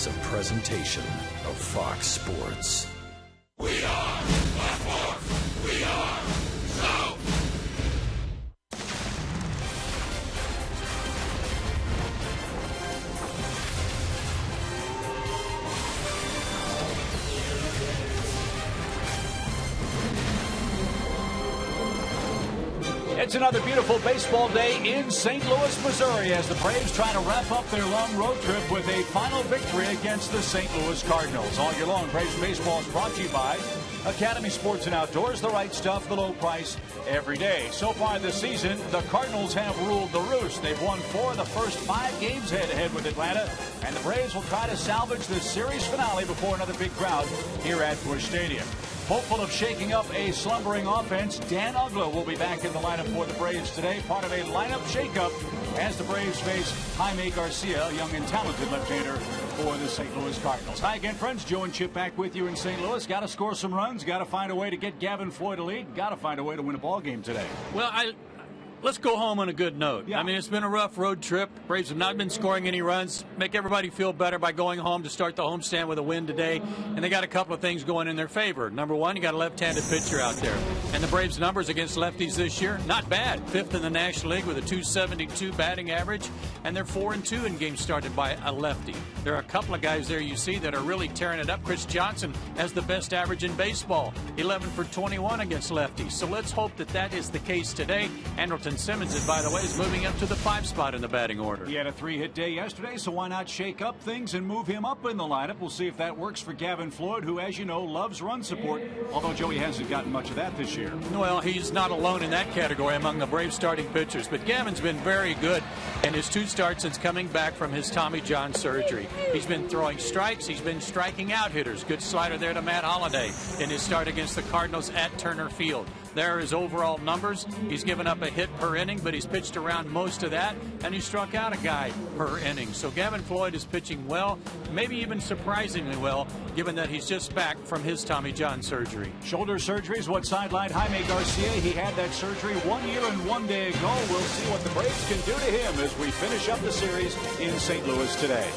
is a presentation of Fox Sports. We are Blackmore. We are South. It's another beautiful baseball day in St. Louis, Missouri, as the Braves try to wrap up their long road trip with a final victory against the St. Louis Cardinals. All year long, Braves baseball is brought to you by Academy Sports and Outdoors, the right stuff, the low price every day. So far this season, the Cardinals have ruled the roost. They've won 4 of the first 5 games head-to-head with Atlanta, and the Braves will try to salvage the series finale before another big crowd here at Busch Stadium. Hopeful of shaking up a slumbering offense, Dan Uggla will be back in the lineup for the Braves today, part of a lineup shakeup as the Braves face Jaime Garcia, a young and talented left-hander for the St. Louis Cardinals. Hi again, friends. Joe and Chip back with you in St. Louis. Got to score some runs. Got to find a way to get Gavin Floyd a lead. Got to find a way to win a ball game today. Well, let's go home on a good note. Yeah. I mean, it's been a rough road trip. Braves have not been scoring any runs. Make everybody feel better by going home to start the homestand with a win today. And they got a couple of things going in their favor. Number one, you got a left-handed pitcher out there. And the Braves' numbers against lefties this year, not bad. 5th in the National League with a .272 batting average. And they're 4-2 in games started by a lefty. There are a couple of guys there you see that are really tearing it up. Chris Johnson has the best average in baseball, 11 for 21 against lefties. So let's hope that that is the case today. Andrelton Simmons, by the way, is moving up to the 5 spot in the batting order. He had a 3-hit day yesterday, so why not shake up things and move him up in the lineup? We'll see if that works for Gavin Floyd, who, as you know, loves run support, although Joey hasn't gotten much of that this year. Well, he's not alone in that category among the Braves starting pitchers, but Gavin's been very good in his 2 starts since coming back from his Tommy John surgery. He's been throwing strikes. He's been striking out hitters. Good slider there to Matt Holliday in his start against the Cardinals at Turner Field. There are his overall numbers. He's given up a hit per inning, but he's pitched around most of that, and he struck out a guy per inning. So Gavin Floyd is pitching well, maybe even surprisingly well, given that he's just back from his Tommy John surgery. Shoulder surgery is what sidelined Jaime Garcia. He had that surgery 1 year and 1 day ago. We'll see what the Braves can do to him as we finish up the series in St. Louis today.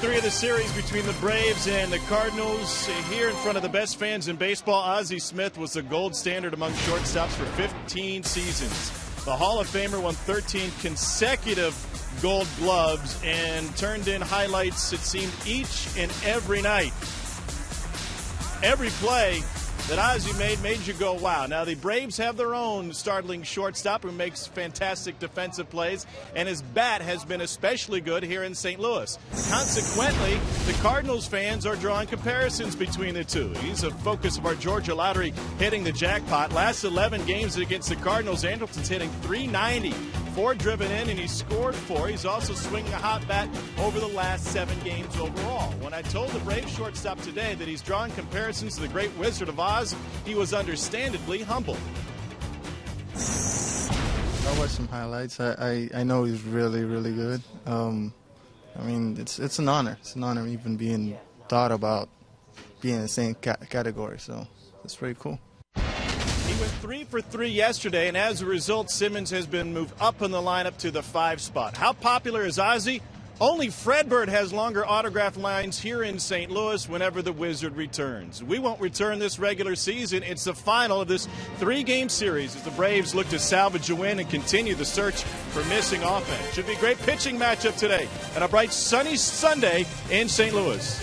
3 of the series between the Braves and the Cardinals. Here in front of the best fans in baseball, Ozzie Smith was the gold standard among shortstops for 15 seasons. The Hall of Famer won 13 consecutive Gold Gloves and turned in highlights, it seemed, each and every night. Every play that Ozzie made you go, wow. Now, the Braves have their own startling shortstop who makes fantastic defensive plays, and his bat has been especially good here in St. Louis. Consequently, the Cardinals fans are drawing comparisons between the two. He's a focus of our Georgia lottery, hitting the jackpot. Last 11 games against the Cardinals, Anderson's hitting .390. 4 driven in, and he scored 4. He's also swinging a hot bat over the last 7 games overall. When I told the Braves shortstop today that he's drawing comparisons to the great Wizard of Oz, he was understandably humble. I watched some highlights. I know he's really, really good. I mean, it's an honor. It's an honor even being thought about being in the same category, so it's pretty cool. He went 3 for 3 yesterday, and as a result, Simmons has been moved up in the lineup to the 5 spot. How popular is Ozzie? Only Fredbird has longer autograph lines here in St. Louis whenever the Wizard returns. We won't return this regular season. It's the final of this 3-game series as the Braves look to salvage a win and continue the search for missing offense. Should be a great pitching matchup today and a bright sunny Sunday in St. Louis.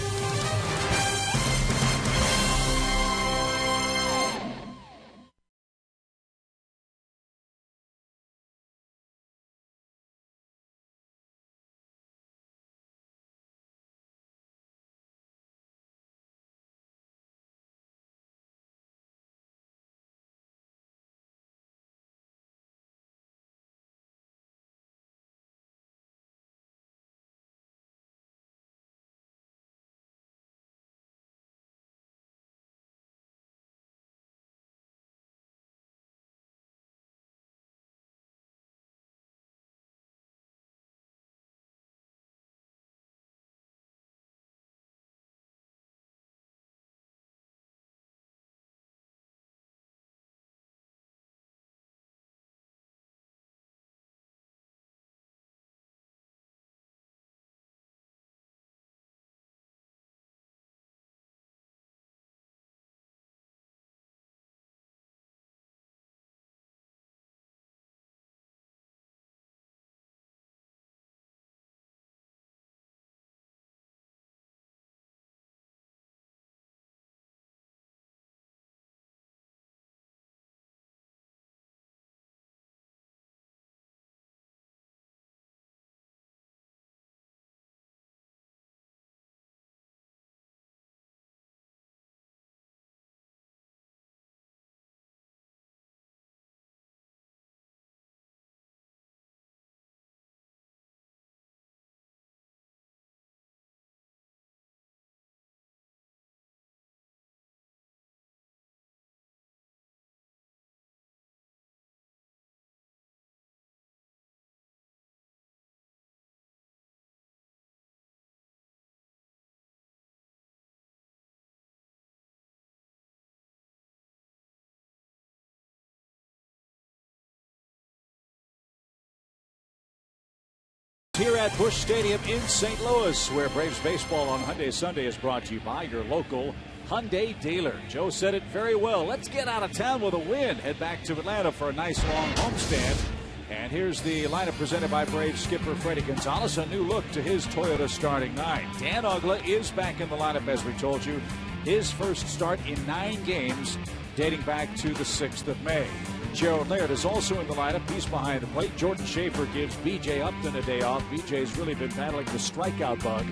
Here at Busch Stadium in St. Louis, where Braves baseball on Hyundai Sunday is brought to you by your local Hyundai dealer. Joe said it very well. Let's get out of town with a win. Head back to Atlanta for a nice long homestand. And here's the lineup presented by Braves skipper Freddie Gonzalez. A new look to his Toyota starting 9. Dan Uggla is back in the lineup, as we told you. His first start in 9 games dating back to the 6th of May. Gerald Laird is also in the lineup. He's behind the plate. Jordan Schaefer gives B.J. Upton a day off. B.J.'s really been battling the strikeout bug.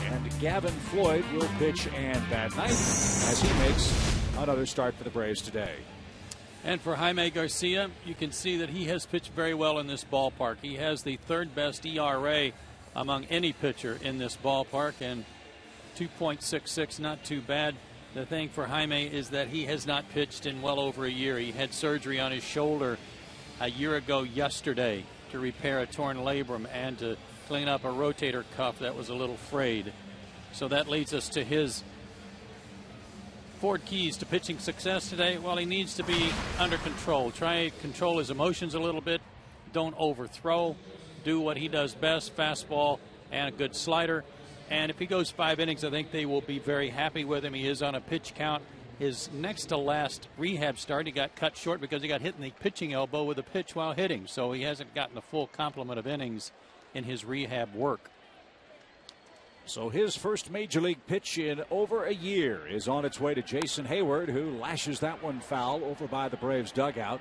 And Gavin Floyd will pitch and bat ninth as he makes another start for the Braves today. And for Jaime Garcia, you can see that he has pitched very well in this ballpark. He has the 3rd best ERA among any pitcher in this ballpark, and 2.66, not too bad. The thing for Jaime is that he has not pitched in well over a year. He had surgery on his shoulder a year ago yesterday to repair a torn labrum and to clean up a rotator cuff that was a little frayed. So that leads us to his 4 keys to pitching success today. Well, he needs to be under control. Try to control his emotions a little bit. Don't overthrow. Do what he does best, fastball and a good slider. And if he goes 5 innings, I think they will be very happy with him. He is on a pitch count. His next to last rehab start, he got cut short because he got hit in the pitching elbow with a pitch while hitting. So he hasn't gotten the full complement of innings in his rehab work. So his first major league pitch in over a year is on its way to Jason Hayward, who lashes that one foul over by the Braves dugout.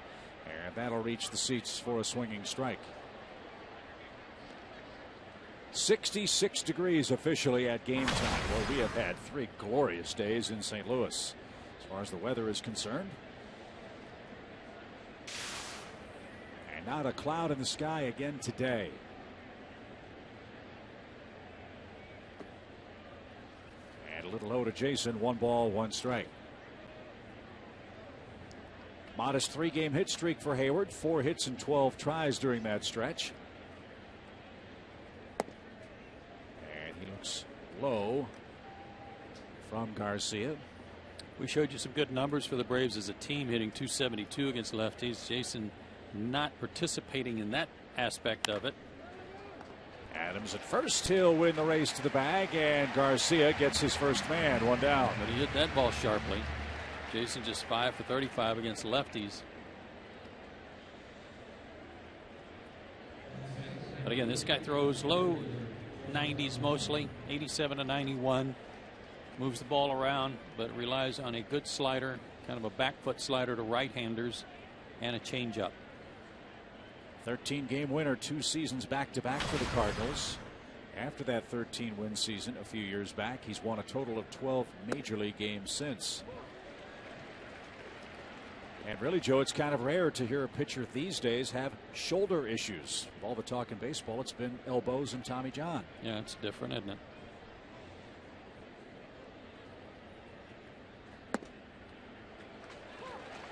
And that'll reach the seats for a swinging strike. 66 degrees officially at game time. Well, we have had 3 glorious days in St. Louis as far as the weather is concerned. And not a cloud in the sky again today. And a little low to Jason. 1 ball, 1 strike. Modest 3-game hit streak for Hayward. 4 hits and 12 tries during that stretch. And he looks low from Garcia. We showed you some good numbers for the Braves as a team, hitting .272 against lefties. Jason not participating in that aspect of it. Adams at first. He'll win the race to the bag, and Garcia gets his first man. 1 down. But he hit that ball sharply. Jason just 5 for 35 against lefties. But again, this guy throws low 90s mostly, 87 to 91. Moves the ball around, but relies on a good slider, kind of a back foot slider to right-handers, and a changeup. 13-game winner 2 seasons back-to-back for the Cardinals. After that 13-win season a few years back, he's won a total of 12 major league games since. And really, Joe, it's kind of rare to hear a pitcher these days have shoulder issues. With all the talk in baseball, it's been elbows and Tommy John. Yeah, it's different, isn't it?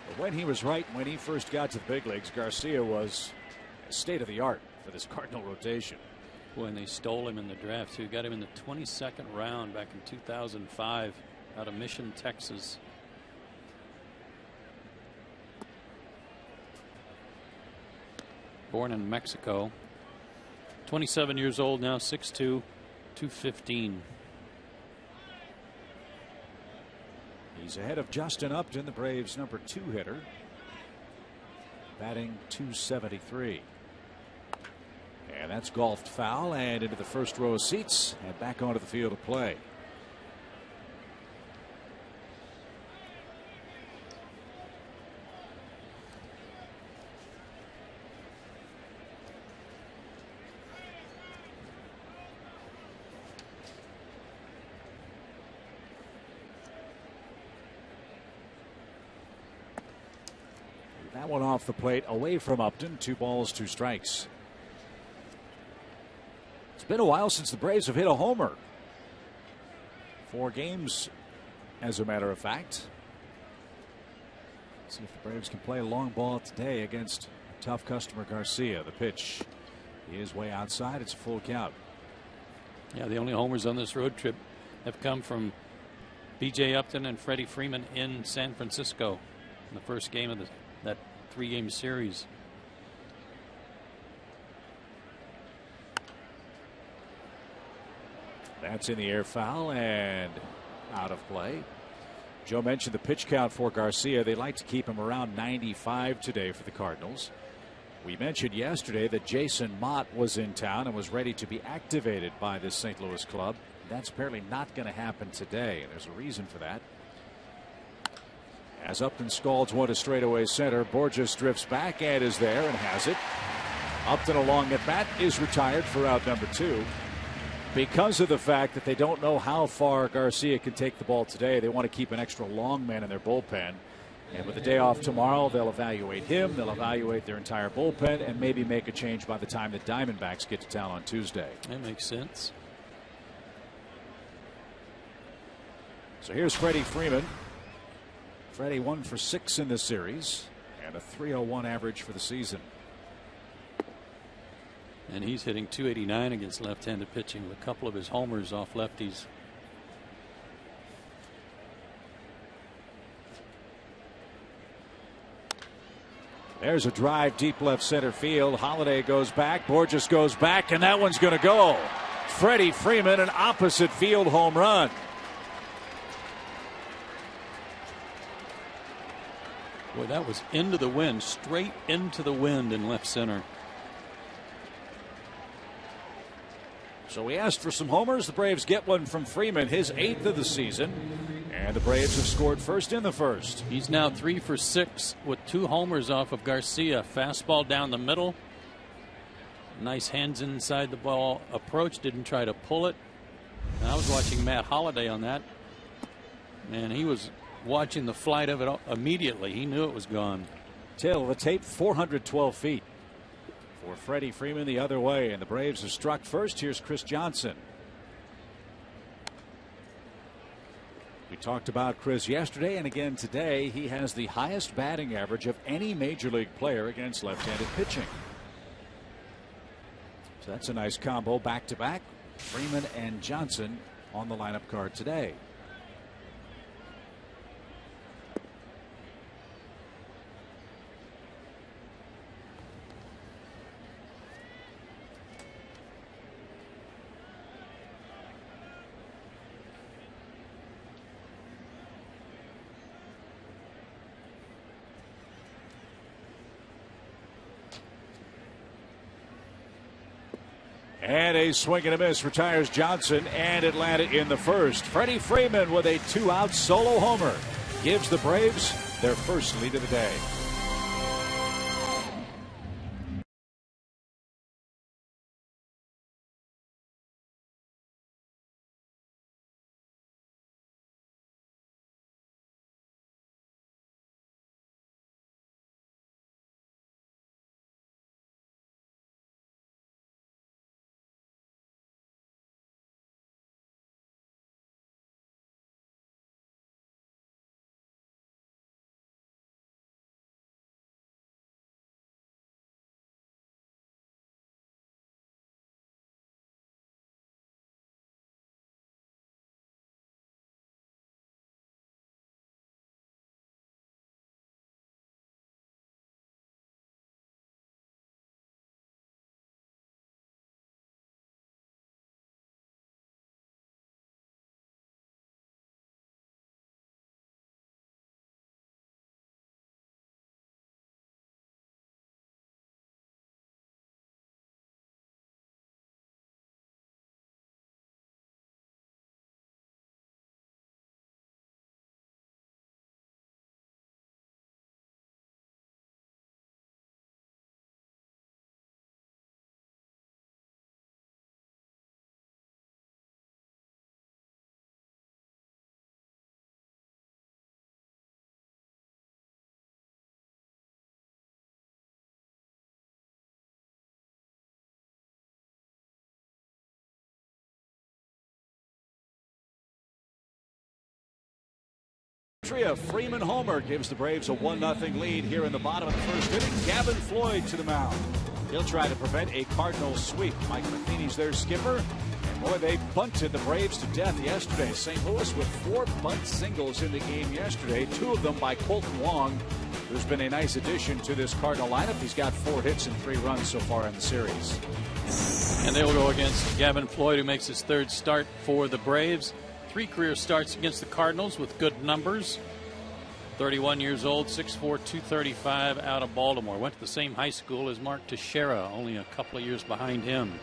But when he was right, when he first got to the big leagues, Garcia was state of the art for this Cardinal rotation. When they stole him in the draft, too. Got him in the 22nd round back in 2005 out of Mission, Texas. Born in Mexico. 27 years old now, 6'2", 215. He's ahead of Justin Upton, the Braves' number 2 hitter, batting .273. And that's golfed foul and into the first row of seats and back onto the field of play. That one off the plate, away from Upton. 2 balls, 2 strikes. It's been a while since the Braves have hit a homer. 4 games, as a matter of fact. See if the Braves can play a long ball today against tough customer Garcia. The pitch is way outside. It's a full count. Yeah, the only homers on this road trip have come from B.J. Upton and Freddie Freeman in San Francisco in the first game of that 3-game series. That's in the air, foul and out of play. Joe mentioned the pitch count for Garcia. They like to keep him around 95 today for the Cardinals. We mentioned yesterday that Jason Mott was in town and was ready to be activated by this St. Louis club. That's apparently not going to happen today, and there's a reason for that. As Upton scalds one to straightaway center, Borges drifts back and is there and has it. Upton along at bat is retired for out number 2. Because of the fact that they don't know how far Garcia can take the ball today, they want to keep an extra long man in their bullpen. And with the day off tomorrow, they'll evaluate him, they'll evaluate their entire bullpen, and maybe make a change by the time the Diamondbacks get to town on Tuesday. That makes sense. So here's Freddie Freeman. Freddie 1 for 6 in this series and a .301 average for the season. And he's hitting .289 against left-handed pitching with a couple of his homers off lefties. There's a drive deep left center field. Holiday goes back. Borges goes back, and that one's going to go. Freddie Freeman, an opposite field home run. Boy, that was into the wind, straight into the wind in left center. So we asked for some homers. The Braves get one from Freeman, his 8th of the season. And the Braves have scored first in the first. He's now 3 for 6 with 2 homers off of Garcia. Fastball down the middle. Nice hands inside the ball approach. Didn't try to pull it. And I was watching Matt Holliday on that. And he was watching the flight of it immediately. He knew it was gone. Tail of the tape, 412 feet. For Freddie Freeman the other way, and the Braves have struck first. Here's Chris Johnson. We talked about Chris yesterday and again today. He has the highest batting average of any major league player against left-handed pitching. So that's a nice combo back to back. Freeman and Johnson on the lineup card today. And a swing and a miss retires Johnson and Atlanta in the first. Freddie Freeman with a 2-out solo homer gives the Braves their first lead of the day. A Freeman homer gives the Braves a 1-0 lead here in the bottom of the first inning. Gavin Floyd to the mound. He'll try to prevent a Cardinals sweep. Mike Matheny's their skipper. And boy, they bunted the Braves to death yesterday. St. Louis with 4 bunt singles in the game yesterday, 2 of them by Colton Wong, who's been a nice addition to this Cardinal lineup. He's got 4 hits and 3 runs so far in the series. And they will go against Gavin Floyd, who makes his 3rd start for the Braves. 3 career starts against the Cardinals with good numbers. 31 years old, 6'4", 235, out of Baltimore. Went to the same high school as Mark Teixeira, only a couple of years behind him.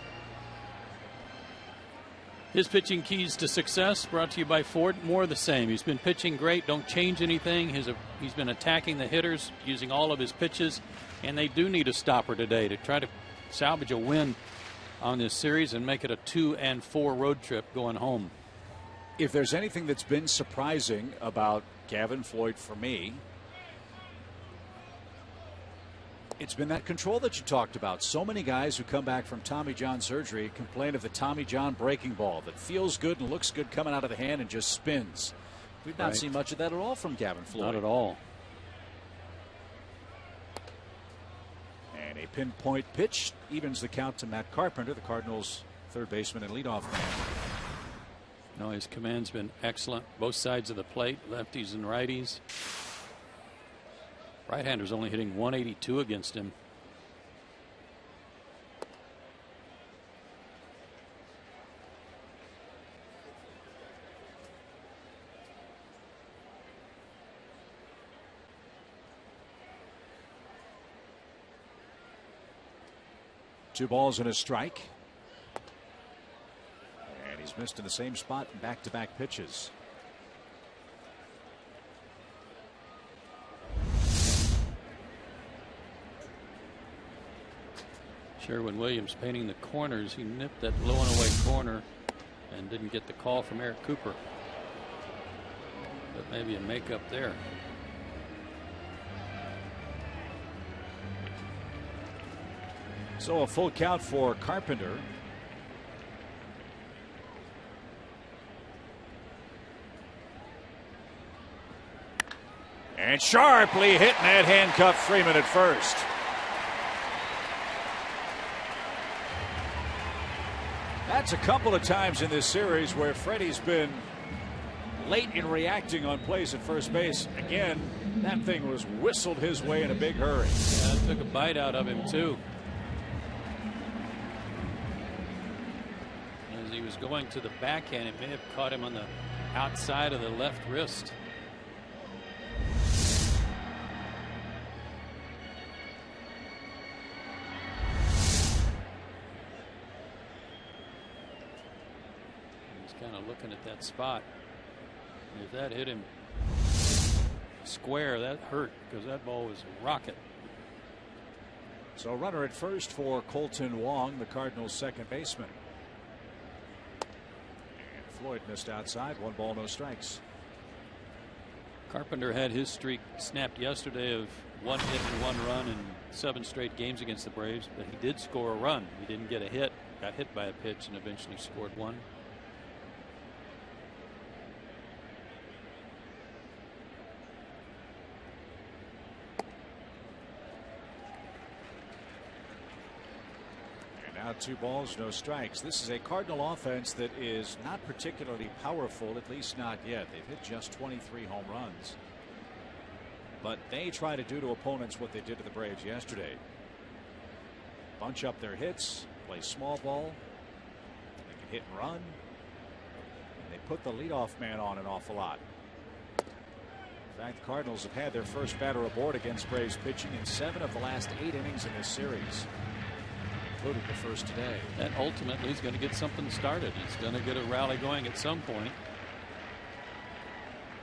His pitching keys to success brought to you by Ford. More of the same. He's been pitching great. Don't change anything. He's been attacking the hitters, using all of his pitches. And they do need a stopper today to try to salvage a win on this series and make it a 2-4 road trip going home. If there's anything that's been surprising about Gavin Floyd for me, it's been that control that you talked about. So many guys who come back from Tommy John surgery complain of the Tommy John breaking ball that feels good and looks good coming out of the hand and just spins. We've not seen much of that at all from Gavin Floyd. Not at all. And a pinpoint pitch evens the count to Matt Carpenter, the Cardinals' third baseman and leadoff man. No, his command's been excellent. Both sides of the plate, lefties and righties. Right-hander's only hitting 182 against him. 2 balls and a strike. And he's missed in the same spot in back-to-back pitches. Sherwin-Williams painting the corners. He nipped that low and away corner and didn't get the call from Eric Cooper. But maybe a makeup there. So a full count for Carpenter. And sharply hitting that handcuff Freeman at first. That's a couple of times in this series where Freddie's been late in reacting on plays at first base. Again, that thing was whistled his way in a big hurry. Yeah, it took a bite out of him too. As he was going to the backhand, it may have caught him on the outside of the left wrist. Kind of looking at that spot. If that hit him square, that hurt because that ball was a rocket. So runner at first for Colton Wong, the Cardinals' second baseman. And Floyd missed outside. 1 ball, no strikes. Carpenter had his streak snapped yesterday of 1 hit and 1 run in 7 straight games against the Braves, but he did score a run. He didn't get a hit, got hit by a pitch, and eventually scored 1. Now 2 balls, no strikes. This is a Cardinal offense that is not particularly powerful, at least not yet. They've hit just 23 home runs. But they try to do to opponents what they did to the Braves yesterday. Bunch up their hits, play small ball. They can hit and run. And they put the leadoff man on an awful lot. In fact, the Cardinals have had their first batter aboard against Braves pitching in 7 of the last 8 innings in this series. Including the first today. And ultimately he's going to get something started. He's going to get a rally going at some point.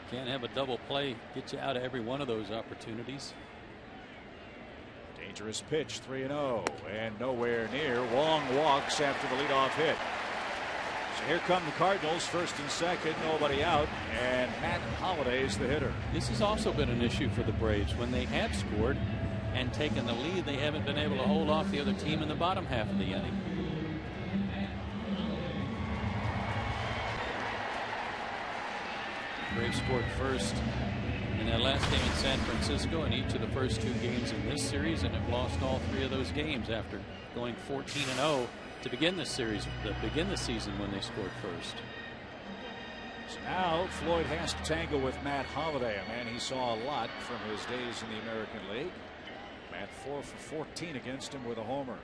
Can't have a double play get you out of every one of those opportunities. Dangerous pitch, 3-0, and nowhere near. Wong walks after the leadoff hit. So here come the Cardinals, first and second, nobody out, and Matt Holliday's the hitter. This has also been an issue for the Braves. When they have scored and taken the lead, they haven't been able to hold off the other team in the bottom half of the inning. Braves scored first in that last game in San Francisco in each of the first 2 games in this series, and have lost all 3 of those games after going 14-0 to begin this series, to begin the season when they scored first. So now Floyd has to tangle with Matt Holliday, a man he saw a lot from his days in the American League. Matt 4 for 14 against him with a homer.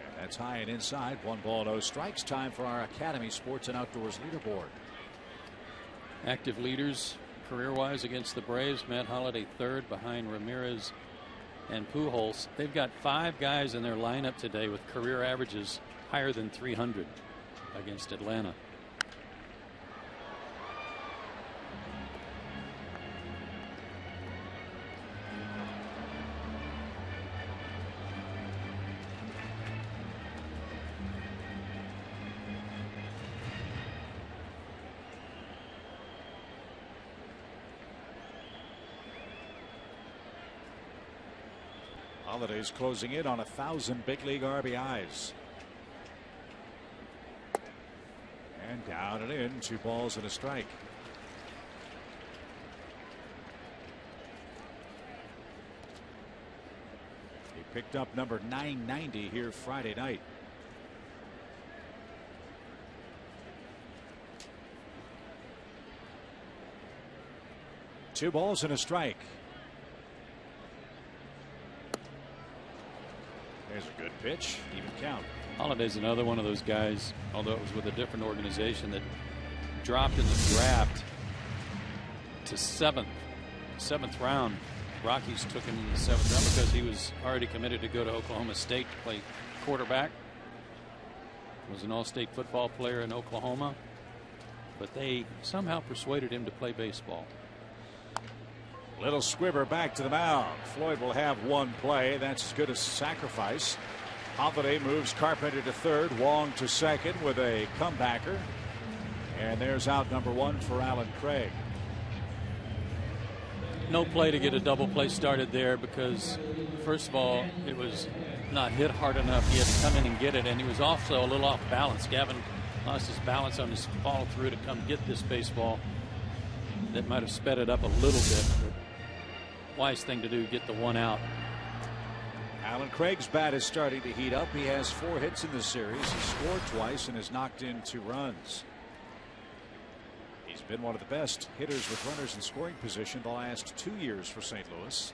And that's high and inside. 1 ball, no strikes. Time for our Academy Sports and Outdoors leaderboard. Active leaders career-wise against the Braves. Matt Holliday 3rd behind Ramirez and Pujols. They've got 5 guys in their lineup today with career averages higher than 300 against Atlanta. Holiday's closing in on 1,000 big league RBIs. And down and in, 2 balls and a strike. He picked up number 990 here Friday night. Two balls and a strike. There's a good pitch, even count. Holliday's another one of those guys, although it was with a different organization, that dropped in the draft to seventh round. Rockies took him in the 7th round because he was already committed to go to Oklahoma State to play quarterback. Was an all-state football player in Oklahoma, but they somehow persuaded him to play baseball. Little squibber back to the mound. Floyd will have one play. That's as good as sacrifice. Holiday moves Carpenter to third. Wong to second with a comebacker. And there's out number 1 for Alan Craig. No play to get a double play started there because, first of all, it was not hit hard enough. He had to come in and get it, and he was also a little off balance. Gavin lost his balance on his follow through to come get this baseball. That might have sped it up a little bit, but wise thing to do, get the one out. Alan Craig's bat is starting to heat up. He has 4 hits in this series. He scored twice and has knocked in 2 runs. He's been one of the best hitters with runners in scoring position the last 2 years for St. Louis,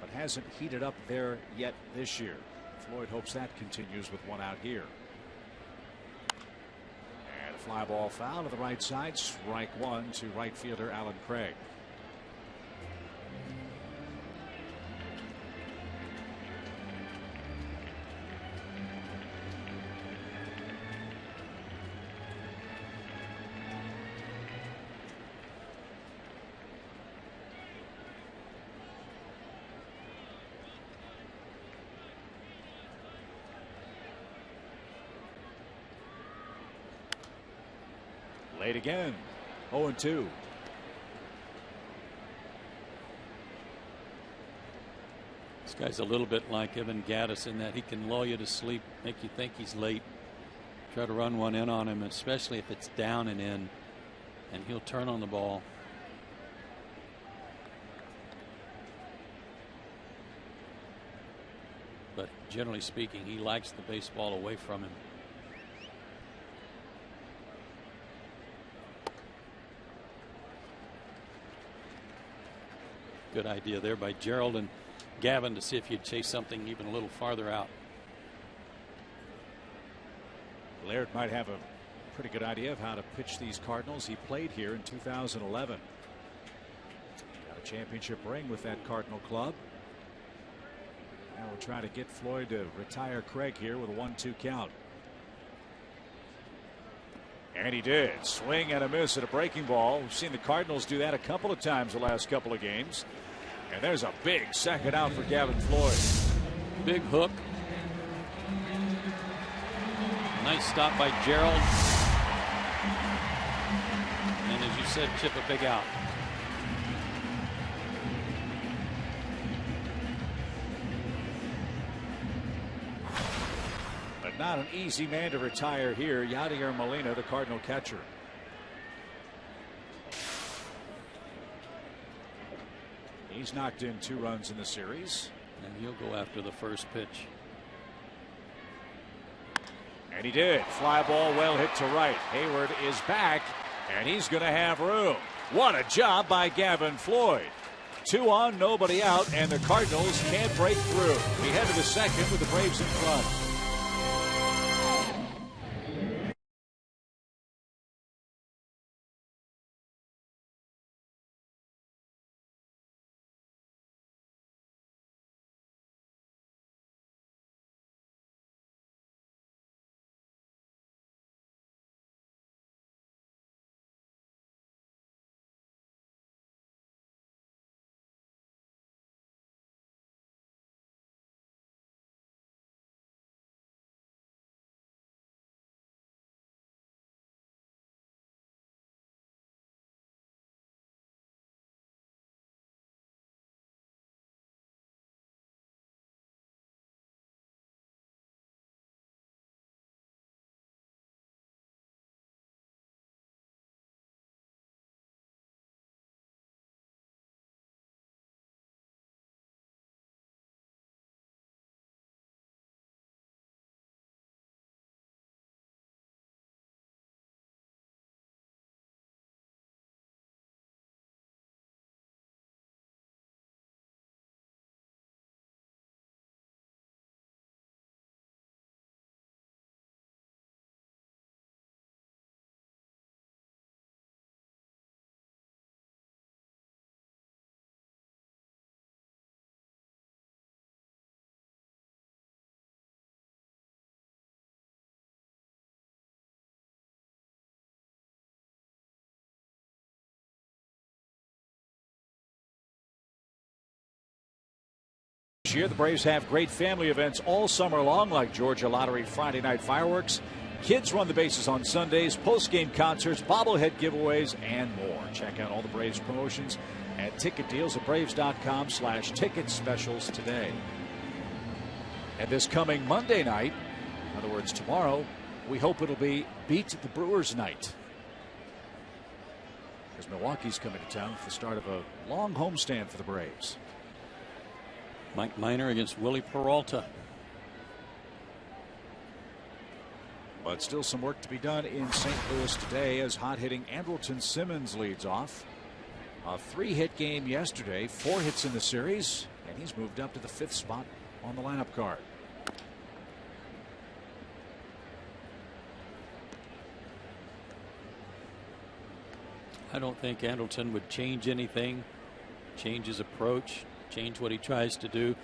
but hasn't heated up there yet this year. Floyd hopes that continues with 1 out here. And a fly ball foul to the right side. Strike 1 to right fielder Alan Craig. Late again. 0-2. This guy's a little bit like Evan Gattis in that he can lull you to sleep, make you think he's late, try to run one in on him, especially if it's down and in, and he'll turn on the ball. But generally speaking, he likes the baseball away from him. Good idea there by Gerald and Gavin to see if you'd chase something even a little farther out. Laird might have a pretty good idea of how to pitch these Cardinals. He played here in 2011. Got a championship ring with that Cardinal club. Now we'll try to get Floyd to retire Craig here with a 1-2 count. And he did. Swing and a miss at a breaking ball. We've seen the Cardinals do that a couple of times the last couple of games. And there's a big second out for Gavin Floyd. Big hook. Nice stop by Gerald. And as you said, chip a big out. But not an easy man to retire here. Yadier Molina, the Cardinal catcher. He's knocked in 2 runs in the series. And he'll go after the first pitch. And he did. Fly ball well hit to right. Hayward is back, and he's going to have room. What a job by Gavin Floyd. 2 on, nobody out, and the Cardinals can't break through. We head to the second with the Braves in front. This year, the Braves have great family events all summer long, like Georgia Lottery Friday night fireworks. Kids run the bases on Sundays, post-game concerts, bobblehead giveaways, and more. Check out all the Braves promotions and ticket deals at Braves.com/ticket specials today. And this coming Monday night, in other words, tomorrow, we hope it'll be Beat the Brewers night, as Milwaukee's coming to town for the start of a long homestand for the Braves. Mike Minor against Willie Peralta. But still some work to be done in St. Louis today as hot-hitting Andrelton Simmons leads off. A 3-hit game yesterday, 4 hits in the series, and he's moved up to the 5th spot on the lineup card. I don't think Andrelton would change anything, change his approach, change what he tries to do.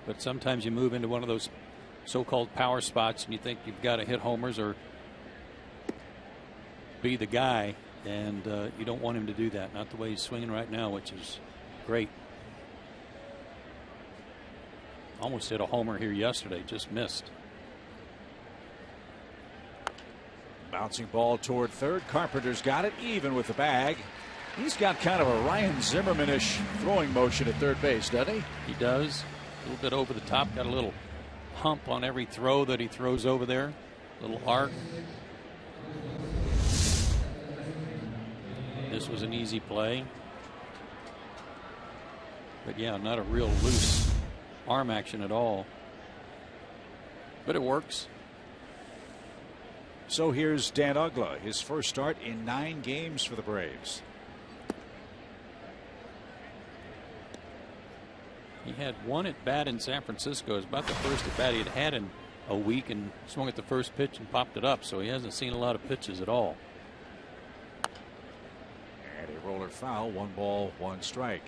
But sometimes you move into one of those so-called power spots and you think you've got to hit homers or be the guy, and you don't want him to do that. Not the way he's swinging right now, which is great. Almost hit a homer here yesterday, just missed. Bouncing ball toward third. Carpenter's got it even with the bag. He's got kind of a Ryan Zimmerman-ish throwing motion at third base, doesn't he? He does. A little bit over the top. Got a little hump on every throw that he throws over there. A little arc. This was an easy play. But yeah, not a real loose arm action at all. But it works. So here's Dan Uggla, his first start in 9 games for the Braves. He had 1 at bat in San Francisco. It was about the first at bat he had in a week, and swung at the first pitch and popped it up. So he hasn't seen a lot of pitches at all. And a roller foul, 1 ball, 1 strike.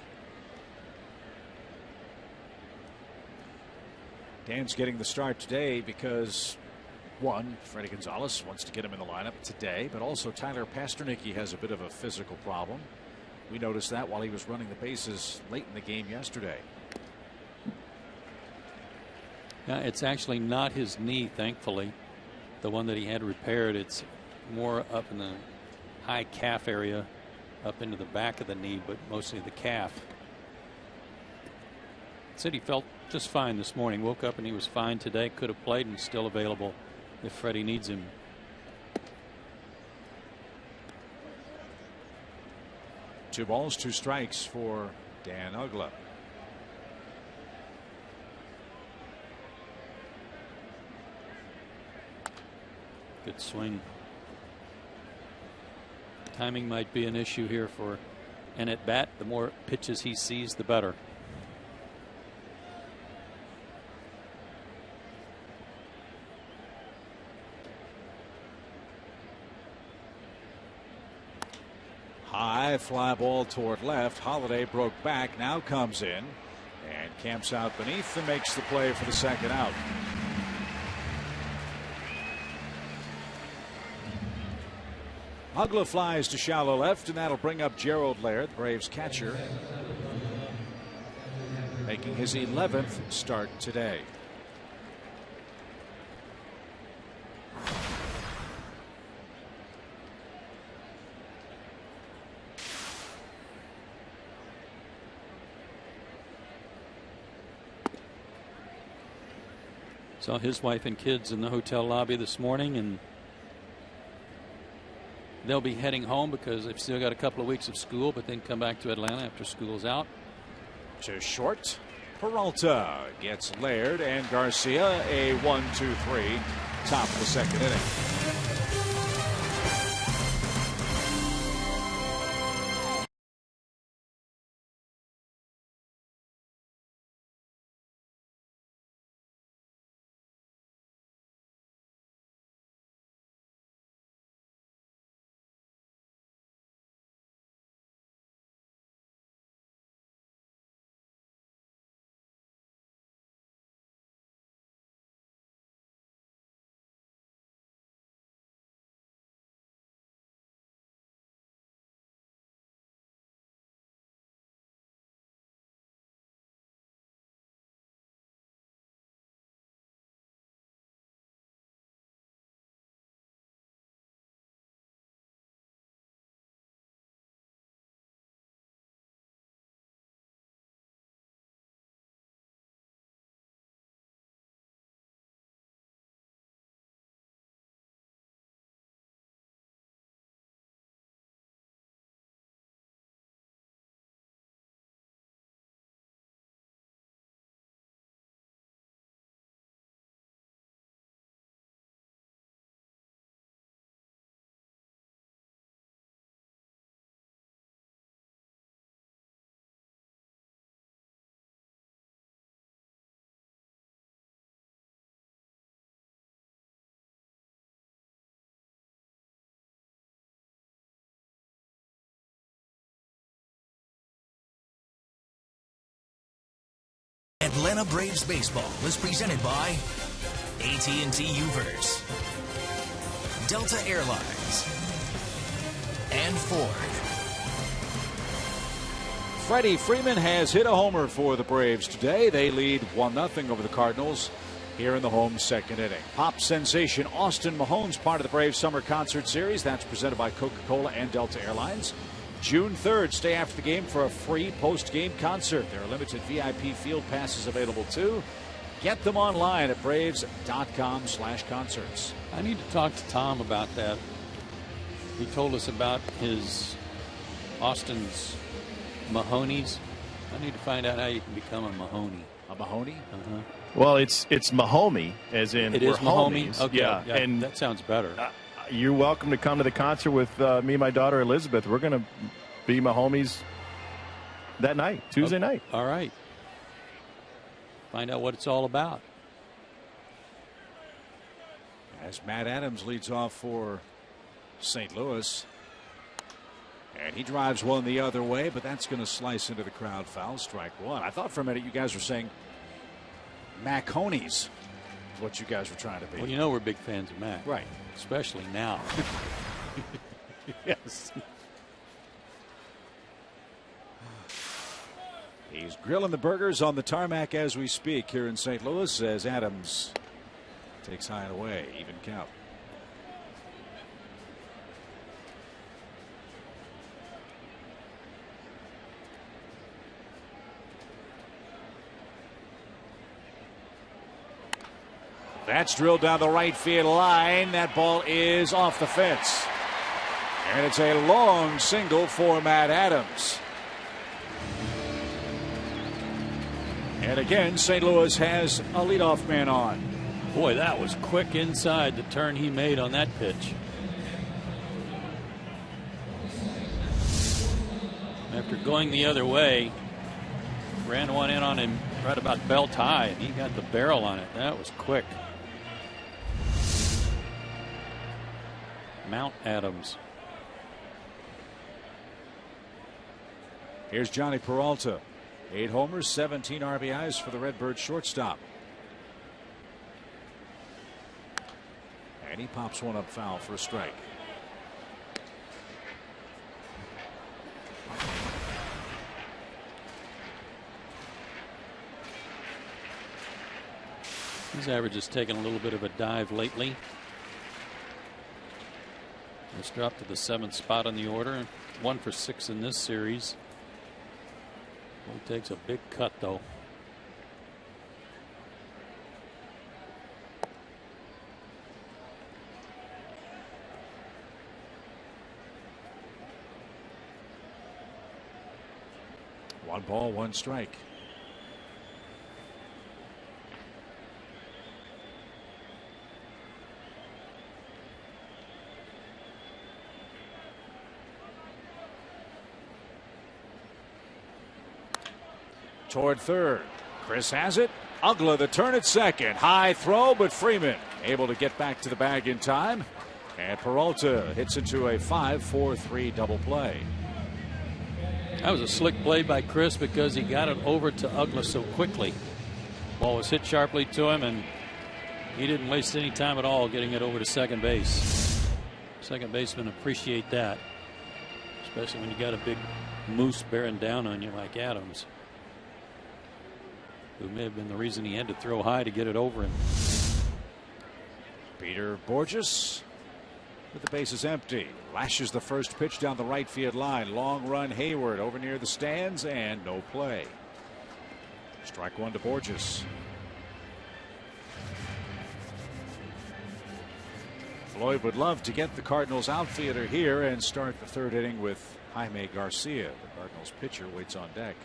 Dan's getting the start today because, one, Freddie Gonzalez wants to get him in the lineup today, but also Tyler Pasternicki has a bit of a physical problem. We noticed that while he was running the bases late in the game yesterday. Yeah, it's actually not his knee, thankfully, the one that he had repaired. It's more up in the high calf area, up into the back of the knee, but mostly the calf. Said he felt just fine this morning. Woke up and he was fine today. Could have played and still available if Freddie needs him. Two balls, 2 strikes for Dan Uggla. Good swing. Timing might be an issue here for an at bat. The more pitches he sees, the better. High fly ball toward left. Holiday broke back, now comes in and camps out beneath and makes the play for the second out. Uggla flies to shallow left, and that'll bring up Gerald Laird, the Braves catcher, making his 11th start today. Saw his wife and kids in the hotel lobby this morning, and they'll be heading home because they've still got a couple of weeks of school, but then come back to Atlanta after school's out. To short. Peralta gets Laird and Garcia, a 1-2-3, top of the second inning. Atlanta Braves baseball is presented by AT&T Uverse, Delta Airlines, and Ford. Freddie Freeman has hit a homer for the Braves today. They lead 1-0 over the Cardinals here in the home second inning. Pop sensation Austin Mahone's part of the Braves Summer Concert Series. That's presented by Coca-Cola and Delta Airlines. June 3rd, stay after the game for a free post-game concert. There are limited VIP field passes available too. Get them online at braves.com/concerts. I need to talk to Tom about that. He told us about his Austin's Mahoney's. I need to find out how you can become a Mahoney. A Mahoney? Uh-huh. Well, it's Mahomey, as in it we're is Mahomey. homies. Okay, yeah, and that sounds better. You're welcome to come to the concert with me and my daughter Elizabeth. We're going to be Mahomies that night, Tuesday night. All right. Find out what it's all about. As Matt Adams leads off for St. Louis. And he drives one the other way, but that's going to slice into the crowd. Foul, strike one. I thought for a minute you guys were saying Maconies is what you guys were trying to be. Well, you know we're big fans of Mac. Right. Especially now. Yes. He's grilling the burgers on the tarmac as we speak here in St. Louis as Adams takes high and away. Even count. That's drilled down the right field line. That ball is off the fence. And it's a long single for Matt Adams. And again, St. Louis has a leadoff man on. Boy, that was quick inside the turn he made on that pitch. After going the other way, ran one in on him right about belt high, and he got the barrel on it. That was quick. Mount Adams. Here's Johnny Peralta. 8 homers, 17 RBIs for the Redbird shortstop. And he pops one up foul for a strike. His average has taken a little bit of a dive lately. It's dropped to the 7th spot on the order. 1 for 6 in this series. He takes a big cut, though. One ball, one strike. Toward third. Chris has it. Ugla the turn at second. High throw, but Freeman able to get back to the bag in time. And Peralta hits into a 5-4-3 double play. That was a slick play by Chris because he got it over to Ugla so quickly. Ball was hit sharply to him, and he didn't waste any time at all getting it over to second base. Second basemen appreciate that, especially when you got a big moose bearing down on you like Adams, who may have been the reason he had to throw high to get it over him. Peter Borges with the bases empty. Lashes the first pitch down the right field line. Long run Hayward over near the stands and no play. Strike one to Borges. Floyd would love to get the Cardinals outfielder here and start the third inning with Jaime Garcia. The Cardinals pitcher waits on deck.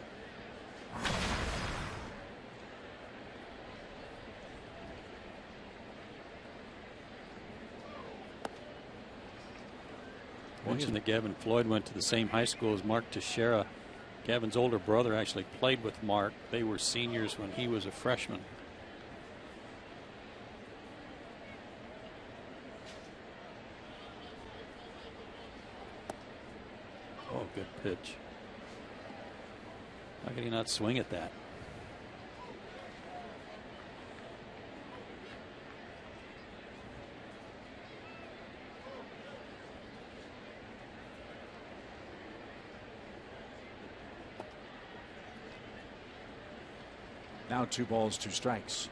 Mentioned that Gavin Floyd went to the same high school as Mark Teixeira. Gavin's older brother actually played with Mark. They were seniors when he was a freshman. Oh, good pitch. How could he not swing at that? Now 2 balls, 2 strikes.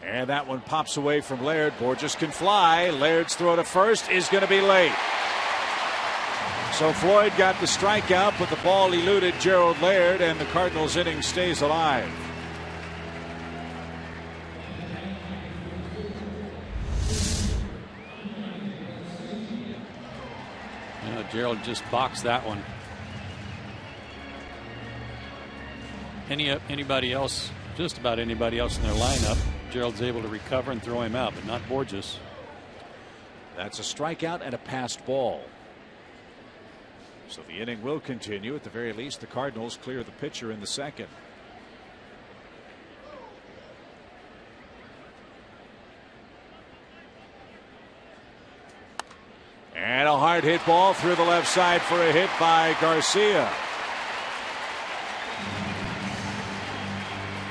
And that one pops away from Laird. Borges can fly. Laird's throw to first is going to be late. So Floyd got the strikeout, but the ball eluded Gerald Laird, and the Cardinals inning stays alive. Gerald just boxed that one. Anybody else, just about anybody else in their lineup, Gerald's able to recover and throw him out, but not Borges. That's a strikeout and a passed ball. So the inning will continue. At the very least, the Cardinals clear the pitcher in the second. And a hard hit ball through the left side for a hit by Garcia.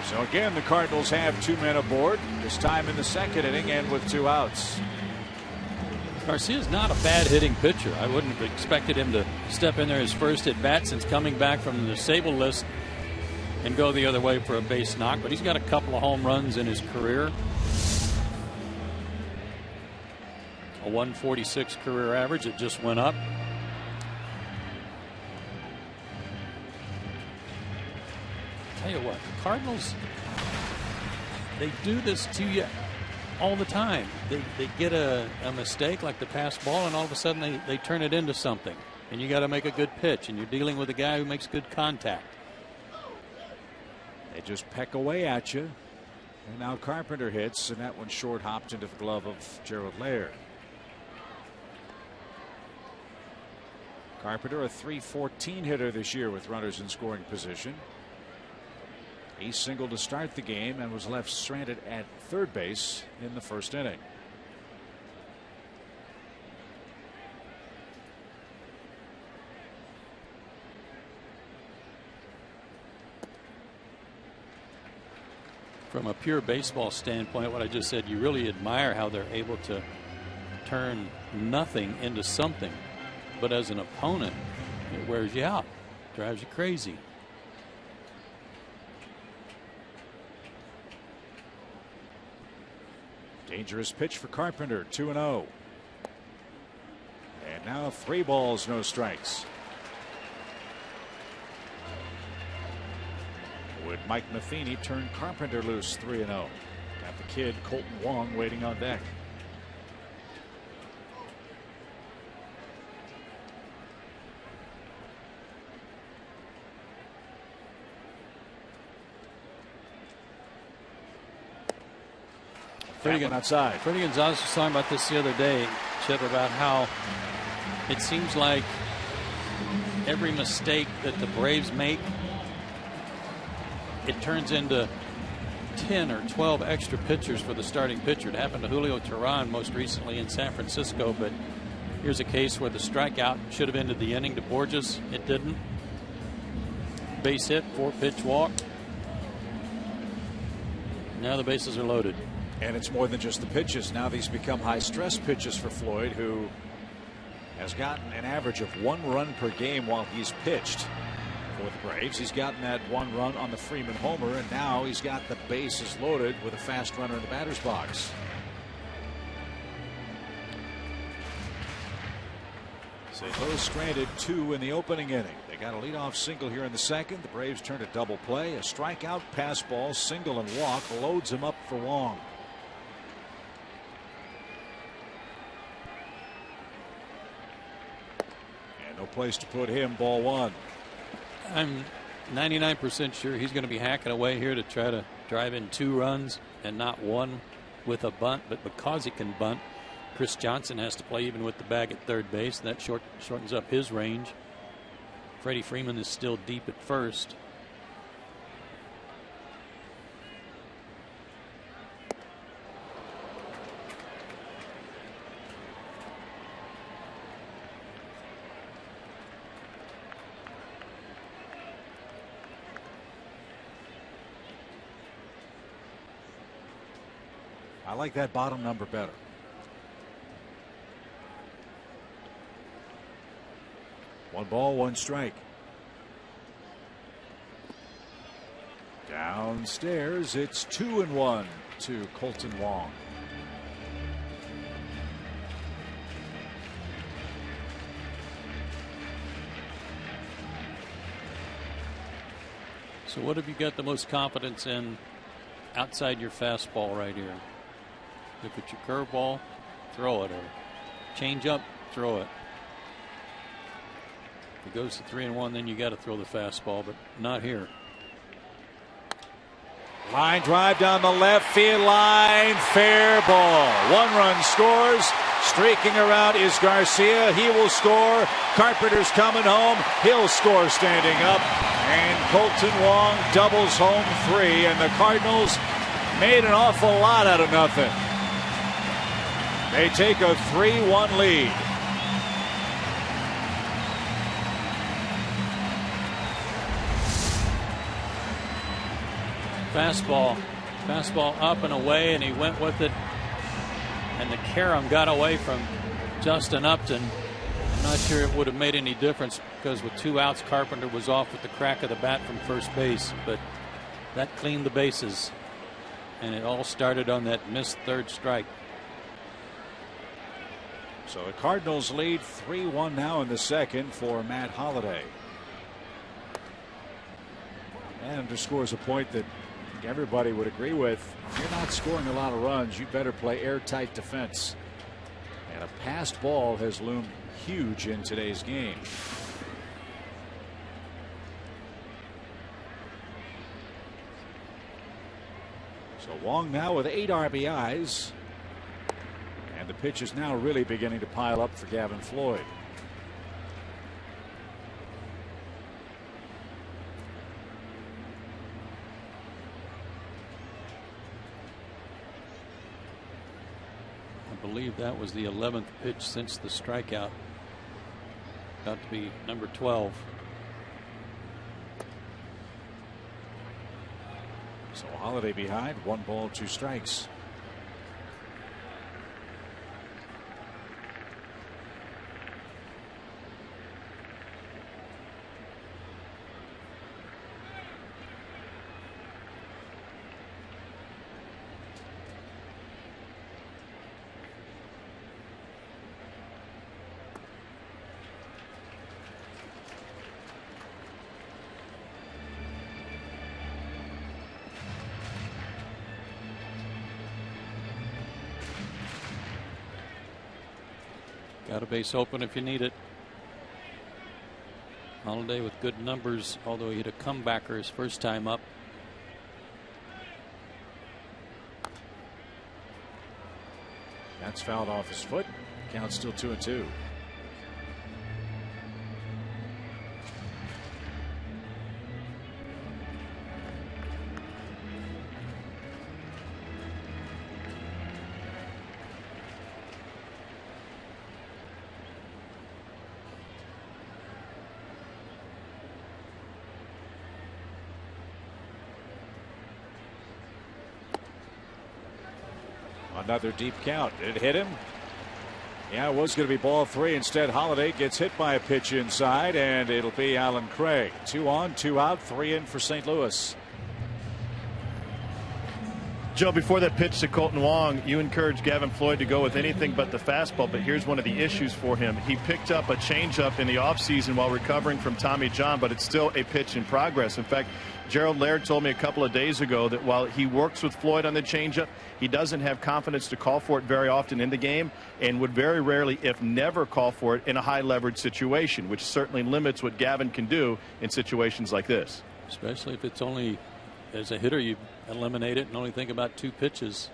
So again, the Cardinals have 2 men aboard, this time in the second inning and with 2 outs. Garcia's not a bad hitting pitcher. I wouldn't have expected him to step in there his first at bat since coming back from the disabled list and go the other way for a base knock, but he's got a couple of home runs in his career. A 146 career average. It just went up. Tell you what, the Cardinals, they do this to you all the time. They get a mistake like the pass ball, and all of a sudden they turn it into something. And you got to make a good pitch, and you're dealing with a guy who makes good contact. They just peck away at you. And now Carpenter hits, and that one short hopped into the glove of Gerald Laird. Carpenter, a .314 hitter this year with runners in scoring position. He singled to start the game and was left stranded at third base in the first inning. From a pure baseball standpoint, what I just said, you really admire how they're able to turn nothing into something. But as an opponent, it wears you out, drives you crazy. Dangerous pitch for Carpenter, 2-0. And now 3 balls, no strikes. Would Mike Matheny turn Carpenter loose? 3-0. Got the kid Colton Wong waiting on deck. Outside. Freddie Gonzalez was talking about this the other day, Chip, about how it seems like every mistake that the Braves make, it turns into 10 or 12 extra pitchers for the starting pitcher. It happened to Julio Teheran most recently in San Francisco, but here's a case where the strikeout should have ended the inning to Borges. It didn't. Base hit, 4-pitch walk. Now the bases are loaded. And it's more than just the pitches. Now these become high-stress pitches for Floyd, who has gotten an average of 1 run per game while he's pitched for the Braves. He's gotten that 1 run on the Freeman homer, and now he's got the bases loaded with a fast runner in the batter's box. St. Louis stranded 2 in the opening inning. They got a leadoff single here in the second. The Braves turned a double play. A strikeout, pass ball, single, and walk loads him up for Wong. No place to put him. Ball 1. I'm 99% sure he's going to be hacking away here to try to drive in 2 runs and not 1 with a bunt. But because he can bunt, Chris Johnson has to play even with the bag at third base. That shortens up his range. Freddie Freeman is still deep at first. I like that bottom number better. One ball, one strike. Downstairs, it's 2-1 to Kolten Wong. So what have you got the most confidence in outside your fastball right here? Look at your curveball, throw it, or change up, throw it. If it goes to 3-1, then you got to throw the fastball, but not here. Line drive down the left field line, fair ball. 1 run scores. Streaking around is Garcia. He will score. Carpenter's coming home. He'll score standing up. And Kolten Wong doubles home 3. And the Cardinals made an awful lot out of nothing. They take a 3-1 lead. Fastball up and away, and he went with it. And the carom got away from Justin Upton. I'm not sure it would have made any difference because with 2 outs, Carpenter was off with the crack of the bat from first base. But that cleaned the bases. And it all started on that missed 3rd strike. So the Cardinals lead 3-1 now in the 2nd for Matt Holliday. And underscores a point that everybody would agree with. If you're not scoring a lot of runs, you better play airtight defense. And a passed ball has loomed huge in today's game. So Wong now with 8 RBIs. And the pitch is now really beginning to pile up for Gavin Floyd. I believe that was the 11th pitch since the strikeout. Got to be number 12. So Holliday behind, 1 ball, 2 strikes. Got a base open if you need it. Holliday with good numbers, although he hit a comebacker his first time up. That's fouled off his foot. Count still 2-2. Another deep count. Did it hit him? Yeah, it was going to be ball 3. Instead, Holliday gets hit by a pitch inside, and it'll be Alan Craig. 2 on, 2 out, 3 in for St. Louis. Joe, before that pitch to Kolten Wong, you encouraged Gavin Floyd to go with anything but the fastball, but here's one of the issues for him. He picked up a changeup in the offseason while recovering from Tommy John, but it's still a pitch in progress. In fact, Gerald Laird told me a couple of days ago that while he works with Floyd on the changeup, he doesn't have confidence to call for it very often in the game and would very rarely, if never, call for it in a high leverage situation, which certainly limits what Gavin can do in situations like this. Especially if it's only, as a hitter, you eliminate it and only think about 2 pitches.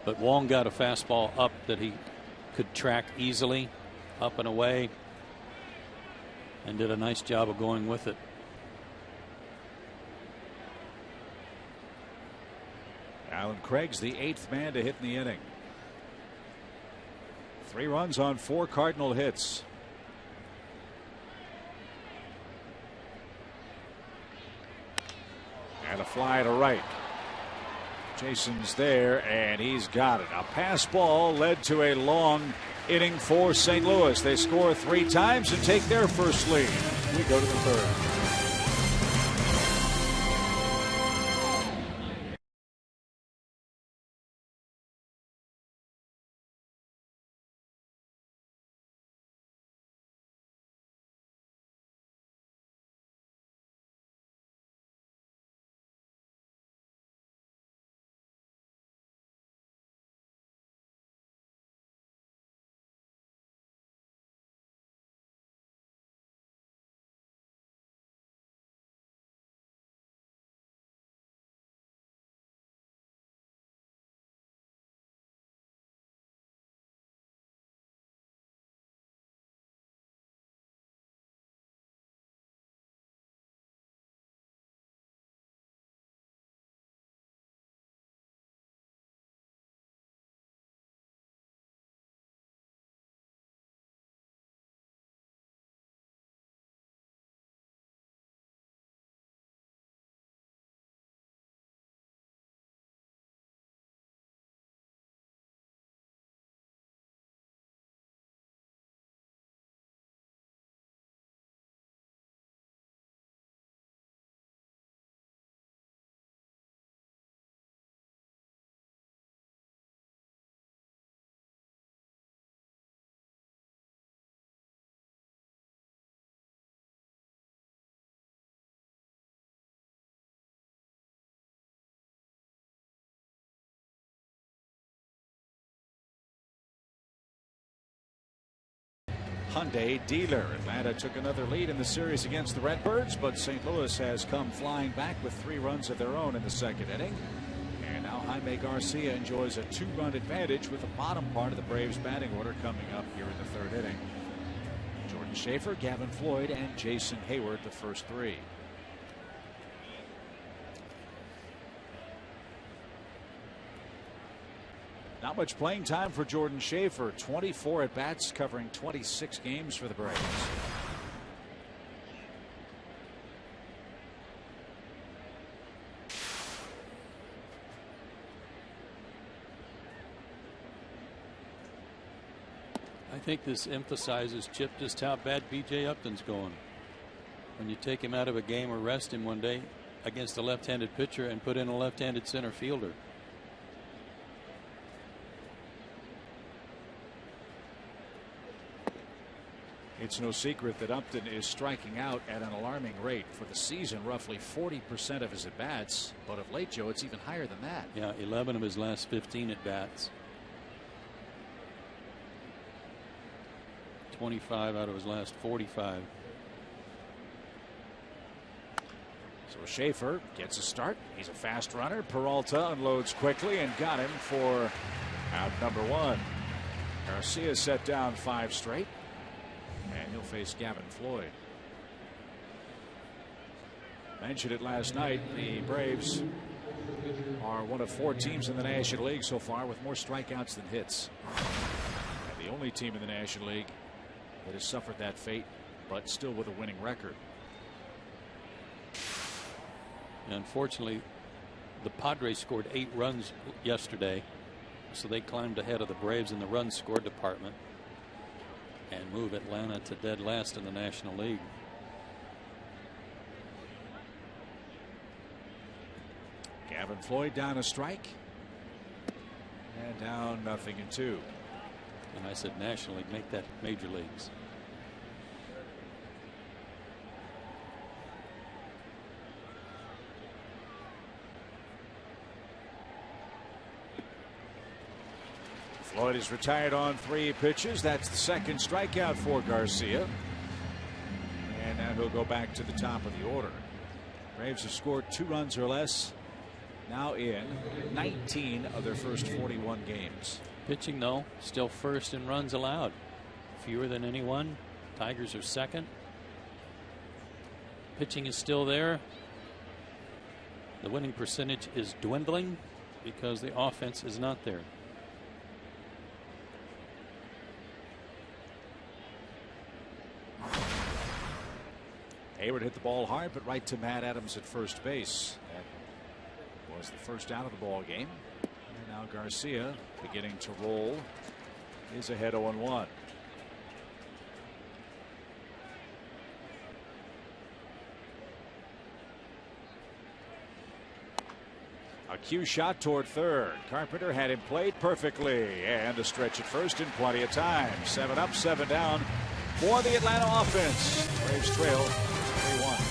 But Wong got a fastball up that he could track easily, up and away, and did a nice job of going with it. Alan Craig's the 8th man to hit in the inning. 3 runs on 4 Cardinal hits. And a fly to right. Jason's there, and he's got it. A pass ball led to a long inning for St. Louis. They score 3 times and take their first lead. We go to the third. Hyundai dealer. Atlanta took another lead in the series against the Redbirds, but St. Louis has come flying back with 3 runs of their own in the second inning. And now Jaime Garcia enjoys a 2-run advantage with the bottom part of the Braves batting order coming up here in the third inning. Jordan Schaefer, Gavin Floyd, and Jason Hayward, the first 3. Not much playing time for Jordan Schaefer. 24 at bats, covering 26 games for the Braves. I think this emphasizes, Chip, just how bad B.J. Upton's going. When you take him out of a game or rest him one day against a left-handed pitcher and put in a left-handed center fielder. It's no secret that Upton is striking out at an alarming rate. For the season, roughly 40% of his at-bats, but of late, Joe, it's even higher than that. Yeah, 11 of his last 15 at-bats. 25 out of his last 45. So Schaefer gets a start. He's a fast runner. Peralta unloads quickly and got him for out number 1. Garcia set down 5 straight. And he'll face Gavin Floyd. Mentioned it last night. The Braves are one of 4 teams in the National League so far with more strikeouts than hits. And the only team in the National League that has suffered that fate, but still with a winning record. Unfortunately, the Padres scored 8 runs yesterday, so they climbed ahead of the Braves in the run score department and move Atlanta to dead last in the National League. Gavin Floyd down a strike. And down 0-2. And I said National League, make that Major Leagues. Floyd is retired on 3 pitches. That's the second strikeout for Garcia. And now he'll go back to the top of the order. Braves have scored 2 runs or less now in 19 of their first 41 games. Pitching, though, still first in runs allowed. Fewer than anyone. Tigers are second. Pitching is still there. The winning percentage is dwindling because the offense is not there. Hayward hit the ball hard, but right to Matt Adams at first base. That was the first out of the ball game. And now Garcia beginning to roll. Is ahead 0-1. A cue shot toward third. Carpenter had him played perfectly, and a stretch at first in plenty of time. 7 up, 7 down for the Atlanta offense. Braves trail 3-1.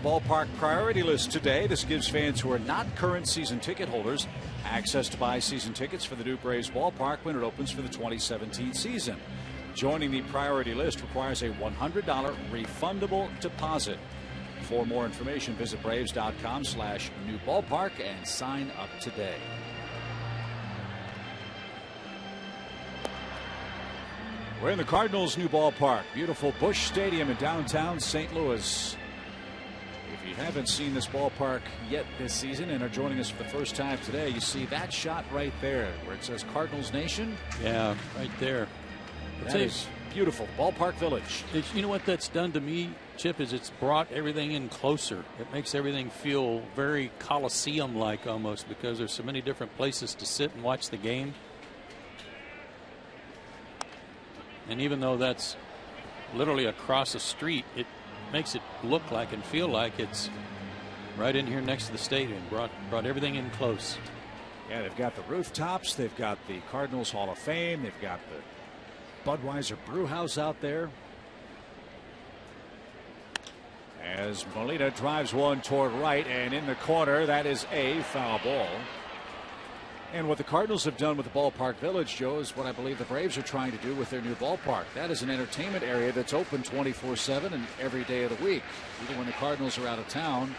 Ballpark priority list today. This gives fans who are not current season ticket holders access to buy season tickets for the new Braves ballpark when it opens for the 2017 season. Joining the priority list requires a $100 refundable deposit. For more information, visit braves.com/new ballpark and sign up today. We're in the Cardinals' new ballpark, beautiful Busch Stadium in downtown St. Louis. If you haven't seen this ballpark yet this season and are joining us for the first time today, you see that shot right there where it says Cardinals Nation. Yeah, right there. That is beautiful. Ballpark Village. You know what that's done to me, Chip, is it's brought everything in closer. It makes everything feel very Coliseum-like almost, because there's so many different places to sit and watch the game. And even though that's literally across the street, it makes it look like and feel like it's right in here next to the stadium. Brought everything in close. Yeah, they've got the rooftops. They've got the Cardinals Hall of Fame. They've got the Budweiser Brew House out there. As Molina drives one toward right, and in the corner, that is a foul ball. And what the Cardinals have done with the ballpark village, Joe, is what I believe the Braves are trying to do with their new ballpark. That is an entertainment area that's open 24/7 and every day of the week, even when the Cardinals are out of town.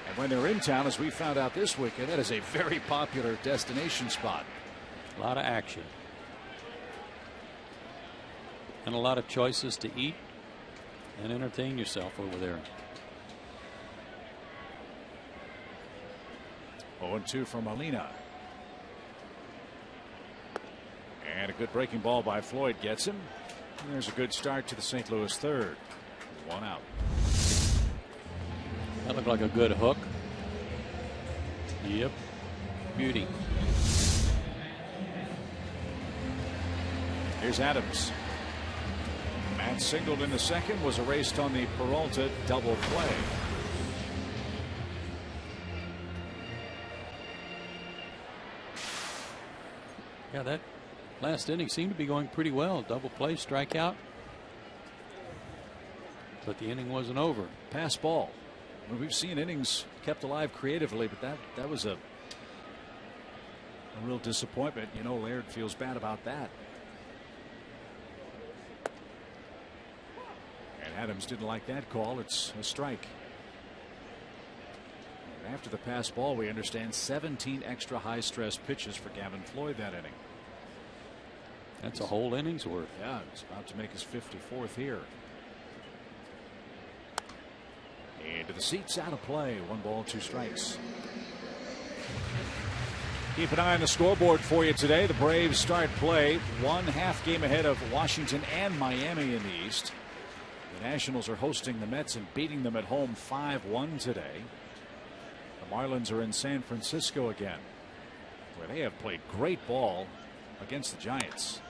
And when they're in town, as we found out this weekend, that is a very popular destination spot. A lot of action. And a lot of choices to eat and entertain yourself over there. 0-2 for Molina. And a good breaking ball by Floyd gets him. And there's a good start to the St. Louis third. 1 out. That looked like a good hook. Yep. Beauty. Here's Adams. Matt singled in the second, was erased on the Peralta double play. Yeah, that last inning seemed to be going pretty well. Double play, strikeout. But the inning wasn't over. Pass ball. Well, we've seen innings kept alive creatively, but that was a A real disappointment. You know, Laird feels bad about that. And Adams didn't like that call. It's a strike. And after the pass ball, we understand 17 extra high-stress pitches for Gavin Floyd that inning. That's a whole inning's worth. Yeah, he's about to make his 54th here. Into the seats, out of play. 1 ball, 2 strikes. Keep an eye on the scoreboard for you today. The Braves start play 1/2 game ahead of Washington and Miami in the East. The Nationals are hosting the Mets and beating them at home 5-1 today. The Marlins are in San Francisco again, where they have played great ball against the Giants.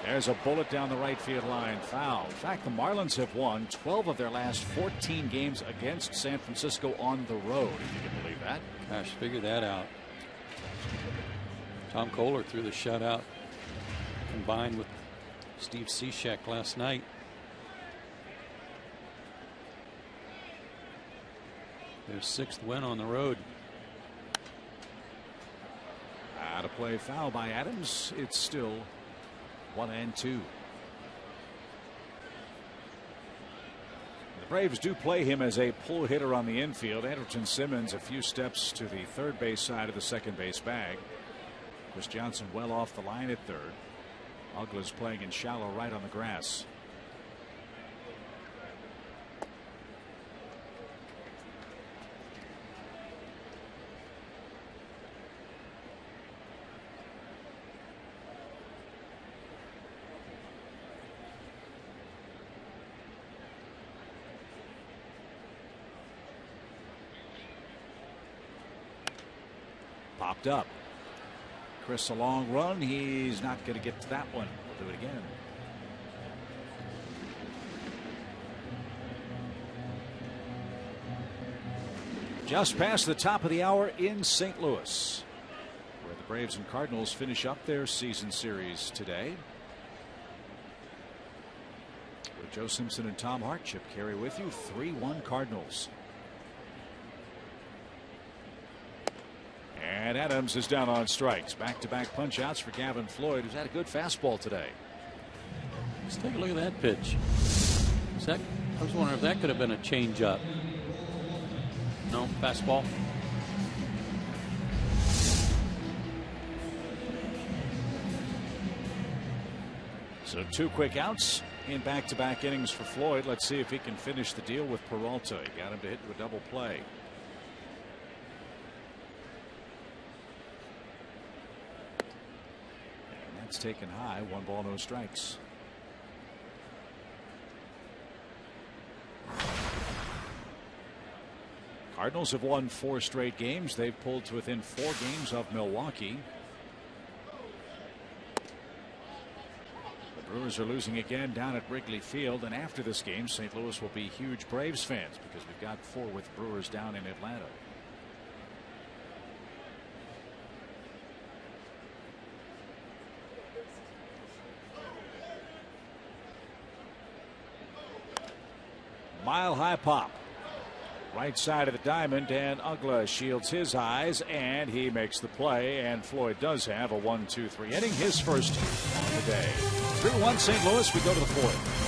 There's a bullet down the right field line, foul. In fact, the Marlins have won 12 of their last 14 games against San Francisco on the road, if you can believe that. Gosh, figure that out. Tom Kohler threw the shutout combined with Steve Cishek last night. Their 6th win on the road. Out of play, foul by Adams. It's still 1-2. The Braves do play him as a pull hitter on the infield. Anderson Simmons a few steps to the third base side of the second base bag. Chris Johnson well off the line at third. Uggla's playing in shallow right on the grass. Popped up. Chris, a long run. He's not going to get to that one. We'll do it again. Just past the top of the hour in St. Louis, where the Braves and Cardinals finish up their season series today. With Joe Simpson and Tom Hartship carry with you 3-1 Cardinals. And Adams is down on strikes. Back-to-back punch-outs for Gavin Floyd, who's had a good fastball today. Let's take a look at that pitch. I was wondering if that could have been a change-up. No, fastball. So 2 quick outs in back-to-back innings for Floyd. Let's see if he can finish the deal with Peralta. He got him to hit to a double play. It's taken high. 1 ball, no strikes. Cardinals have won 4 straight games. They've pulled to within 4 games of Milwaukee. The Brewers are losing again down at Wrigley Field, and after this game St. Louis will be huge Braves fans because we've got 4 with Brewers down in Atlanta. Mile high pop. Right side of the diamond, and Uggla shields his eyes, and he makes the play. And Floyd does have a 1-2-3 inning, his first on the day. 3-1 St. Louis. We go to the 4th.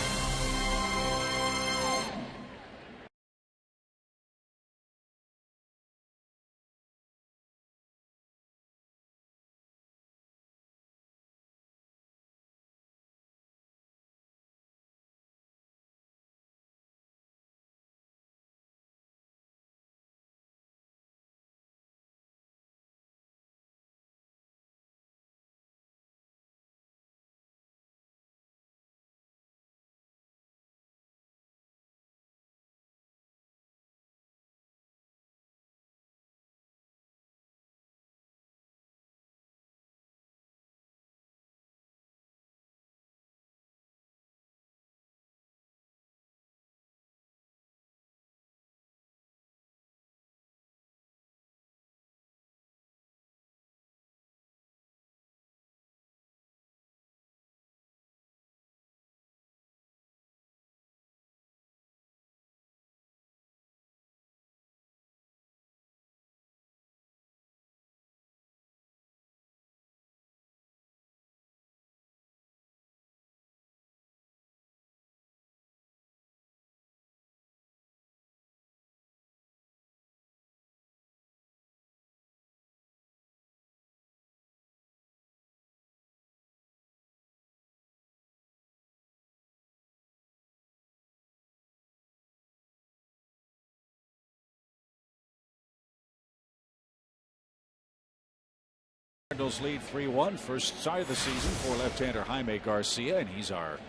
Cardinals lead 3-1. First start of the season for left-hander Jaime Garcia, and he's our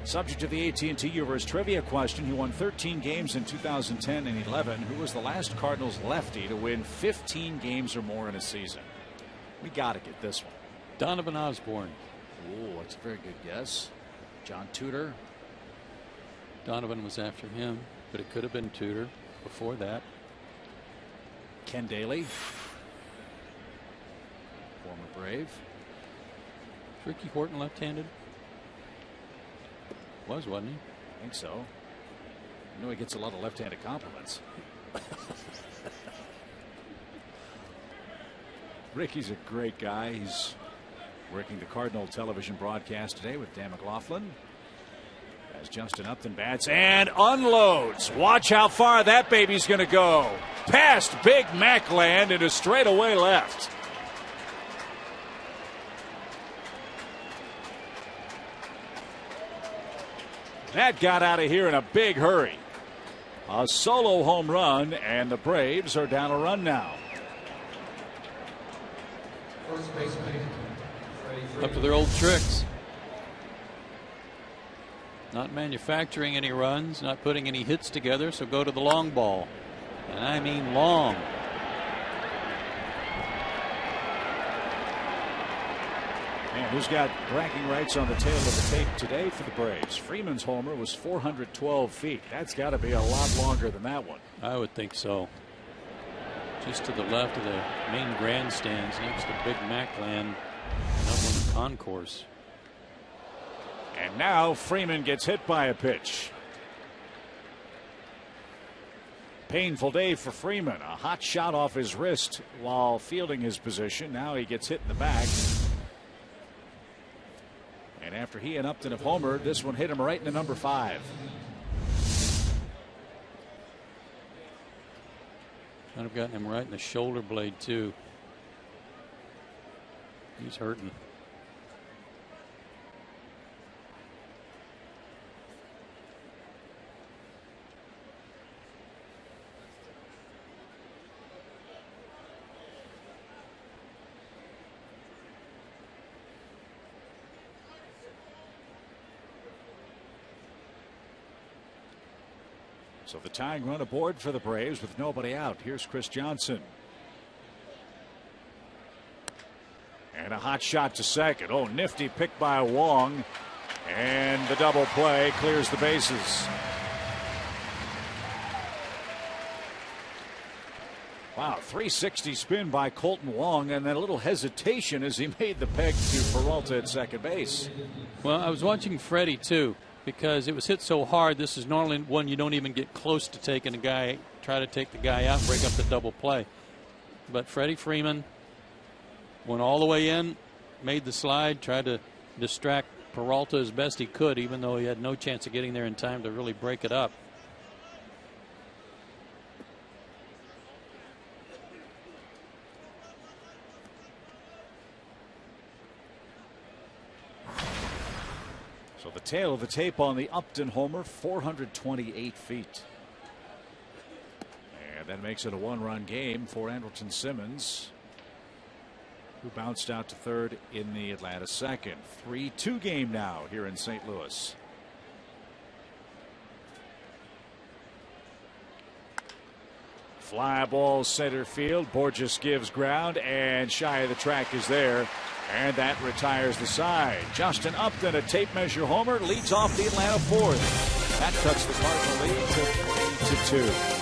subject of the AT&T Universe trivia question. He won 13 games in 2010 and 11. Who was the last Cardinals lefty to win 15 games or more in a season? We got to get this one. Donovan Osborne. Oh, that's a very good guess. John Tudor. Donovan was after him, but it could have been Tudor before that. Ken Daly. Former Brave. Is Ricky Horton left-handed? Wasn't he? I think so. I know he gets a lot of left-handed compliments. Ricky's a great guy. He's working the Cardinal television broadcast today with Dan McLaughlin. As Justin Upton bats and unloads. Watch how far that baby's going to go. Past Big Mac land into straightaway left. That got out of here in a big hurry. A solo home run, and the Braves are down a run now. Up to their old tricks. Not manufacturing any runs, not putting any hits together, so go to the long ball. And I mean long. And who's got bragging rights on the tail of the tape today for the Braves? Freeman's homer was 412 feet. That's got to be a lot longer than that one. I would think so. Just to the left of the main grandstands next to Big Mac land, up on the concourse. And now Freeman gets hit by a pitch. Painful day for Freeman. A hot shot off his wrist while fielding his position. Now he gets hit in the back. And after he and Upton have homered, this one hit him right in the number 5. I'd have gotten him right in the shoulder blade too. He's hurting. So the tying run aboard for the Braves with nobody out. Here's Chris Johnson. And a hot shot to second. Oh, nifty pick by Wong. And the double play clears the bases. Wow, 360 spin by Colton Wong, and then a little hesitation as he made the peg to Peralta at second base. Well, I was watching Freddie too, because it was hit so hard. This is normally one you don't even get close to taking a guy, try to take the guy out and break up the double play. But Freddie Freeman went all the way in, made the slide, tried to distract Peralta as best he could, even though he had no chance of getting there in time to really break it up. So the tail of the tape on the Upton homer, 428 feet. And that makes it a one-run game for Andrelton Simmons, who bounced out to third in the Atlanta second. 3-2 game now here in St. Louis. Fly ball center field. Borges gives ground, and shy of the track is there. And that retires the side. Justin Upton, a tape measure homer, leads off the Atlanta fourth. That cuts the Cardinal lead to 3-2.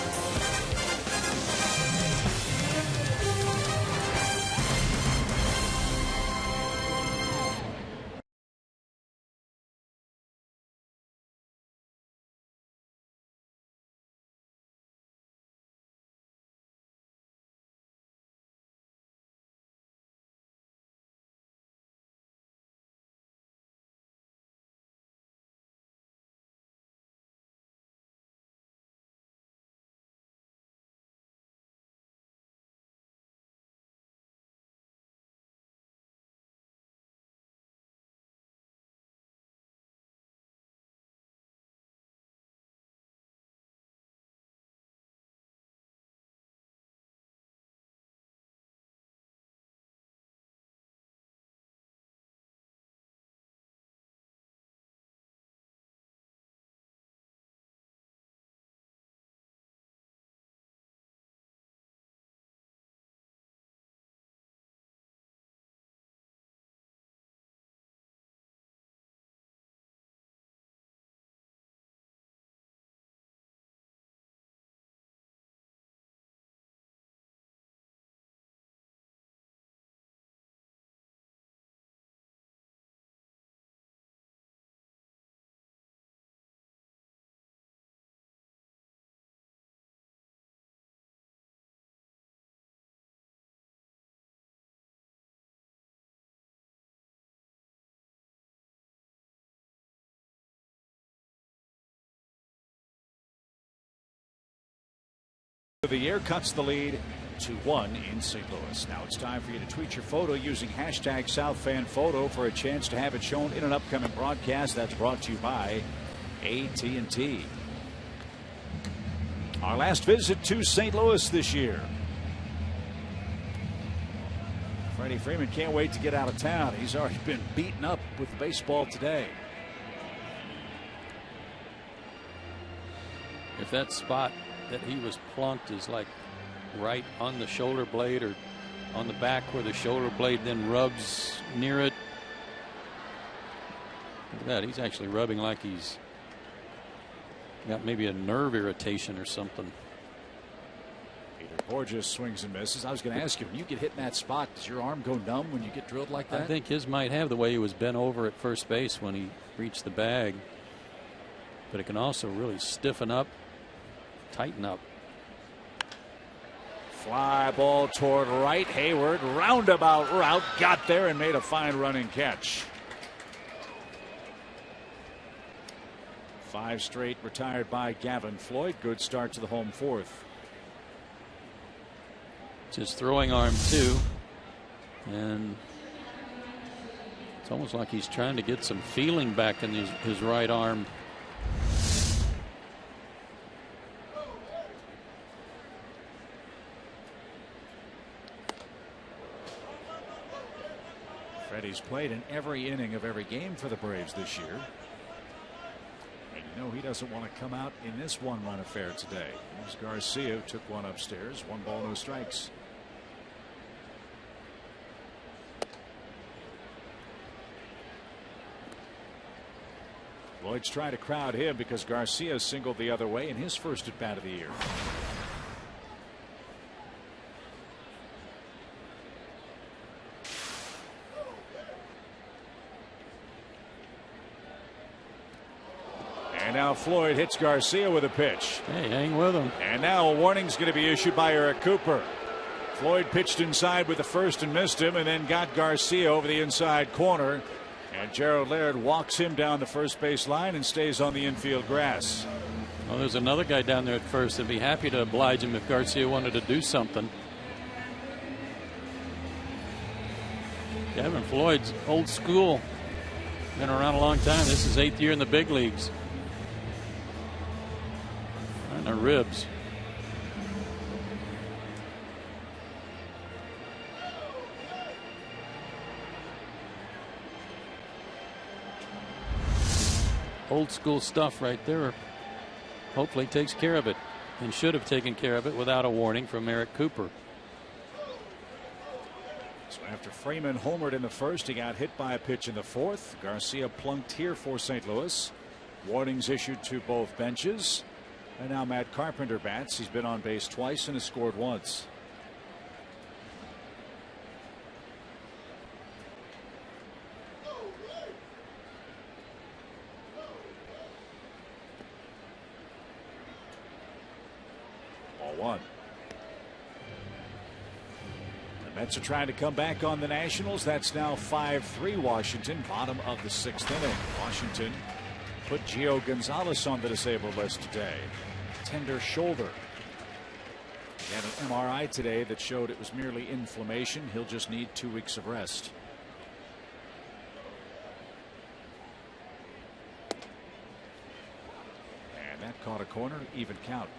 the year, cuts the lead to 1 in St. Louis. Now it's time for you to tweet your photo using hashtag SouthFanPhoto for a chance to have it shown in an upcoming broadcast. That's brought to you by AT&T. Our last visit to St. Louis this year. Freddie Freeman can't wait to get out of town. He's already been beaten up with baseball today. If that spot that he was plunked is like right on the shoulder blade or on the back where the shoulder blade then rubs near it. Look at that. He's actually rubbing like he's got maybe a nerve irritation or something. Peter Borges swings and misses. I was going to ask you, when you get hit in that spot, does your arm go numb when you get drilled like that? I think his might have, the way he was bent over at first base when he reached the bag. But it can also really stiffen up, tighten up. Fly ball toward right. Hayward, roundabout route, got there and made a fine running catch. 5 straight retired by Gavin Floyd. Good start to the home fourth. It's his throwing arm too, and it's almost like he's trying to get some feeling back in his right arm. Freddie's played in every inning of every game for the Braves this year. And you know he doesn't want to come out in this one-run affair today. Here's Garcia, took one upstairs. 1 ball, no strikes. Floyd's trying to crowd him because Garcia singled the other way in his first at bat of the year. And now Floyd hits Garcia with a pitch. Hey, hang with him. And now a warning's going to be issued by Eric Cooper. Floyd pitched inside with the first and missed him, and then got Garcia over the inside corner. And Gerald Laird walks him down the first base line and stays on the infield grass. Well, there's another guy down there at first. I'd be happy to oblige him if Garcia wanted to do something. Gavin Floyd's old school. Been around a long time. This is 8th year in the big leagues. On the ribs. Old school stuff right there. Hopefully takes care of it, and should have taken care of it without a warning from Eric Cooper. So after Freeman homered in the first, he got hit by a pitch in the fourth. Garcia plunked here for St. Louis. Warnings issued to both benches. And now Matt Carpenter bats. He's been on base twice and has scored once. Ball 1. The Mets are trying to come back on the Nationals. That's now 5-3 Washington, bottom of the 6th inning. Washington put Gio Gonzalez on the disabled list today. Tender shoulder. He had an MRI today that showed it was merely inflammation. He'll just need 2 weeks of rest. And that caught a corner, even count.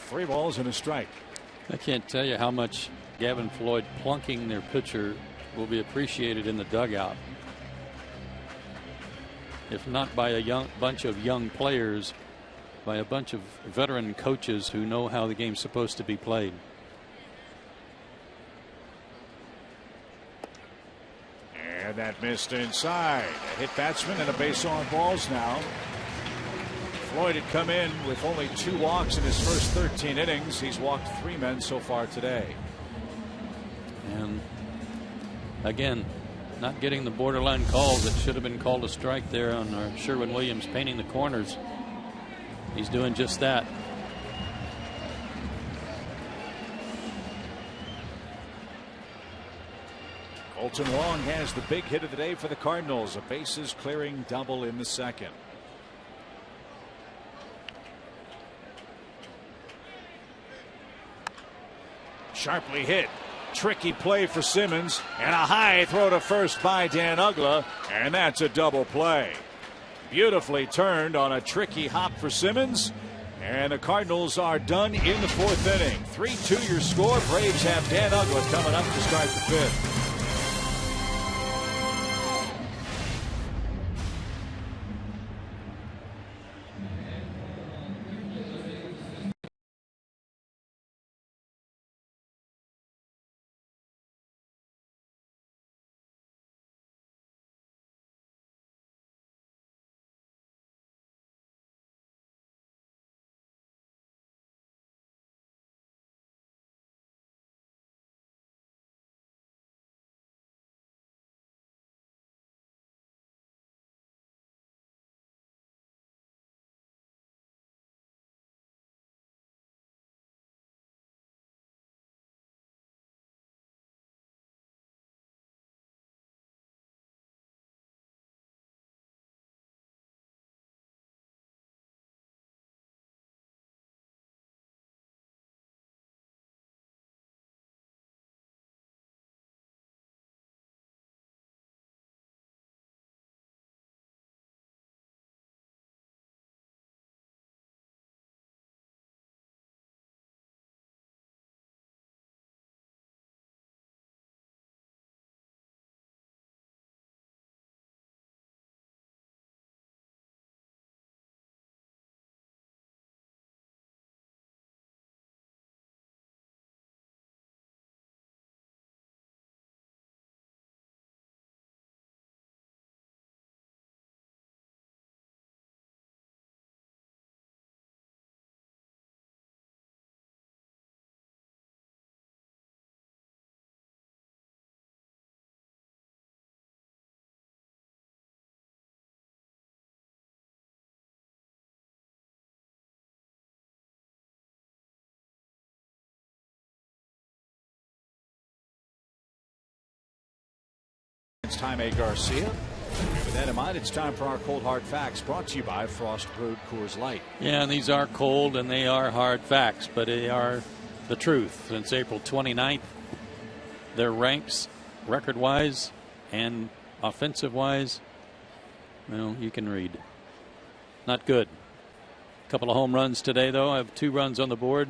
Three balls and a strike. I can't tell you how much Gavin Floyd plunking their pitcher will be appreciated in the dugout. If not by a bunch of young players, by a bunch of veteran coaches who know how the game's supposed to be played. And that missed inside. A hit batsman and a base on balls now. Floyd had come in with only 2 walks in his first 13 innings. He's walked 3 men so far today. And again, not getting the borderline calls that should have been called a strike there on Sherwin-Williams painting the corners. He's doing just that. Colton Wong has the big hit of the day for the Cardinals. A bases clearing double in the second. Sharply hit. Tricky play for Simmons, and a high throw to first by Dan Uggla, and that's a double play. Beautifully turned on a tricky hop for Simmons, and the Cardinals are done in the 4th inning. 3-2 your score. Braves have Dan Uggla coming up to start the 5th. It's time A. Garcia. With that in mind, it's time for our cold hard facts, brought to you by Frost Brewed Coors Light. Yeah, and these are cold and they are hard facts, but they are the truth. Since April 29th, their ranks, record-wise and offensive-wise, well, you can read. Not good. A couple of home runs today, though. I have 2 runs on the board.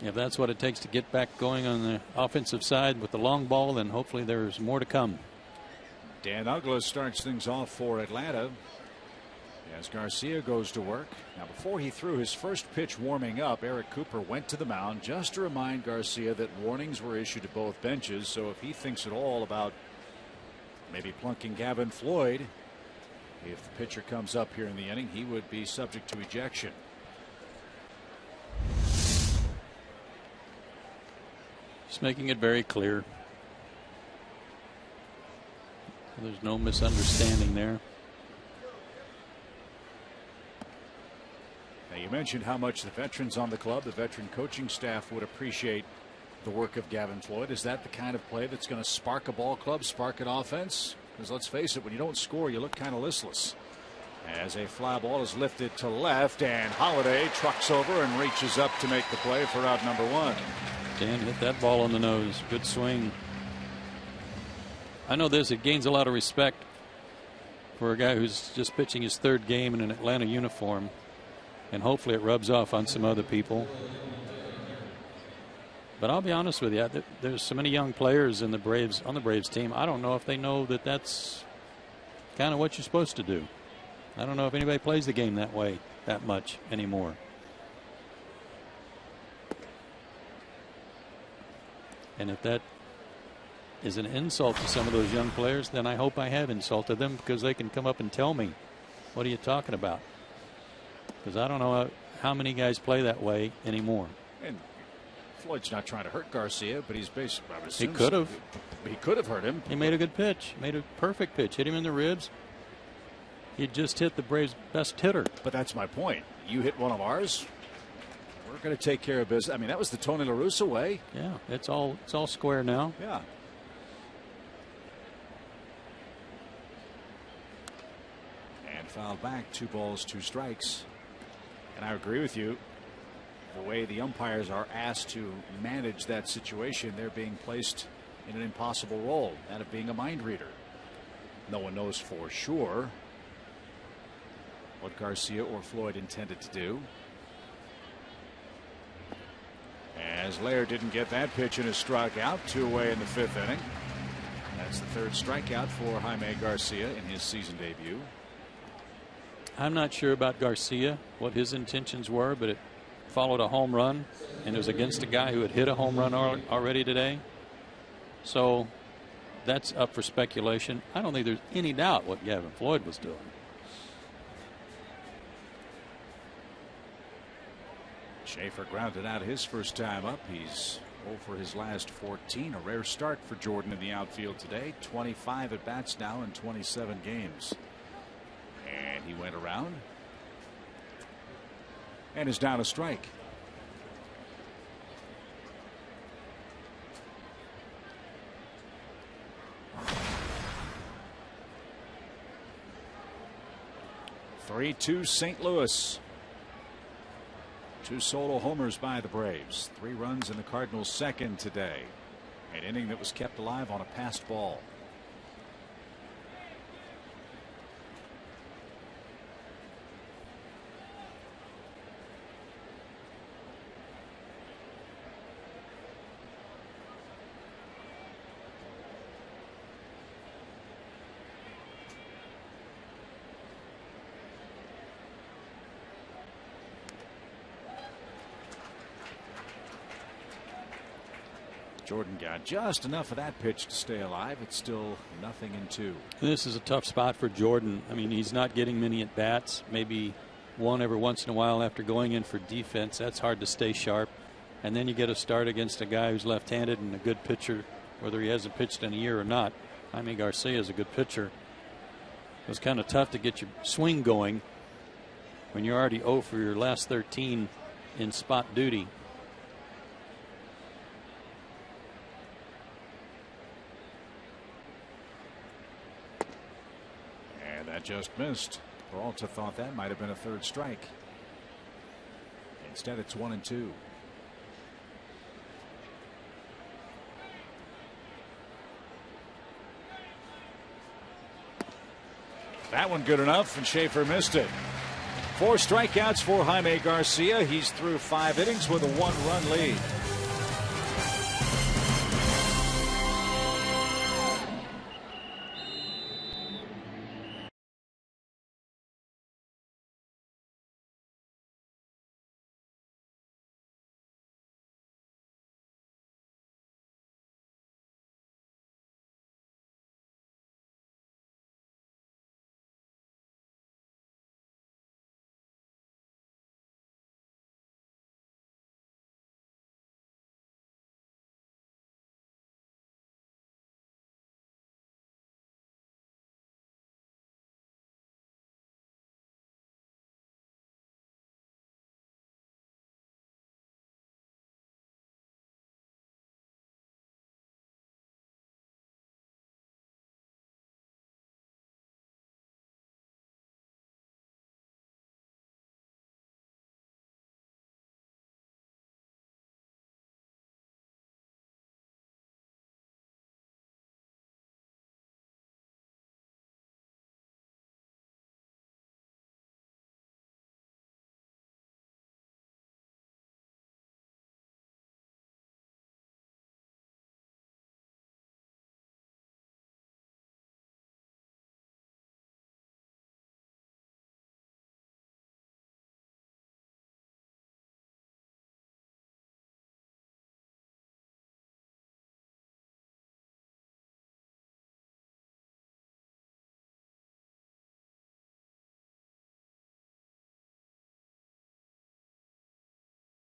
If that's what it takes to get back going on the offensive side with the long ball, then hopefully there's more to come. Dan Uggla starts things off for Atlanta as Garcia goes to work. Now, before he threw his first pitch warming up, Eric Cooper went to the mound just to remind Garcia that warnings were issued to both benches. So if he thinks at all about maybe plunking Gavin Floyd, if the pitcher comes up here in the inning, he would be subject to ejection. Just making it very clear. There's no misunderstanding there. Now, you mentioned how much the veterans on the club, the veteran coaching staff, would appreciate the work of Gavin Floyd. Is that the kind of play that's going to spark a ball club, spark an offense? Because let's face it, when you don't score, you look kind of listless. As a fly ball is lifted to left, and Holiday trucks over and reaches up to make the play for out number 1. Dan hit that ball on the nose. Good swing. I know this, it gains a lot of respect for a guy who's just pitching his 3rd game in an Atlanta uniform, and hopefully it rubs off on some other people. But I'll be honest with you, there's so many young players in the Braves, on the Braves team. I don't know if they know that that's kind of what you're supposed to do. I don't know if anybody plays the game that way that much anymore. And if that is an insult to some of those young players, then I hope I have insulted them, because they can come up and tell me, what are you talking about? Because I don't know how many guys play that way anymore. And Floyd's not trying to hurt Garcia, but he's basically. He could have. He could have hurt him. He made a good pitch. Made a perfect pitch. Hit him in the ribs. He just hit the Braves' best hitter. But that's my point. You hit one of ours, we're going to take care of business. I mean, that was the Tony La Russa way. Yeah, it's all square now. Yeah. And fouled back, 2 balls, 2 strikes. And I agree with you. The way the umpires are asked to manage that situation, they're being placed in an impossible role, that of being a mind reader. No one knows for sure what Garcia or Floyd intended to do. As Laird didn't get that pitch and is struck out, 2 away in the 5th inning. That's the 3rd strikeout for Jaime Garcia in his season debut. I'm not sure about Garcia, what his intentions were, but it followed a home run, and it was against a guy who had hit a home run already today. So that's up for speculation. I don't think there's any doubt what Gavin Floyd was doing. Schaefer grounded out his first time up. He's 0 for his last 14. A rare start for Jordan in the outfield today. 25 at bats now in 27 games. And he went around and is down a strike. (3-2) St. Louis. 2 solo homers by the Braves. 3 runs in the Cardinals' second today. An inning that was kept alive on a passed ball. Jordan got just enough of that pitch to stay alive. It's still 0-2. This is a tough spot for Jordan. I mean, he's not getting many at bats, maybe one every once in a while after going in for defense. That's hard to stay sharp. And then you get a start against a guy who's left-handed and a good pitcher, whether he hasn't pitched in a year or not. Jaime Garcia is a good pitcher. It was kind of tough to get your swing going when you're already 0 for your last 13 in spot duty. Just missed. Peralta thought that might have been a 3rd strike. Instead, it's 1-2. That one good enough, and Schaefer missed it. 4 strikeouts for Jaime Garcia. He's through 5 innings with a 1-run lead.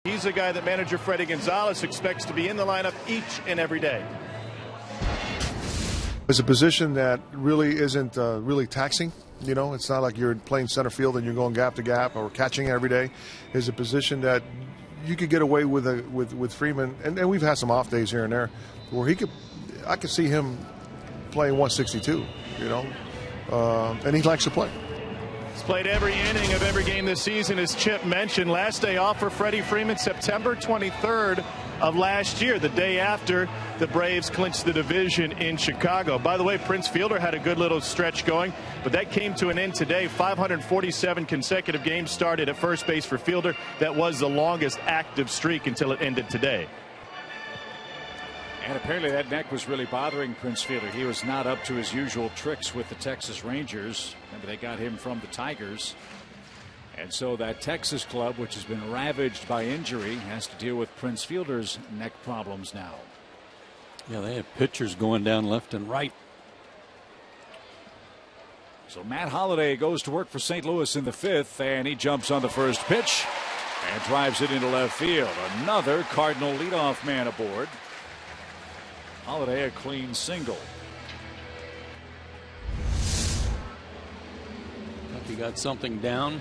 He's a guy that manager Freddie Gonzalez expects to be in the lineup each and every day. It's a position that really isn't really taxing. You know, it's not like you're playing center field and you're going gap to gap or catching every day. It's a position that you could get away with Freeman, and we've had some off days here and there where I could see him playing 162. You know, and he likes to play. He's played every inning of every game this season, as Chip mentioned. Last day off for Freddie Freeman, September 23rd of last year, the day after the Braves clinched the division in Chicago. By the way, Prince Fielder had a good little stretch going, but that came to an end today. 547 consecutive games started at first base for Fielder. That was the longest active streak until it ended today. And apparently that neck was really bothering Prince Fielder. He was not up to his usual tricks with the Texas Rangers. Remember, they got him from the Tigers. And so that Texas club, which has been ravaged by injury, has to deal with Prince Fielder's neck problems now. Yeah, they have pitchers going down left and right. So Matt Holliday goes to work for St. Louis in the 5th, and he jumps on the first pitch and drives it into left field. Another Cardinal leadoff man aboard. Holliday a clean single. He got something down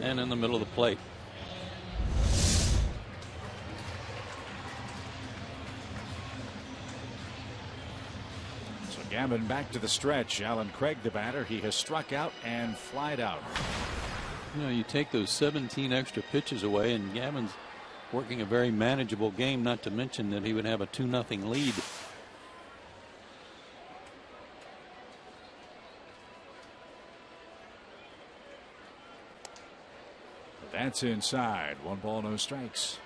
and in the middle of the plate. So Gavin back to the stretch. Alan Craig, the batter, he has struck out and flied out. You know, you take those 17 extra pitches away, and Gavin's working a very manageable game, not to mention that he would have a 2-0 lead. That's inside. 1 ball, no strikes.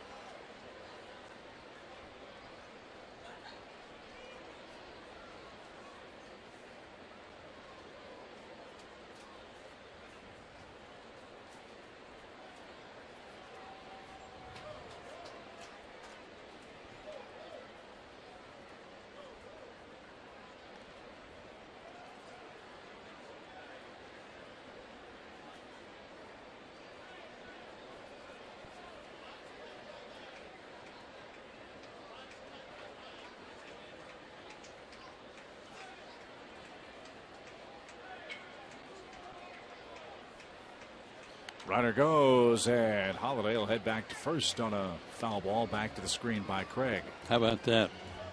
Runner goes, and Holliday will head back to first on a foul ball, back to the screen by Craig. How about that?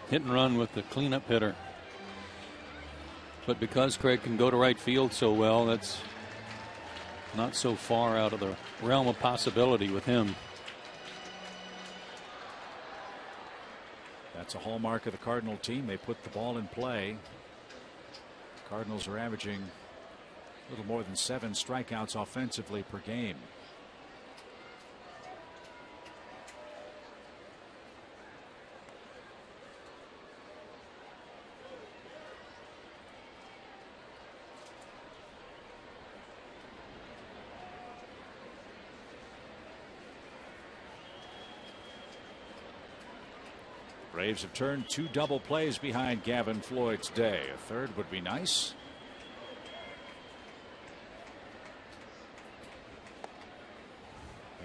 Hit and run with the cleanup hitter. But because Craig can go to right field so well, that's not so far out of the realm of possibility with him. That's a hallmark of the Cardinal team. They put the ball in play. Cardinals are averaging a little more than 7 strikeouts offensively per game. Braves have turned 2 double plays behind Gavin Floyd's day. A third would be nice.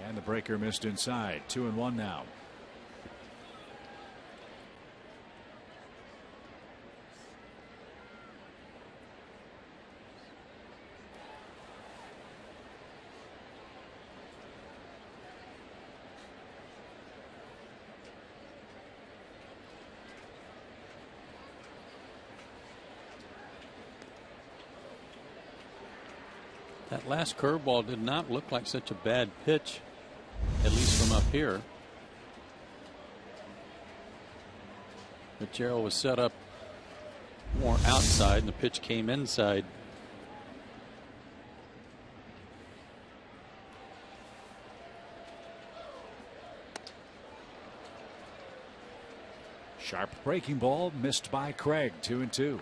And the breaker missed inside. 2-1 now. That last curveball did not look like such a bad pitch, at least from up here. But Gerald was set up more outside, and the pitch came inside. Sharp breaking ball missed by Craig. 2-2.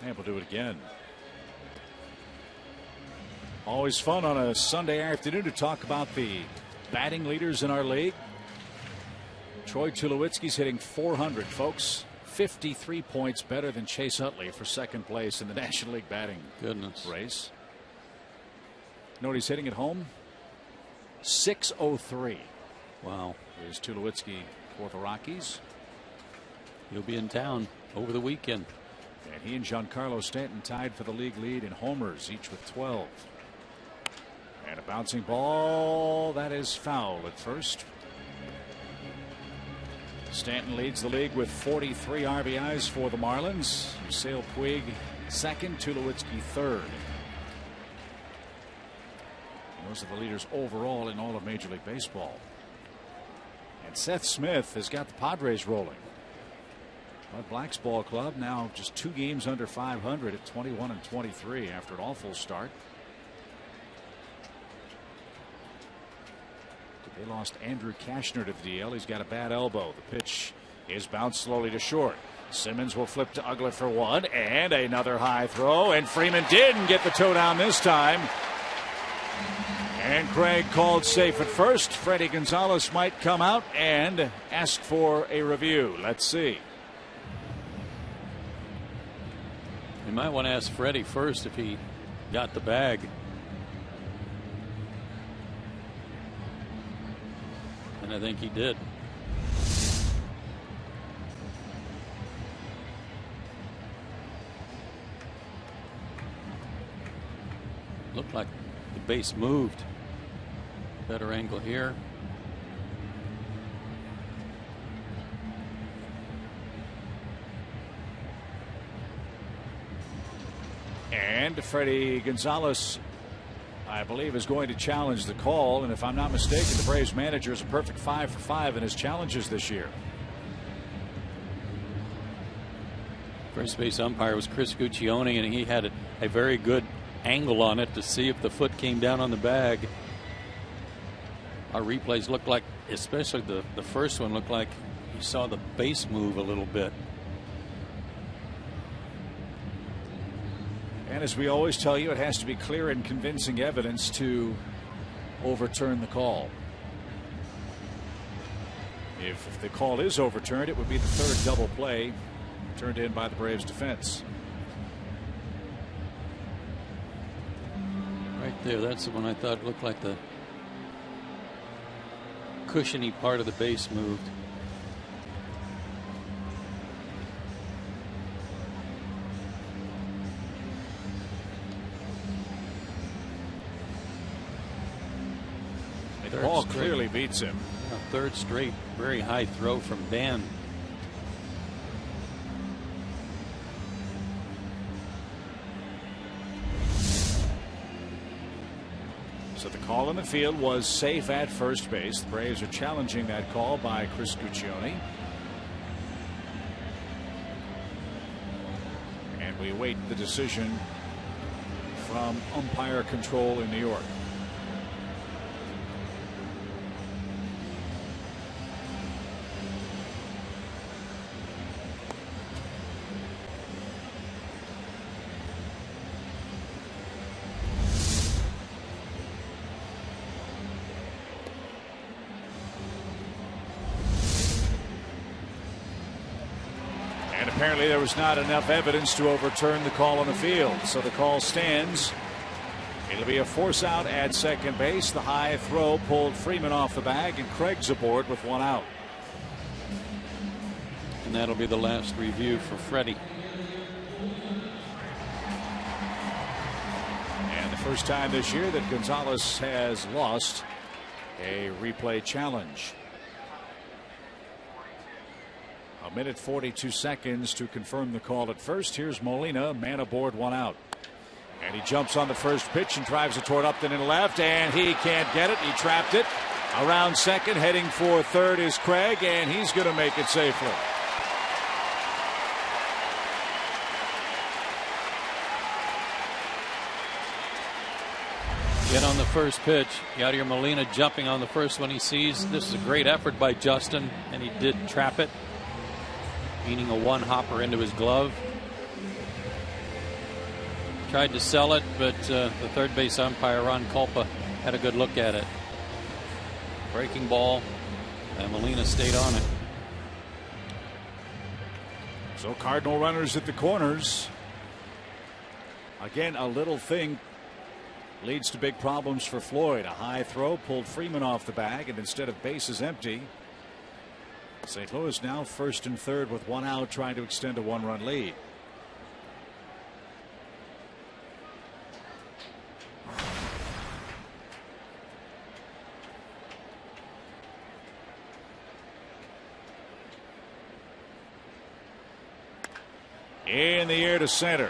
And we'll do it again. Always fun on a Sunday afternoon to talk about the batting leaders in our league. Troy Tulowitzki's hitting .400, folks. 53 points better than Chase Utley for second place in the National League batting race. You know what he's hitting at home? .603. Wow. Here's Tulowitzki for the Rockies. He'll be in town over the weekend. And he and Giancarlo Stanton tied for the league lead in homers, each with 12. And a bouncing ball that is foul at first. Stanton leads the league with 43 RBIs for the Marlins. Yusel Puig second, Tulowitzki third. And those are the leaders overall in all of Major League Baseball. And Seth Smith has got the Padres rolling. But Black's ball club now just 2 games under .500 at 21-23 after an awful start. They lost Andrew Kashner to the DL. He's got a bad elbow. The pitch is bounced slowly to short. Simmons will flip to Uggla for one, and another high throw, and Freeman didn't get the toe down this time. And Craig called safe at first. Freddie Gonzalez might come out and ask for a review. Let's see. You might want to ask Freddie first if he got the bag. And I think he did. Looked like the base moved. Better angle here. And Freddie Gonzalez, I believe, is going to challenge the call. And if I'm not mistaken, the Braves manager is a perfect 5 for 5 in his challenges this year. First base umpire was Chris Guccione, and he had a very good angle on it to see if the foot came down on the bag. Our replays looked like, especially the first one, looked like you saw the base move a little bit. And as we always tell you, it has to be clear and convincing evidence to overturn the call. If the call is overturned, it would be the third double play turned in by the Braves defense. Right there, that's the one I thought looked like the cushiony part of the base moved. The ball clearly beats him. A third straight very high throw from Dan. So the call in the field was safe at first base. The Braves are challenging that call by Chris Guccione. And we await the decision from umpire control in New York. Apparently there was not enough evidence to overturn the call on the field, so the call stands. It'll be a force out at second base. The high throw pulled Freeman off the bag, and Craig's aboard with one out. And that'll be the last review for Freddie. And the first time this year that Gonzalez has lost a replay challenge. A minute 42 seconds to confirm the call at first. Here's Molina, man aboard, one out. And he jumps on the first pitch and drives it toward Upton in left, and he can't get it. He trapped it. Around second, heading for third is Craig, and he's going to make it safely. Get on the first pitch. Yadier Molina jumping on the first one he sees. This is a great effort by Justin, and he did trap it, meaning a one-hopper into his glove. tried to sell it, but the third base umpire, Ron Culpa, had a good look at it. Breaking ball, and Molina stayed on it. So Cardinal runners at the corners. Again, a little thing leads to big problems for Floyd. A high throw pulled Freeman off the bag, and instead of bases empty, St. Louis now first and third with one out, trying to extend a one-run lead. In the air to center.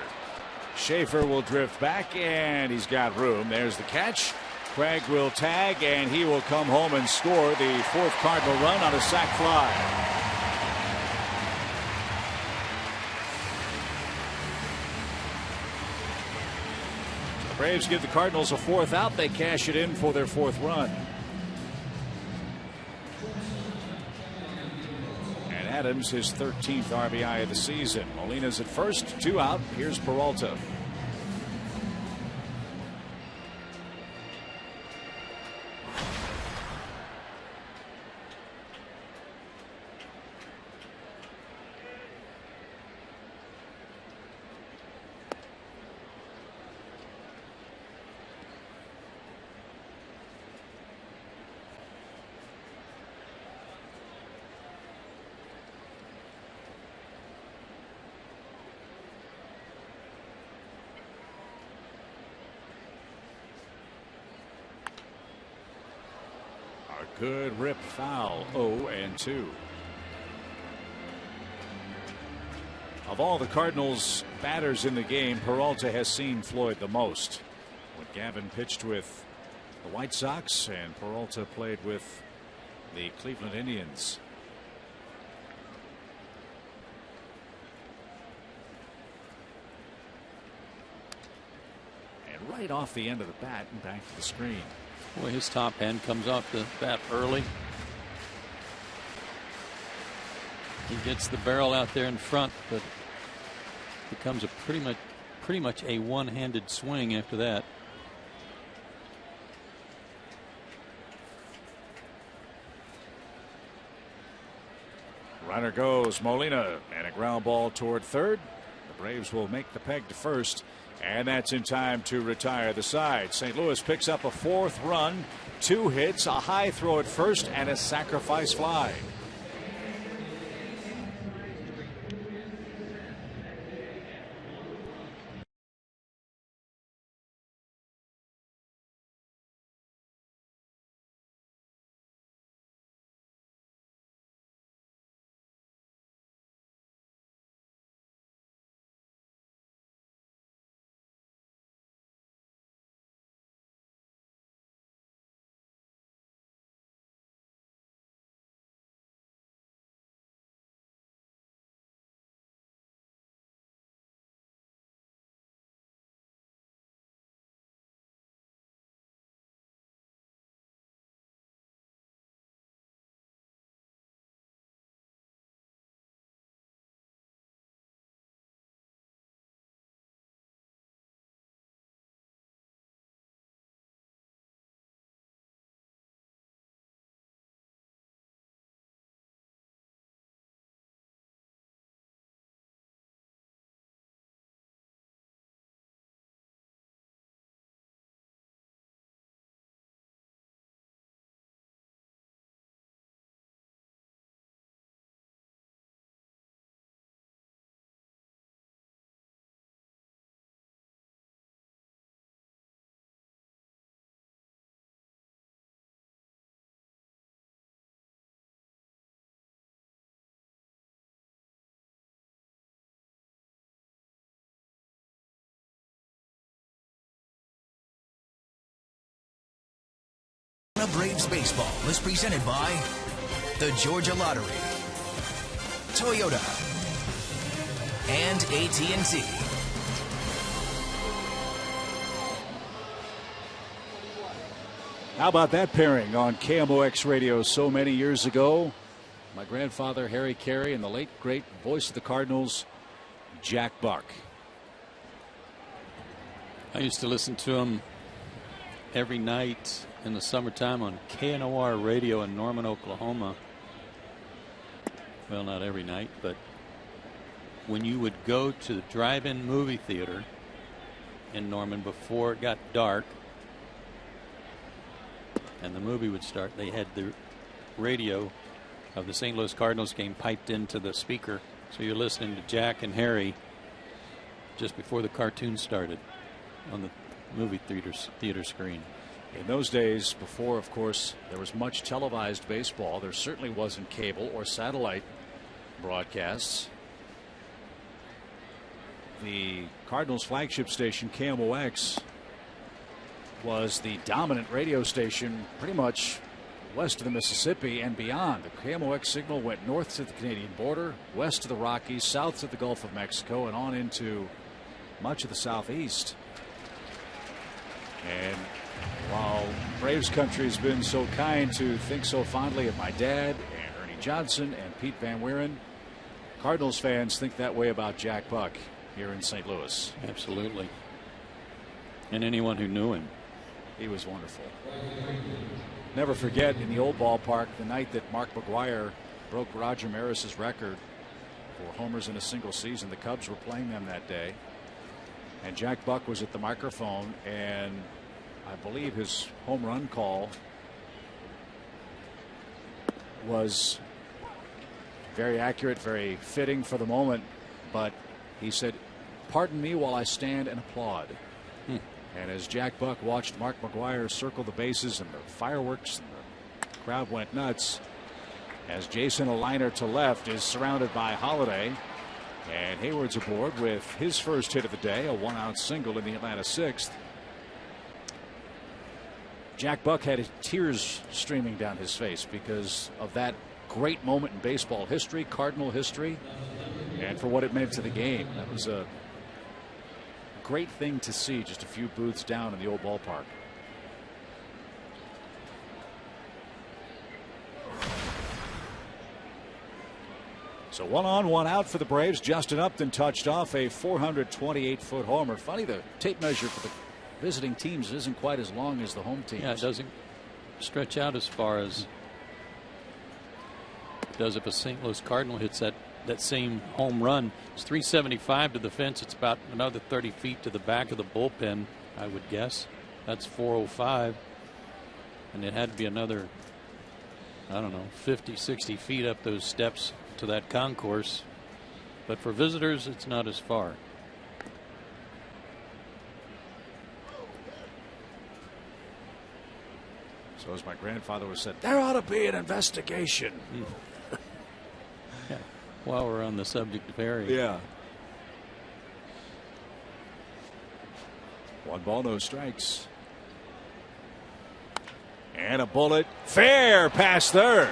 Schaefer will drift back, and he's got room. There's the catch. Craig will tag, and he will come home and score the fourth Cardinal run on a sac fly. The Braves give the Cardinals a fourth out. They cash it in for their fourth run. Adams, his 13th RBI of the season. Molina's at first, 2 out. Here's Peralta. Good rip foul. 0-2. Of all the Cardinals batters in the game, Peralta has seen Floyd the most. When Gavin pitched with the White Sox and Peralta played with the Cleveland Indians. And right off the end of the bat and back to the screen. Boy, his top end comes off the bat early. He gets the barrel out there in front, but becomes a pretty much a one-handed swing after that. Runner goes Molina, and a ground ball toward third. The Braves will make the peg to first. And that's in time to retire the side. St. Louis picks up a fourth run, 2 hits, a high throw at first, and a sacrifice fly. Braves baseball is presented by the Georgia Lottery, Toyota, and AT&T. How about that pairing on KMOX radio so many years ago? My grandfather Harry Carey and the late great voice of the Cardinals, Jack Buck. I used to listen to him every night in the summertime on KNOR radio in Norman, Oklahoma. Well, not every night, but when you would go to the drive-in movie theater in Norman before it got dark and the movie would start, they had the radio of the St. Louis Cardinals game piped into the speaker, so you're listening to Jack and Harry just before the cartoon started on the movie theater screen. In those days, before, of course, there was much televised baseball, there certainly wasn't cable or satellite broadcasts. The Cardinals flagship station, KMOX, was the dominant radio station pretty much west of the Mississippi and beyond. The KMOX signal went north to the Canadian border, west to the Rockies, south to the Gulf of Mexico, and on into much of the southeast. And while Braves country has been so kind to think so fondly of my dad and Ernie Johnson and Pete Van Wieren, Cardinals fans think that way about Jack Buck here in St. Louis. Absolutely. And anyone who knew him. He was wonderful. Never forget, in the old ballpark, the night that Mark McGwire broke Roger Maris's record for homers in a single season. The Cubs were playing them that day, and Jack Buck was at the microphone, and I believe his home run call was very accurate, very fitting for the moment, but he said, "Pardon me while I stand and applaud." And as Jack Buck watched Mark McGwire circle the bases and the fireworks and the crowd went nuts, as Jason Aliner to left is surrounded by Holiday, and Hayward's aboard with his first hit of the day, a one-out single in the Atlanta sixth. Jack Buck had tears streaming down his face because of that great moment in baseball history, Cardinal history, and for what it meant to the game. That was a great thing to see just a few booths down in the old ballpark. So 1 on, 1 out for the Braves. Justin Upton touched off a 428-foot homer. Funny, the tape measure for the visiting teams isn't quite as long as the home teams. Yeah, it doesn't stretch out as far as it does if a St. Louis Cardinal hits that same home run. It's 375 to the fence. It's about another 30 feet to the back of the bullpen, I would guess. That's 405. And it had to be another, I don't know, 50, 60 feet up those steps to that concourse. But for visitors, it's not as far. So as my grandfather would have said, there ought to be an investigation. Yeah. While we're on the subject of Harry. Yeah. 1 ball, no strikes. And a bullet fair past third.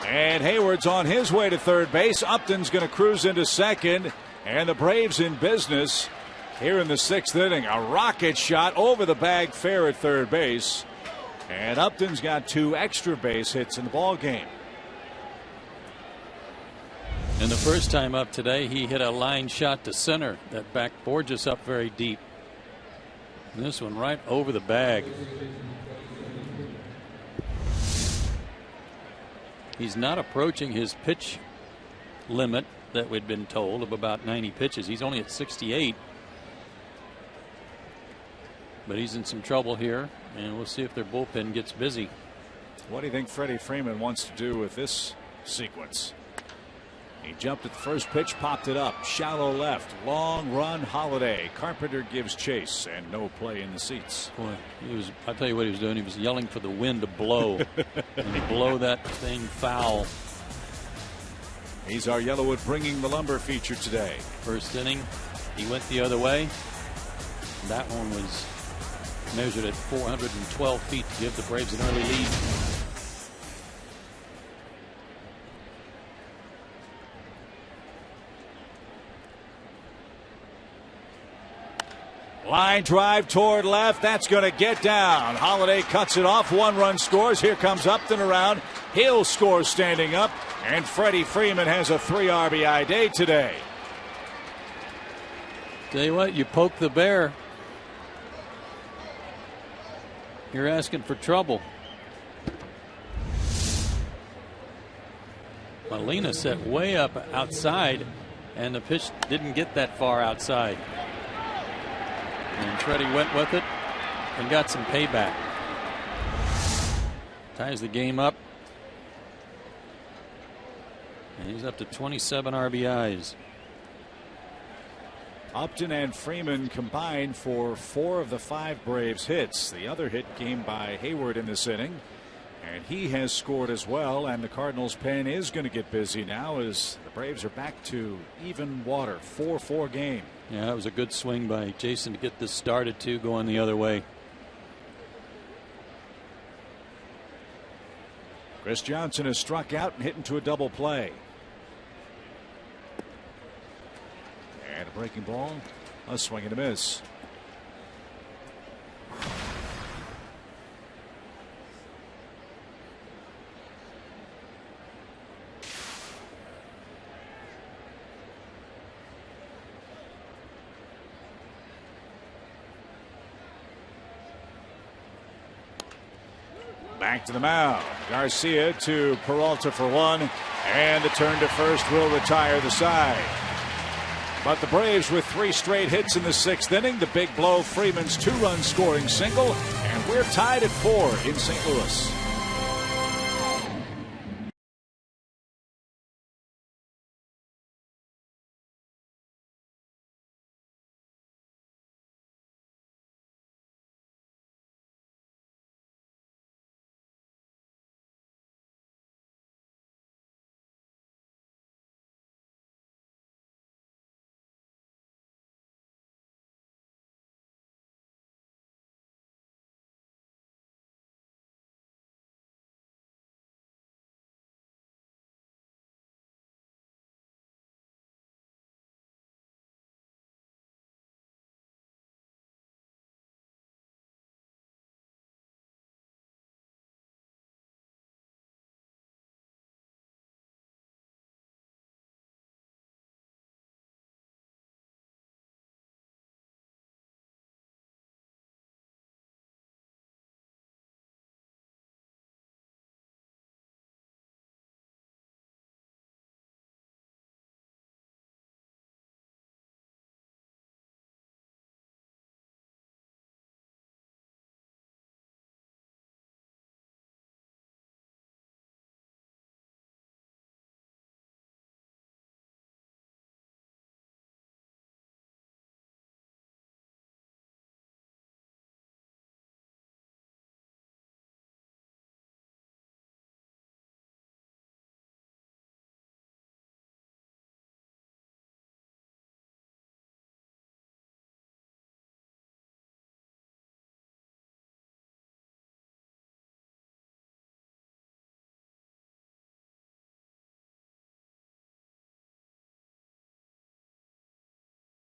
And Hayward's on his way to third base. Upton's going to cruise into second. And the Braves in business here in the 6th inning. A rocket shot over the bag fair at third base. And Upton's got 2 extra base hits in the ball game. And the first time up today, he hit a line shot to center that backed Borges up very deep. And this one right over the bag. He's not approaching his pitch limit that we'd been told of about 90 pitches. He's only at 68. But he's in some trouble here, and we'll see if their bullpen gets busy. What do you think Freddie Freeman wants to do with this sequence? He jumped at the first pitch, popped it up, shallow left, long run, Holiday. Carpenter gives chase, and no play in the seats. Boy, I'll tell you what he was doing. He was yelling for the wind to blow and blow that thing foul. He's our Yellowwood Bringing the Lumber feature today. First inning, he went the other way. That one was measured at 412 feet to give the Braves an early lead. Line drive toward left. That's going to get down. Holiday cuts it off. 1 run scores. Here comes Upton around. He'll score standing up. And Freddie Freeman has a 3 RBI day today. Tell you what, you poke the bear, you're asking for trouble. Molina set way up outside, and the pitch didn't get that far outside. And Freddie went with it and got some payback. Ties the game up. And he's up to 27 RBIs. Upton and Freeman combined for 4 of the 5 Braves hits. The other hit came by Hayward in this inning, and he has scored as well. And the Cardinals pen is going to get busy now as the Braves are back to even water. 4-4 game. Yeah, that was a good swing by Jason to get this started too, going the other way. Chris Johnson has struck out and hit into a double play. And a breaking ball, a swing and a miss. Back to the mound. Garcia to Peralta for 1, and the turn to first will retire the side. But the Braves with 3 straight hits in the 6th inning. The big blow, Freeman's 2-run scoring single, and we're tied at 4 in St. Louis.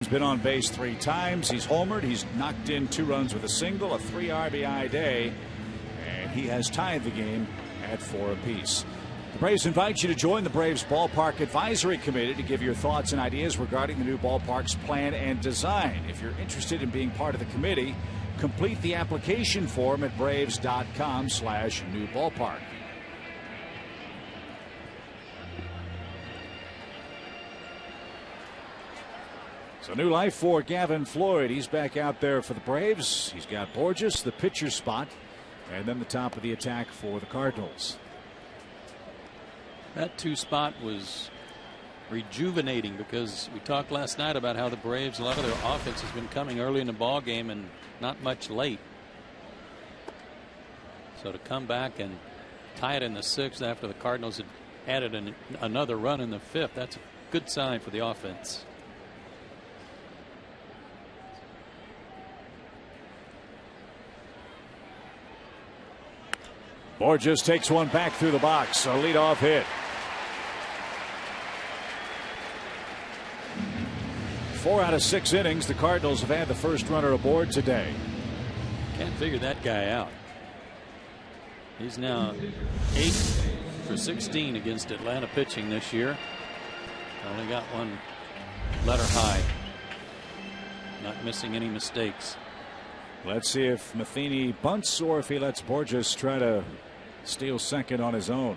He's been on base 3 times. He's homered. He's knocked in 2 runs with a single, a 3 RBI day, and he has tied the game at 4 apiece. The Braves invite you to join the Braves Ballpark Advisory Committee to give your thoughts and ideas regarding the new ballpark's plan and design. If you're interested in being part of the committee, complete the application form at braves.com/newballpark. So new life for Gavin Floyd. He's back out there for the Braves. He's got Borges, the pitcher spot, and then the top of the attack for the Cardinals. That 2 spot was rejuvenating because we talked last night about how the Braves, a lot of their offense has been coming early in the ball game and not much late. So to come back and tie it in the 6th after the Cardinals had added another run in the 5th, that's a good sign for the offense. Borges takes one back through the box. A leadoff hit. 4 out of 6 innings, the Cardinals have had the first runner aboard today. Can't figure that guy out. He's now 8 for 16 against Atlanta pitching this year. Only got 1 letter high. not missing any mistakes. Let's see if Matheny bunts or if he lets Borges try to steal second on his own.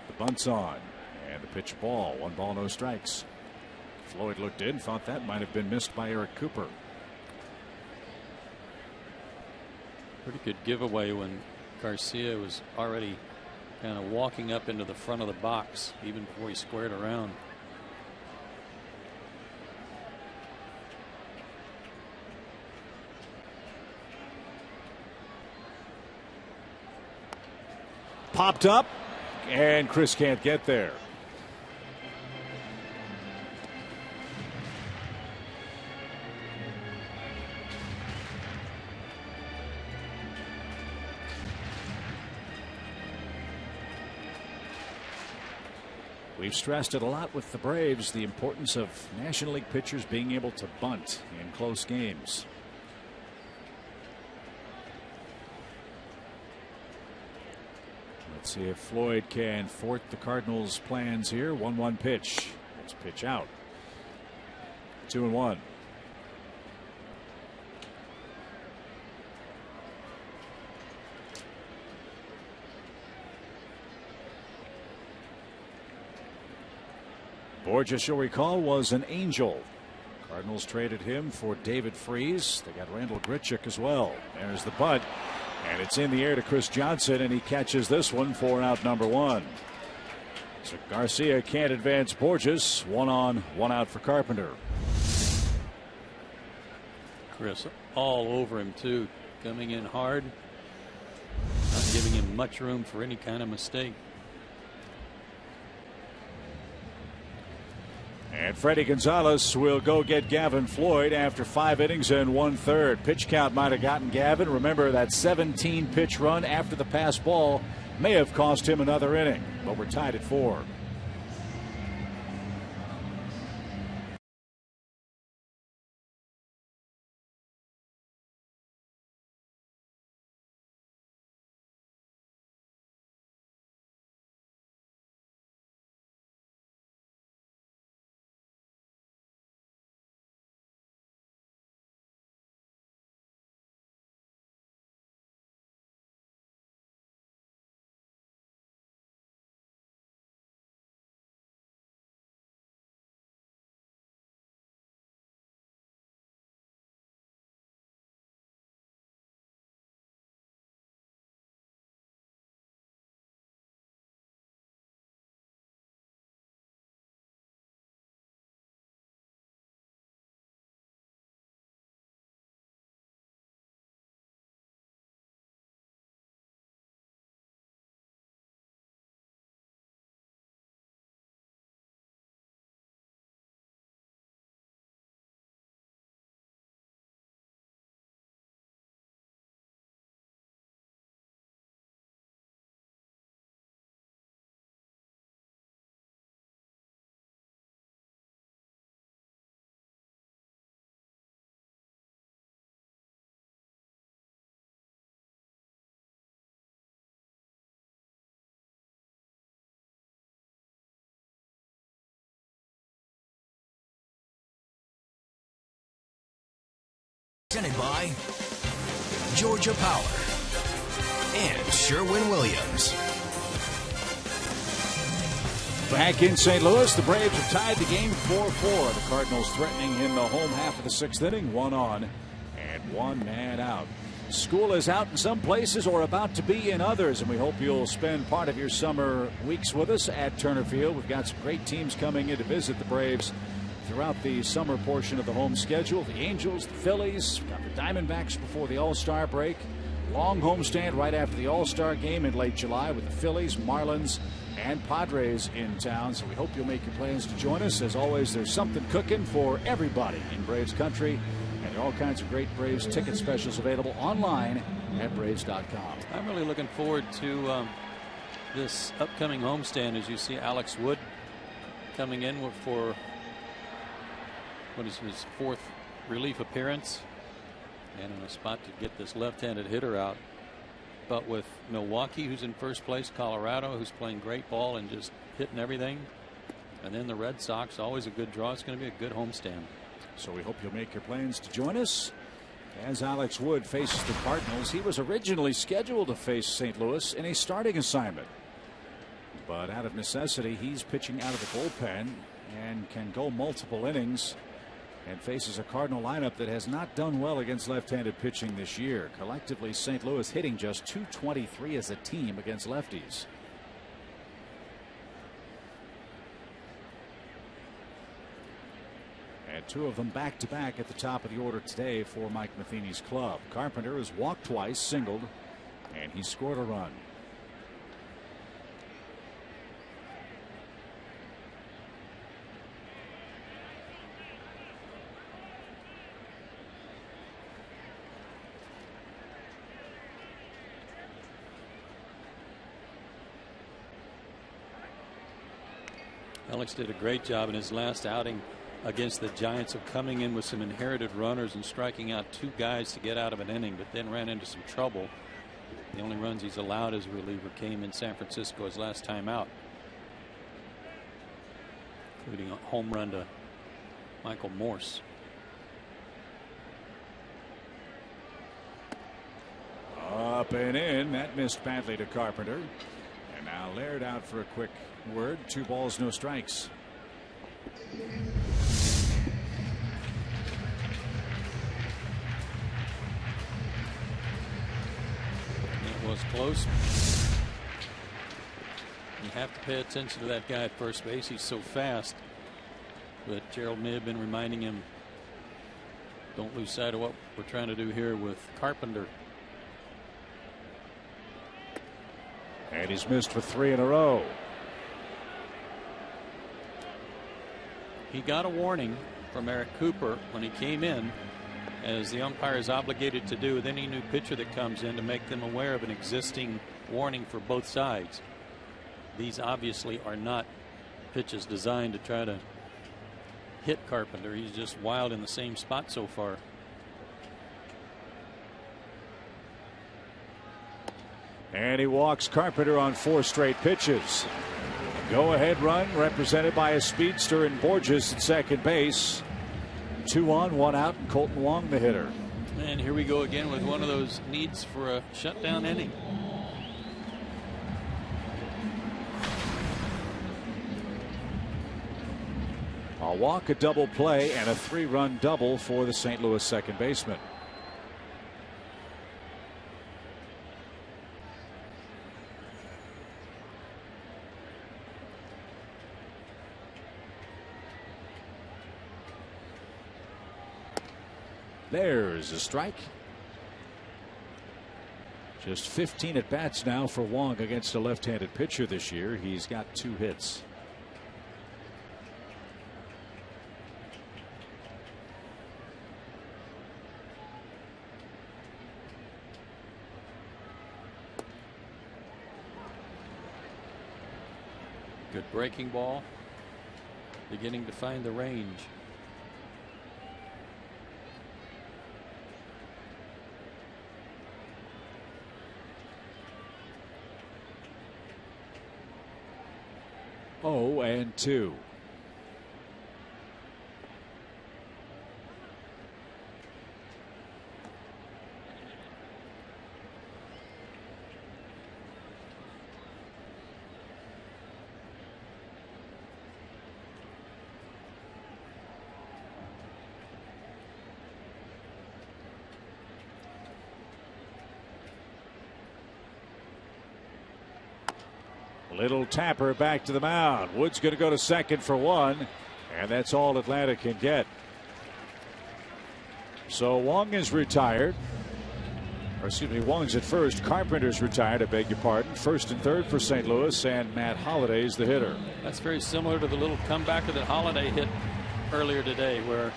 The bunt's on, and the pitch ball. 1 ball, no strikes. Floyd looked in, thought that might have been missed by Eric Cooper. Pretty good giveaway when Garcia was already kind of walking up into the front of the box even before he squared around. Popped up, and Chris can't get there. We've stressed it a lot with the Braves, the importance of National League pitchers being able to bunt in close games. Let's see if Floyd can thwart the Cardinals' plans here. 1-1 pitch. Let's pitch out. 2-1. Borges, you'll recall, was an Angel. Cardinals traded him for David Freese. They got Randall Grichuk as well. There's the bunt, and it's in the air to Chris Johnson, and he catches this one for out number 1. So Garcia can't advance Borges. 1 on, 1 out for Carpenter. Chris all over him too, coming in hard, not giving him much room for any kind of mistake. And Freddie Gonzalez will go get Gavin Floyd after 5 innings and 1/3. Pitch count might have gotten Gavin. Remember, that 17 pitch run after the pass ball may have cost him another inning, but we're tied at 4. Presented by Georgia Power and Sherwin-Williams. Back in St. Louis, the Braves have tied the game 4-4. The Cardinals threatening in the home half of the 6th inning. 1 on and 1 man out. School is out in some places or about to be in others, and we hope you'll spend part of your summer weeks with us at Turner Field. We've got some great teams coming in to visit the Braves throughout the summer portion of the home schedule. The Angels, the Phillies, got the Diamondbacks before the All-Star break. Long homestand right after the All-Star game in late July with the Phillies, Marlins, and Padres in town. So we hope you'll make your plans to join us. As always, there's something cooking for everybody in Braves country. And there are all kinds of great Braves ticket specials available online at Braves.com. I'm really looking forward to this upcoming homestand as you see Alex Wood coming in for what is his 4th relief appearance and in a spot to get this left-handed hitter out. But with Milwaukee, who's in first place, Colorado, who's playing great ball and just hitting everything, and then the Red Sox, always a good draw. It's going to be a good homestand. So we hope you'll make your plans to join us as Alex Wood faces the Cardinals. He was originally scheduled to face St. Louis in a starting assignment, but out of necessity he's pitching out of the bullpen and can go multiple innings, and faces a Cardinal lineup that has not done well against left-handed pitching this year. Collectively, St. Louis hitting just .223 as a team against lefties. And two of them back-to-back at the top of the order today for Mike Matheny's club. Carpenter has walked twice, singled, and he scored a run. Alex did a great job in his last outing against the Giants of coming in with some inherited runners and striking out two guys to get out of an inning, but then ran into some trouble. The only runs he's allowed as a reliever came in San Francisco his last time out, including a home run to Michael Morse. Up and in. That missed badly to Carpenter. And now Laird out for a quick word. 2 balls, no strikes. It was close. You have to pay attention to that guy at first base. He's so fast. But Gerald may have been reminding him, don't lose sight of what we're trying to do here with Carpenter. And he's missed with 3 in a row. He got a warning from Eric Cooper when he came in, as the umpire is obligated to do with any new pitcher that comes in, to make them aware of an existing warning for both sides. These obviously are not pitches designed to try to hit Carpenter. He's just wild in the same spot so far. And he walks Carpenter on 4 straight pitches. Go ahead run represented by a speedster in Borges at second base. 2 on, 1 out, and Colton Wong the hitter. And here we go again with one of those needs for a shutdown inning. A walk, a double play, and a 3-run double for the St. Louis second baseman. There's a strike. Just 15 at bats now for Wong against a left-handed pitcher this year. He's got 2 hits. Good breaking ball, beginning to find the range. Oh, and 2. Little tapper back to the mound. Wood's going to go to second for 1, and that's all Atlanta can get. So Wong is retired. Or excuse me, Wong's at first. Carpenter's retired, I beg your pardon. First and third for St. Louis, and Matt Holliday's the hitter. That's very similar to the little comebacker that Holliday hit earlier today, where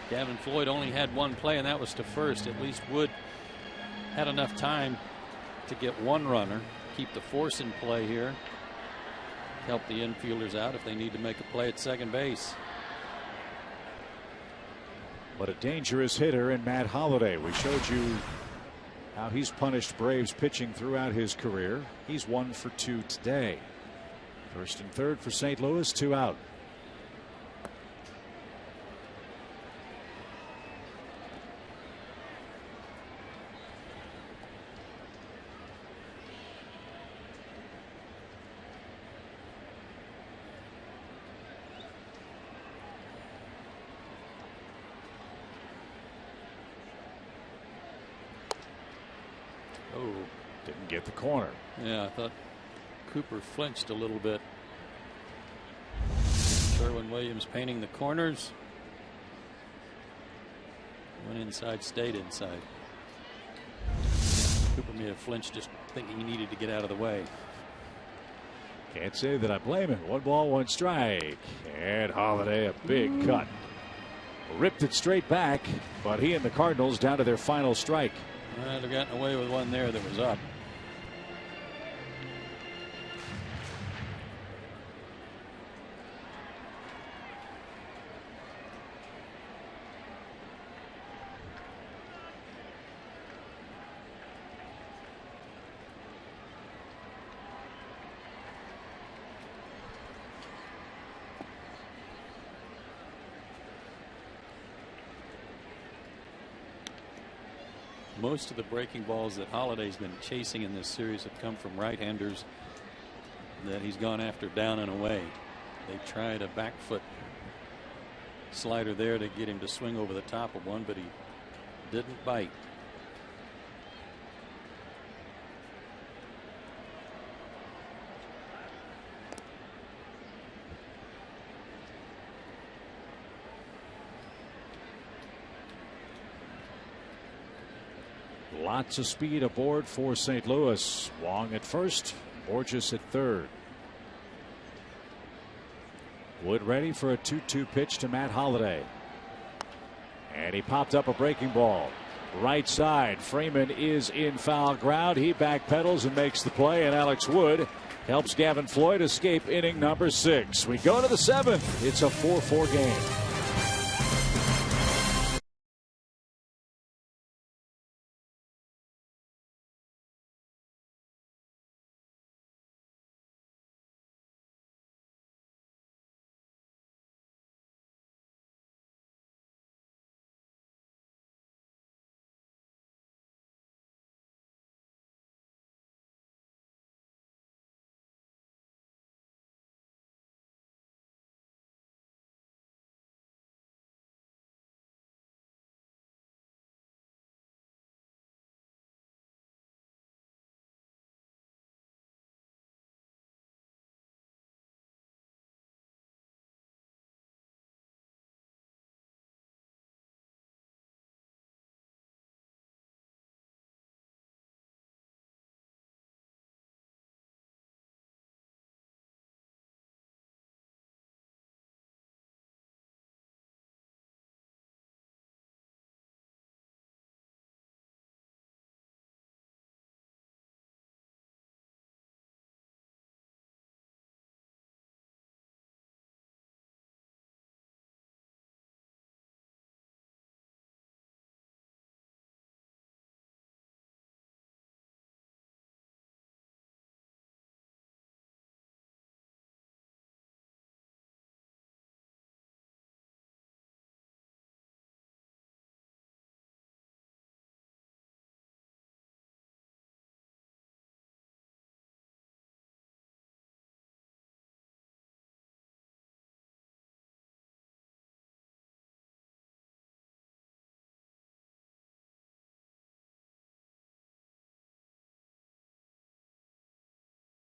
Gavin Floyd only had 1 play, and that was to first. At least Wood had enough time to get 1 runner. Keep the force in play here. Help the infielders out if they need to make a play at second base. But a dangerous hitter in Matt Holliday. We showed you how he's punished Braves pitching throughout his career. He's 1 for 2 today. First and third for St. Louis, 2 out. get the corner. Yeah, I thought Cooper flinched a little bit. Sherwin-Williams painting the corners. Went inside, stayed inside. Cooper may have flinched just thinking he needed to get out of the way. Can't say that I blame him. 1 ball, 1 strike. And Holiday, a big cut. Ripped it straight back, but he and the Cardinals down to their final strike. Well, they've gotten away with one there that was up. Most of the breaking balls that Holiday's been chasing in this series have come from right-handers that he's gone after down and away. They tried a back foot slider there to get him to swing over the top of one, but he didn't bite. Lots of speed aboard for St. Louis. Wong at first, Borges at third. Wood ready for a 2-2 pitch to Matt Holliday. And he popped up a breaking ball. Right side. Freeman is in foul ground. He backpedals and makes the play, and Alex Wood helps Gavin Floyd escape inning number 6. We go to the 7th. It's a 4-4 game.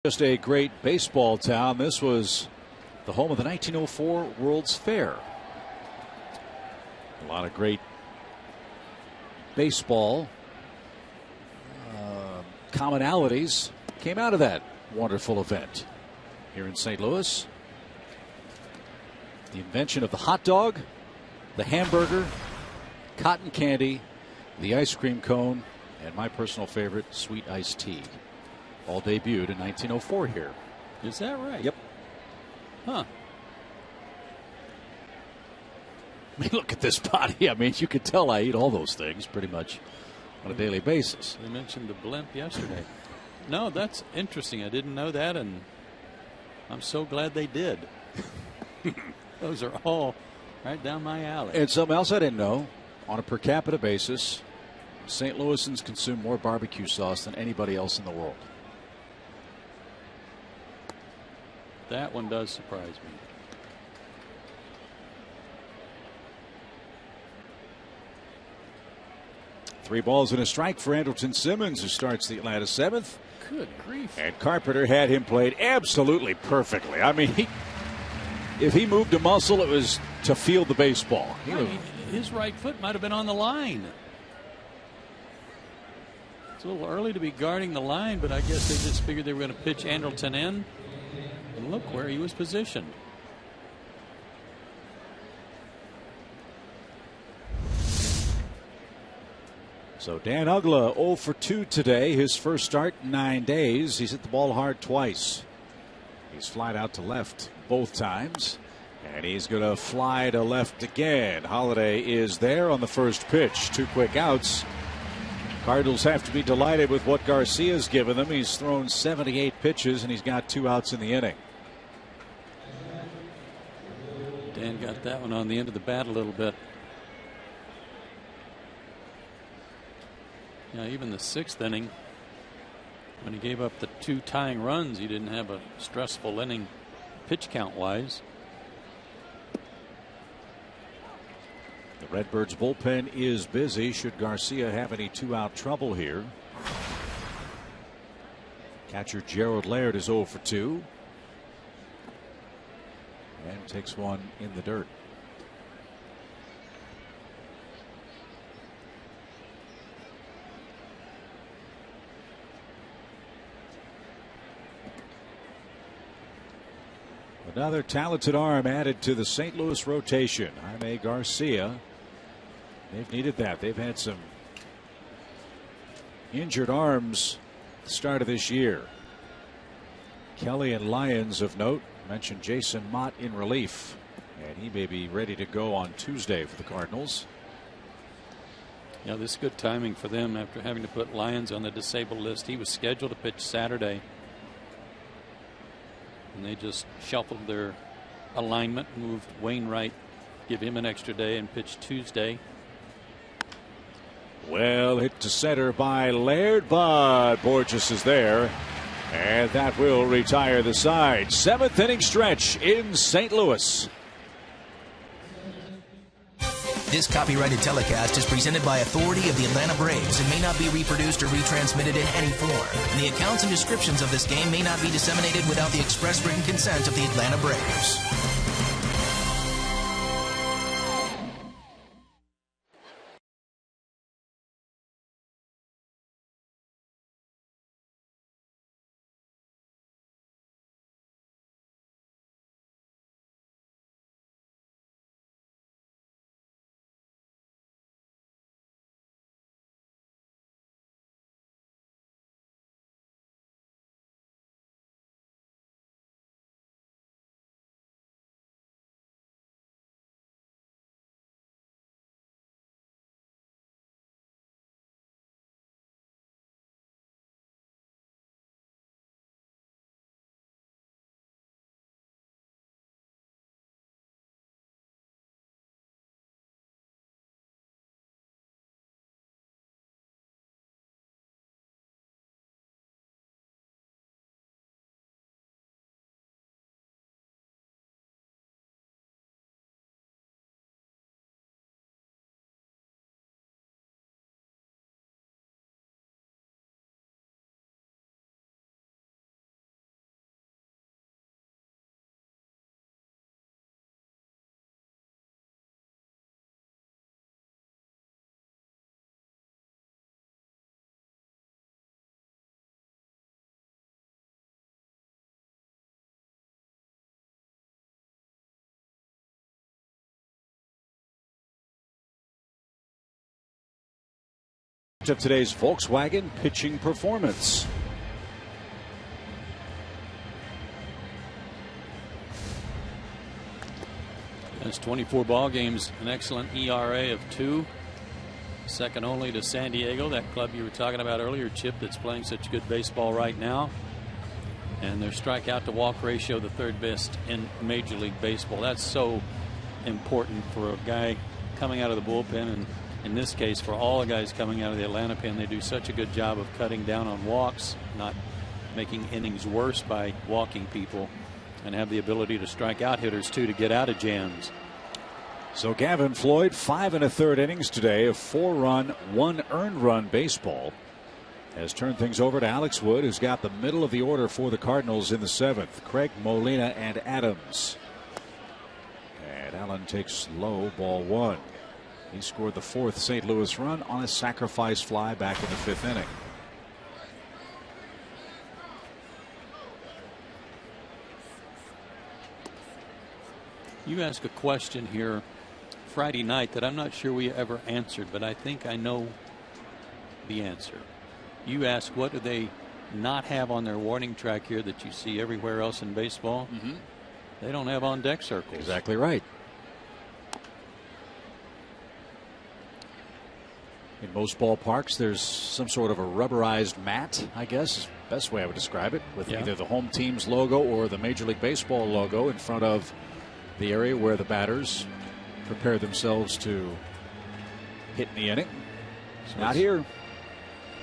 Just a great baseball town. This was the home of the 1904 World's Fair. A lot of great baseball commonalities came out of that wonderful event here in St. Louis. The invention of the hot dog, the hamburger, cotton candy, the ice cream cone, and my personal favorite, sweet iced tea. All debuted in 1904 here. Is that right? Yep. Huh. I mean, look at this body. I mean, you could tell I eat all those things pretty much on a daily basis. They mentioned the blimp yesterday. No, that's interesting. I didn't know that, and I'm so glad they did. Those are all right down my alley. And something else I didn't know, on a per capita basis, St. Louisans consume more barbecue sauce than anybody else in the world. That one does surprise me. Three balls and a strike for Andrelton Simmons, who starts the Atlanta 7th. Good grief. And Carpenter had him played absolutely perfectly. I mean, if he moved a muscle, it was to field the baseball. His right foot might have been on the line. It's a little early to be guarding the line, but I guess they just figured they were going to pitch Andrelton in. And look where he was positioned. So Dan Uggla 0 for 2 today. His first start in 9 days. He's hit the ball hard twice. He's flied out to left both times. And he's going to fly to left again. Holiday is there on the first pitch. 2 quick outs. Cardinals have to be delighted with what Garcia's given them. He's thrown 78 pitches and he's got 2 outs in the inning. Dan got that one on the end of the bat a little bit. Yeah, even the 6th inning, when he gave up the 2 tying runs, he didn't have a stressful inning pitch count wise. The Redbirds bullpen is busy should Garcia have any 2-out trouble here. Catcher Gerald Laird is 0 for 2 and takes one in the dirt. Another talented arm added to the St. Louis rotation. Jaime Garcia. They've needed that. They've had some injured arms at the start of this year. Kelly and Lyons of note. Mentioned Jason Mott in relief. And he may be ready to go on Tuesday for the Cardinals. Yeah, this is good timing for them after having to put Lyons on the disabled list. He was scheduled to pitch Saturday. And they just shuffled their alignment, moved Wainwright, give him an extra day, and pitch Tuesday. Well hit to center by Laird, but Borges is there. And that will retire the side. 7th inning stretch in St. Louis. This copyrighted telecast is presented by authority of the Atlanta Braves and may not be reproduced or retransmitted in any form. The accounts and descriptions of this game may not be disseminated without the express written consent of the Atlanta Braves. Of today's Volkswagen pitching performance. That's 24 ball games, an excellent ERA of 2. Second only to San Diego, that club you were talking about earlier, Chip, that's playing such good baseball right now. And their strikeout to walk ratio, the 3rd best in Major League Baseball. That's so important for a guy coming out of the bullpen, and in this case for all the guys coming out of the Atlanta pen. They do such a good job of cutting down on walks, not making innings worse by walking people, and have the ability to strike out hitters too to get out of jams. So Gavin Floyd, 5 1/3 innings today of 4-run, 1 earned run baseball. has turned things over to Alex Wood, who's got the middle of the order for the Cardinals in the 7th. Craig, Molina, and Adams. And Allen takes low, ball 1. He scored the 4th St. Louis run on a sacrifice fly back in the 5th inning. You asked a question here Friday night that I'm not sure we ever answered, but I think I know the answer. You asked, what do they not have on their warning track here that you see everywhere else in baseball? They don't have on deck circles. Exactly right. In most ballparks, there's some sort of a rubberized mat, I guess is the best way I would describe it, with either the home team's logo or the Major League Baseball logo in front of the area where the batters prepare themselves to hit in the inning. So not here.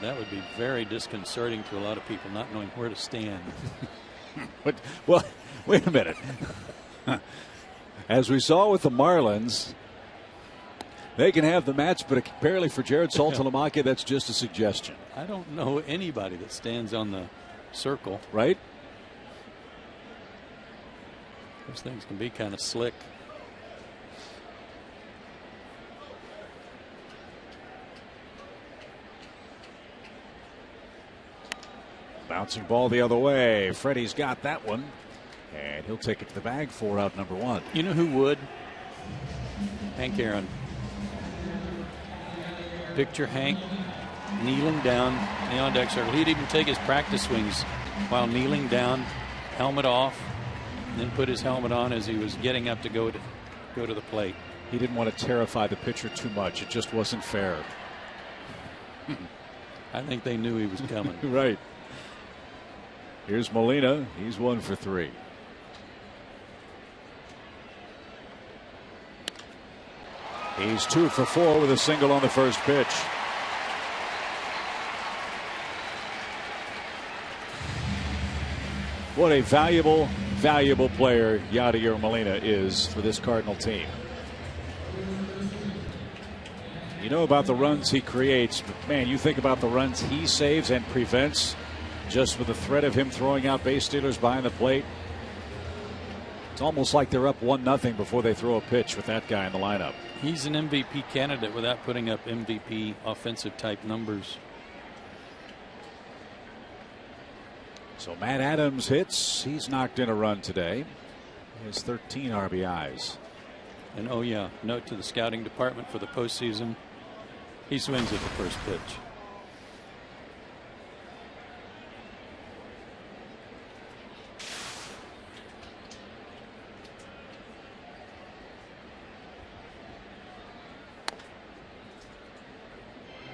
That would be very disconcerting to a lot of people, not knowing where to stand. But, well, wait a minute. As we saw with the Marlins, they can have the mats, but apparently for Jared Saltalamacchia, that's just a suggestion. I don't know anybody that stands on the circle. Right? Those things can be kind of slick. Bouncing ball the other way. Freddie's got that one. And he'll take it to the bag for out number 1. You know who would? Hank Aaron. Picture Hank kneeling down in the on deck circle. He'd even take his practice swings while kneeling down, helmet off, and then put his helmet on as he was getting up to go to the plate. He didn't want to terrify the pitcher too much. It just wasn't fair. I think they knew he was coming. Right. Here's Molina. He's 1 for 3. He's 2 for 4 with a single on the first pitch. What a valuable player Yadier Molina is for this Cardinal team. You know about the runs he creates, but man, you think about the runs he saves and prevents just with the threat of him throwing out base stealers behind the plate. It's almost like they're up 1-0 before they throw a pitch with that guy in the lineup. He's an MVP candidate without putting up MVP offensive type numbers. So Matt Adams hits. He's knocked in a run today. He has 13 RBIs. And oh yeah, note to the scouting department for the postseason. He swings at the first pitch.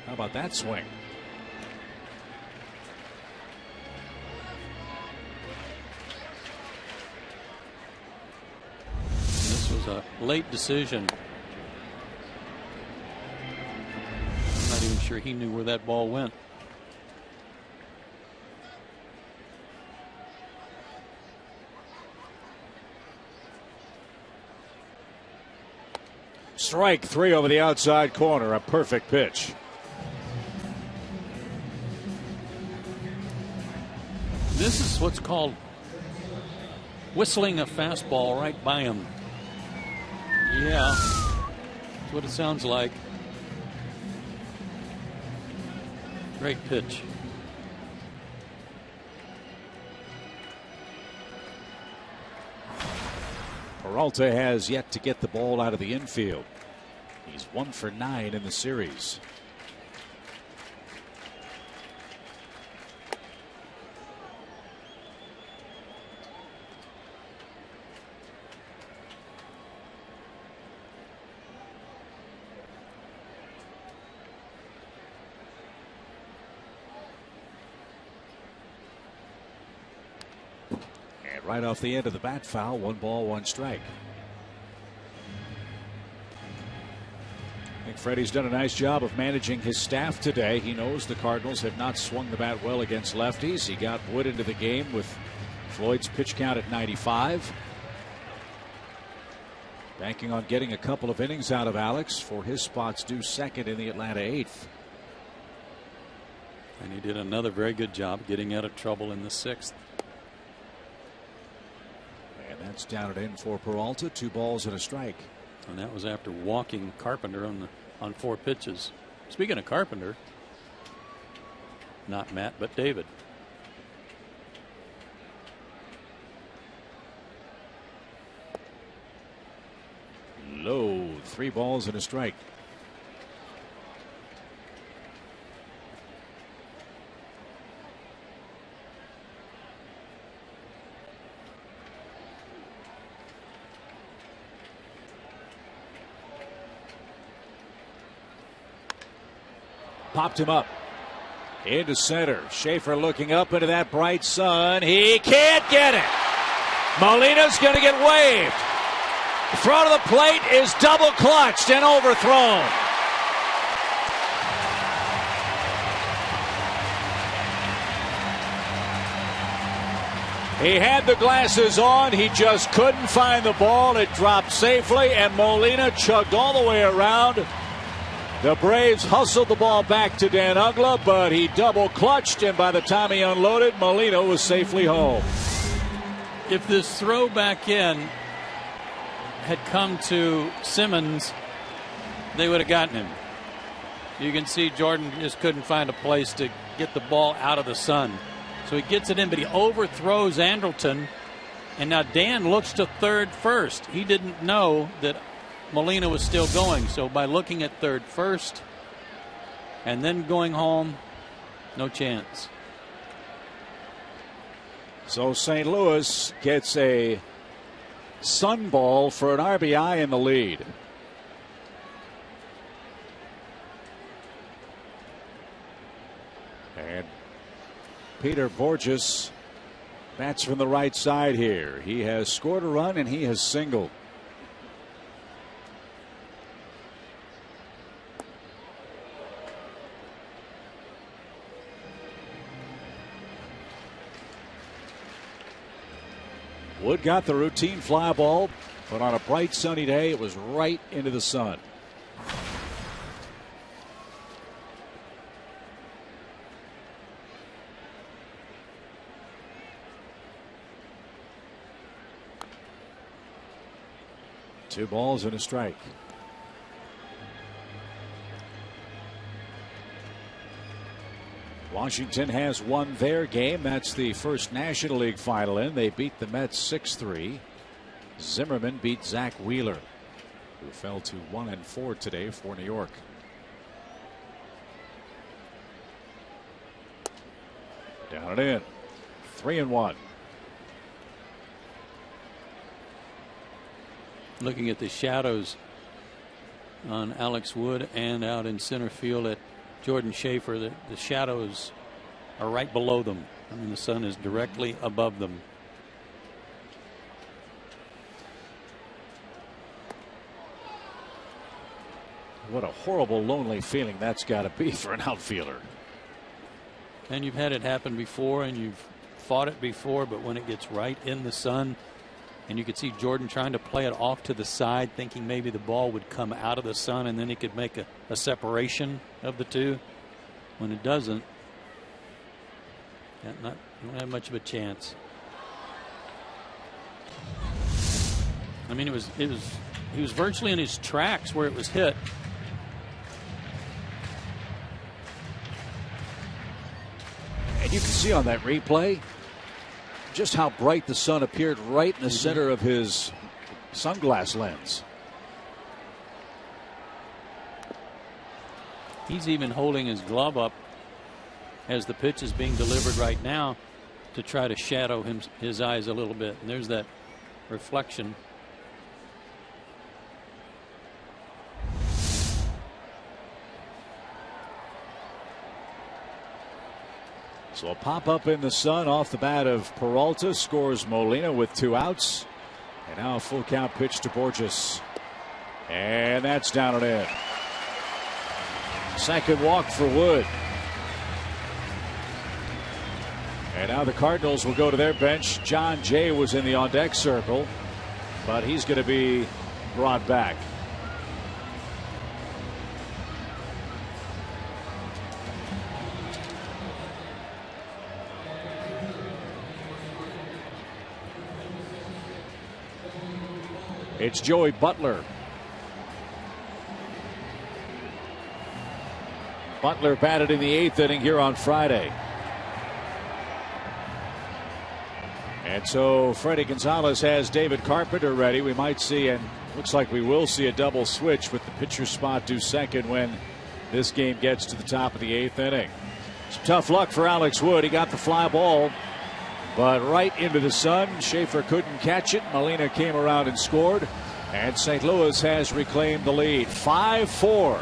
How about that swing? This was a late decision. I'm not even sure he knew where that ball went. Strike 3 over the outside corner. A perfect pitch. This is what's called whistling a fastball right by him. Yeah, that's what it sounds like. Great pitch. Peralta has yet to get the ball out of the infield. He's 1 for 9 in the series. Right off the end of the bat foul, 1 ball, 1 strike. I think Freddie's done a nice job of managing his staff today. He knows the Cardinals have not swung the bat well against lefties. He got Wood into the game with Floyd's pitch count at 95. Banking on getting a couple of innings out of Alex for his spots due second in the Atlanta 8th. And he did another very good job getting out of trouble in the 6th. And that's down and in for Peralta. 2 balls and a strike. And that was after walking Carpenter on 4 pitches. Speaking of Carpenter, not Matt, but David. Low. 3 balls and a strike. Popped him up into center. Schaefer looking up into that bright sun. He can't get it. Molina's going to get waved. Front of the plate is double clutched and overthrown. He had the glasses on. He just couldn't find the ball. It dropped safely, and Molina chugged all the way around. The Braves hustled the ball back to Dan Uggla, but he double clutched, and by the time he unloaded, Molina was safely home. If this throw back in had come to Simmons, they would have gotten him. You can see Jordan just couldn't find a place to get the ball out of the sun. So he gets it in, but he overthrows Andrelton, and now Dan looks to third first. He didn't know that Molina was still going, so by looking at third first and then going home, no chance. So St. Louis gets a sun ball for an RBI in the lead. And Peter Borges bats from the right side here. He has scored a run and he has singled. Wood got the routine fly ball, but on a bright sunny day it was right into the sun. Two balls and a strike. Washington has won their game. That's the first National League final in. They beat the Mets 6-3. Zimmerman beat Zach Wheeler, who fell to 1-4 today for New York. Down and in. 3-1. Looking at the shadows on Alex Wood and out in center field at Jordan Schaefer, the shadows are right below them. I mean, the sun is directly above them. What a horrible, lonely feeling that's got to be for an outfielder. And you've had it happen before, and you've fought it before, but when it gets right in the sun, and you could see Jordan trying to play it off to the side, thinking maybe the ball would come out of the sun and then he could make a separation of the two. When it doesn't, you don't have much of a chance. I mean, he was virtually in his tracks where it was hit. And you can see on that replay just how bright the sun appeared right in the center of his sunglass lens. He's even holding his glove up as the pitch is being delivered right now to try to shadow his eyes a little bit. And there's that reflection. So a pop up in the sun off the bat of Peralta, scores Molina with 2 outs. And now a full count pitch to Borges. And that's down and in. Second walk for Wood. And now the Cardinals will go to their bench. John Jay was in the on deck circle, but he's going to be brought back. It's Joey Butler. Butler batted in the 8th inning here on Friday. And so Freddie Gonzalez has David Carpenter ready. We might see, and looks like we will see, a double switch with the pitcher spot due second when this game gets to the top of the 8th inning. Some tough luck for Alex Wood. He got the fly ball, but right into the sun. Schaefer couldn't catch it. Molina came around and scored. And St. Louis has reclaimed the lead. 5-4.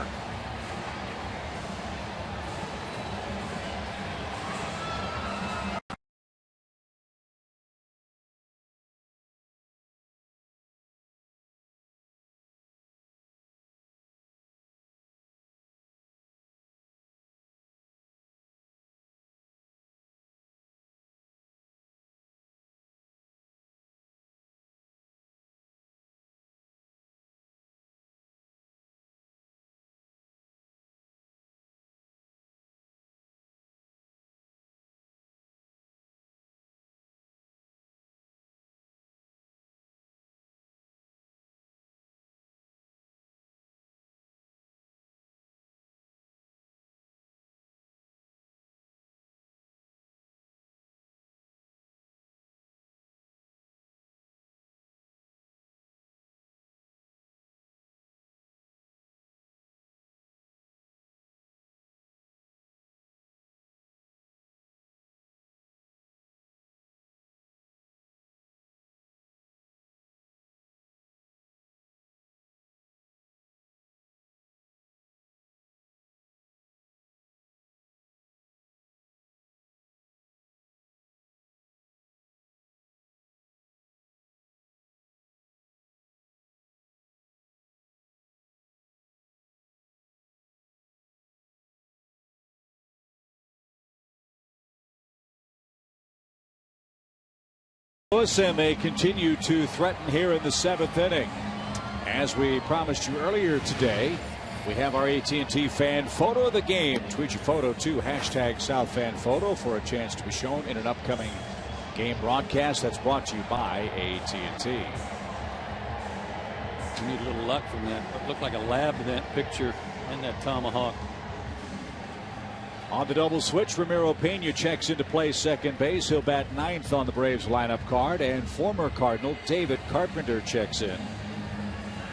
And they continue to threaten here in the 7th inning. As we promised you earlier today, we have our AT&T fan photo of the game. Tweet your photo to #SouthFanPhoto for a chance to be shown in an upcoming game broadcast that's brought to you by AT&T. You need a little luck from that. It looked like a lab in that picture and that tomahawk. On the double switch, Ramiro Pena checks into play second base. He'll bat 9th on the Braves lineup card. And former Cardinal David Carpenter checks in.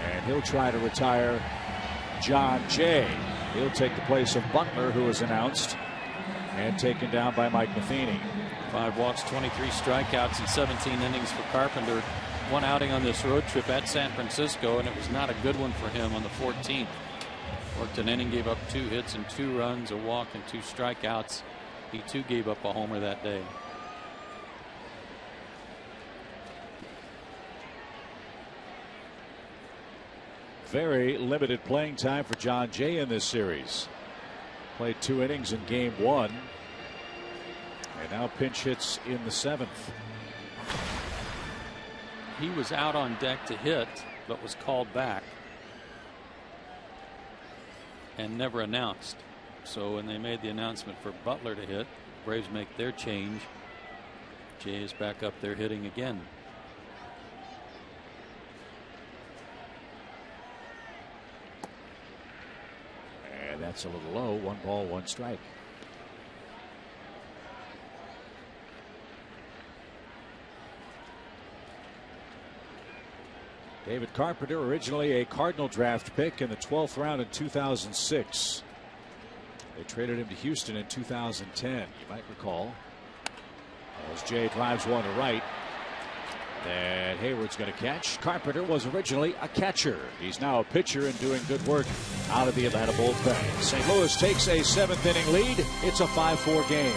And he'll try to retire John Jay. He'll take the place of Butler, who was announced and taken down by Mike Matheny. 5 walks, 23 strikeouts in 17 innings for Carpenter. One outing on this road trip at San Francisco, and it was not a good one for him on the 14th. Worked an inning, gave up 2 hits and 2 runs, a walk and 2 strikeouts. He too gave up a homer that day. Very limited playing time for John Jay in this series. Played 2 innings in game 1. And now pinch hits in the 7th. He was out on deck to hit, but was called back and never announced. So when they made the announcement for Butler to hit, Braves make their change. Jay is back up there hitting again. And that's a little low. 1 ball, 1 strike. David Carpenter, originally a Cardinal draft pick in the 12th round in 2006. They traded him to Houston in 2010. You might recall, as Jay drives one to right, that Hayward's going to catch. Carpenter was originally a catcher. He's now a pitcher and doing good work out of the Atlanta bullpen. St. Louis takes a 7th inning lead. It's a 5-4 game.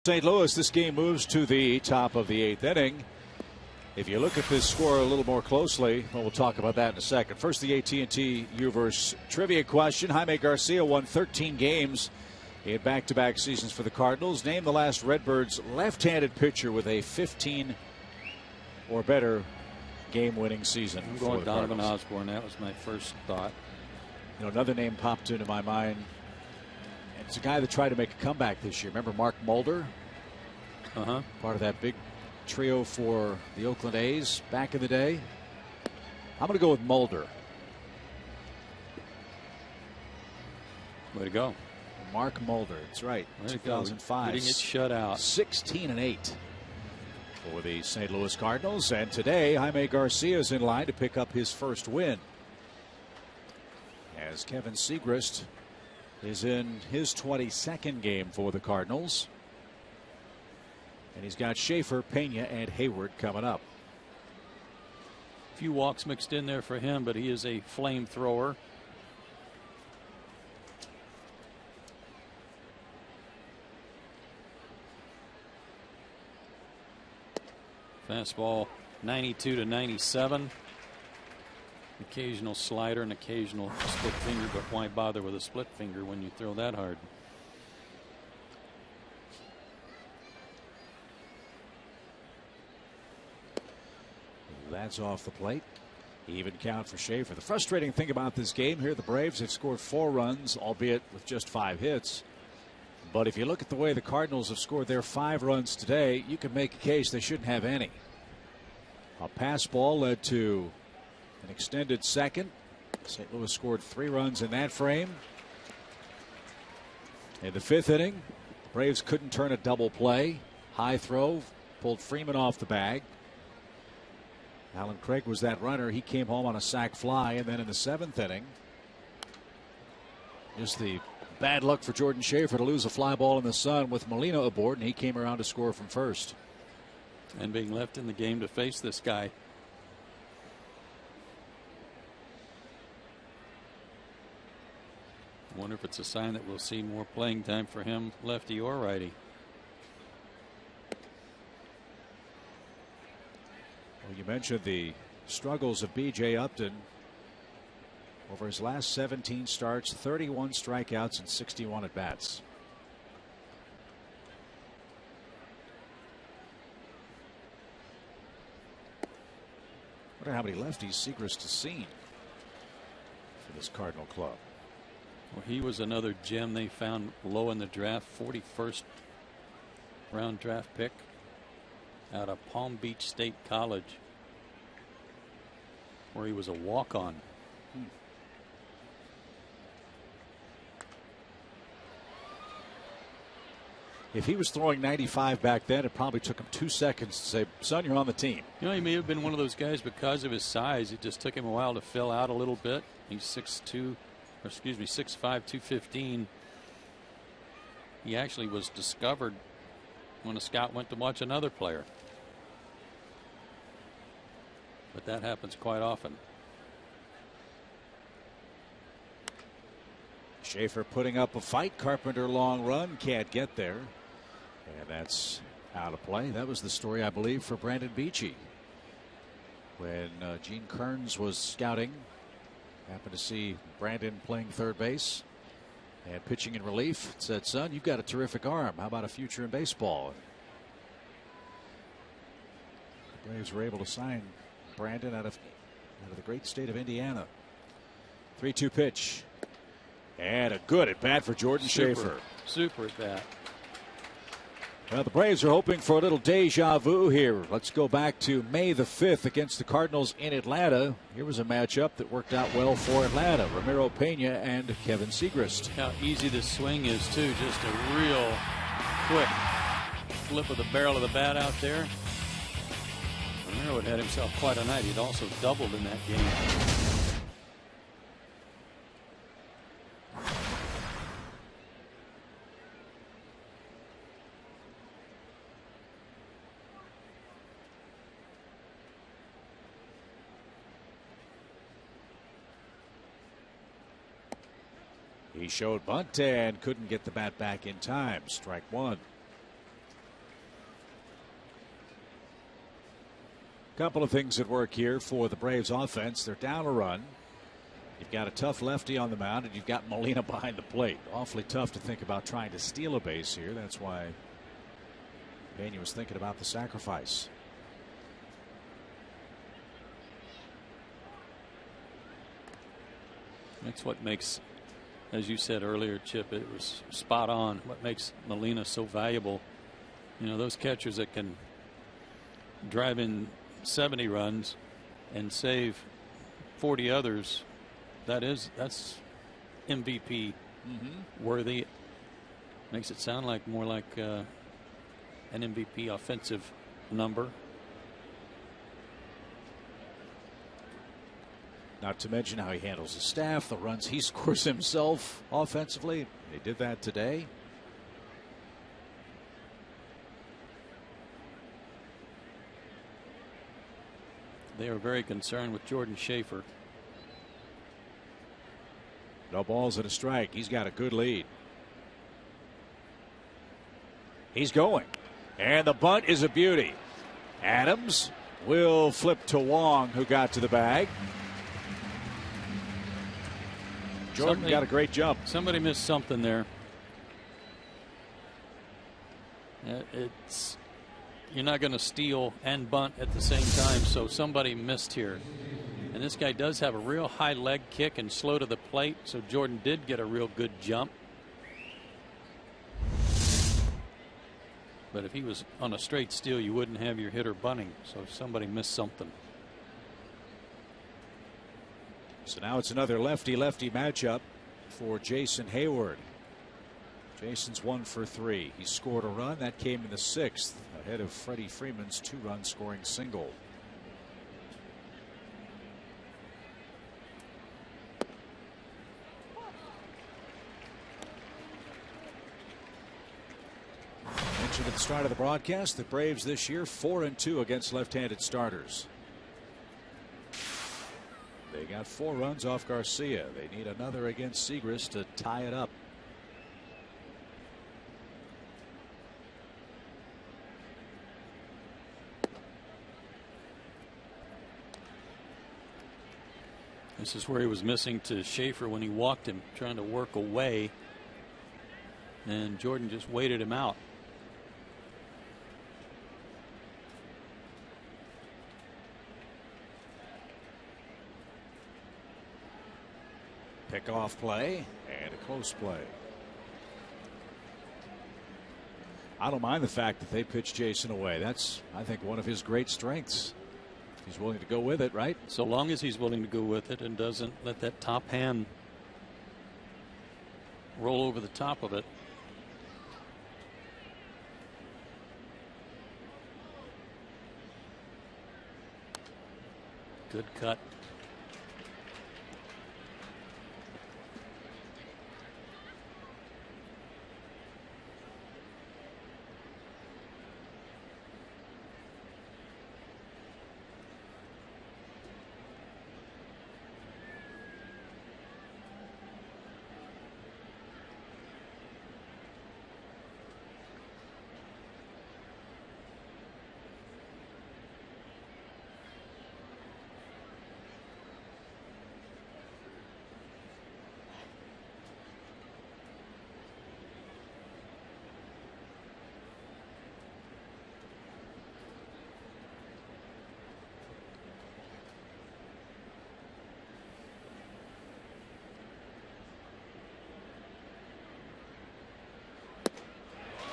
St. Louis, this game moves to the top of the 8th inning. If you look at this score a little more closely, well, we'll talk about that in a second. First, the AT&T Uverse trivia question. Jaime Garcia won 13 games in back-to-back seasons for the Cardinals. Name the last Redbirds left-handed pitcher with a 15 or better game-winning season. I'm going Donovan Osborne. That was my first thought. You know, another name popped into my mind. And it's a guy that tried to make a comeback this year. Remember Mark Mulder? Part of that big trio for the Oakland A's back in the day. I'm going to go with Mulder. Way to go. Mark Mulder. That's right. 2005. He didn't get shut out. 16-8 for the St. Louis Cardinals. And today, Jaime Garcia is in line to pick up his first win, as Kevin Segrist is in his 22nd game for the Cardinals. And he's got Schaefer, Pena, and Hayward coming up. A few walks mixed in there for him, but he is a flamethrower. Fastball 92 to 97. Occasional slider and occasional split finger, but why bother with a split finger when you throw that hard? That's off the plate. Even count for Schaefer. The frustrating thing about this game here, the Braves have scored 4 runs, albeit with just 5 hits. But if you look at the way the Cardinals have scored their 5 runs today, you can make a case they shouldn't have any. A pass ball led to an extended second. St. Louis scored 3 runs in that frame. In the 5th inning, the Braves couldn't turn a double play. High throw, pulled Freeman off the bag. Alan Craig was that runner. He came home on a sac fly. And then in the 7th inning, just the bad luck for Jordan Schaefer to lose a fly ball in the sun with Molina aboard, and he came around to score from first. And being left in the game to face this guy. I wonder if it's a sign that we'll see more playing time for him, lefty or righty. Well, you mentioned the struggles of B.J. Upton. Over his last 17 starts, 31 strikeouts and 61 at bats. I wonder how many lefties Segrist has seen for this Cardinal club. Well, he was another gem they found low in the draft, 41st round draft pick out of Palm Beach State College, where he was a walk-on. If he was throwing 95 back then, it probably took him 2 seconds to say, son, you're on the team. You know, he may have been one of those guys because of his size. It just took him a while to fill out a little bit. He's 6'2", or excuse me, 6'5", 215. He actually was discovered when a scout went to watch another player. But that happens quite often. Schaefer putting up a fight. Carpenter long run, can't get there. And that's out of play. That was the story, I believe, for Brandon Beachy. When Gene Kearns was scouting, happened to see Brandon playing third base and pitching in relief. Said, son, you've got a terrific arm. How about a future in baseball? The Braves were able to sign Brandon out of the great state of Indiana. 3-2 pitch. And a good at bat for Jordan Schaefer. Super at bat. Well, the Braves are hoping for a little deja vu here. Let's go back to May the 5th against the Cardinals in Atlanta. Here was a matchup that worked out well for Atlanta. Ramiro Pena and Kevin Segrist. How easy this swing is, too. Just a real quick flip of the barrel of the bat out there. Ramiro had himself quite a night. He'd also doubled in that game. He showed bunt and couldn't get the bat back in time. Strike one. Couple of things at work here for the Braves offense. They're down a run. You've got a tough lefty on the mound, and you've got Molina behind the plate. Awfully tough to think about trying to steal a base here. That's why Pena was thinking about the sacrifice. That's what makes, as you said earlier, Chip, it was spot on. What makes Molina so valuable. You know, those catchers that can drive in 70 runs and save 40 others, that's MVP worthy. Makes it sound like more like an MVP offensive number. Not to mention how he handles his staff, the runs he scores himself offensively. They did that today. They are very concerned with Jordan Schaefer. No balls and a strike. He's got a good lead. He's going. And the bunt is a beauty. Adams will flip to Wong, who got to the bag. Jordan got a great jump. Somebody missed something there. You're not going to steal and bunt at the same time, so somebody missed here. And this guy does have a real high leg kick and slow to the plate, so Jordan did get a real good jump. But if he was on a straight steal, you wouldn't have your hitter bunting, so somebody missed something. So now it's another lefty-lefty matchup for Jason Hayward. Jason's 1 for 3. He scored a run that came in the 6th, ahead of Freddie Freeman's 2-run scoring single. Mentioned at the start of the broadcast, the Braves this year 4-2 against left-handed starters. They got 4 runs off Garcia. They need another against Segras to tie it up. This is where he was missing to Schaefer when he walked him, trying to work away, and Jordan just waited him out. Pick-off play and a close play. I don't mind the fact that they pitched Jason away. That's, I think, one of his great strengths. He's willing to go with it, right? So long as he's willing to go with it and doesn't let that top hand roll over the top of it. Good cut.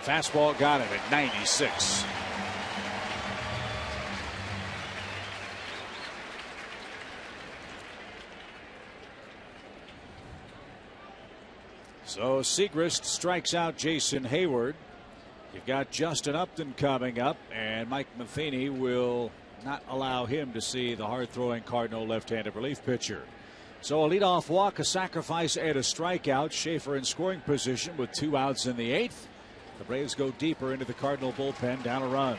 Fastball got him at 96. So Segrist strikes out Jason Hayward. You've got Justin Upton coming up, and Mike Matheny will not allow him to see the hard-throwing Cardinal left-handed relief pitcher. So a leadoff walk, a sacrifice, and a strikeout. Schaefer in scoring position with 2 outs in the 8th. The Braves go deeper into the Cardinal bullpen, down a run.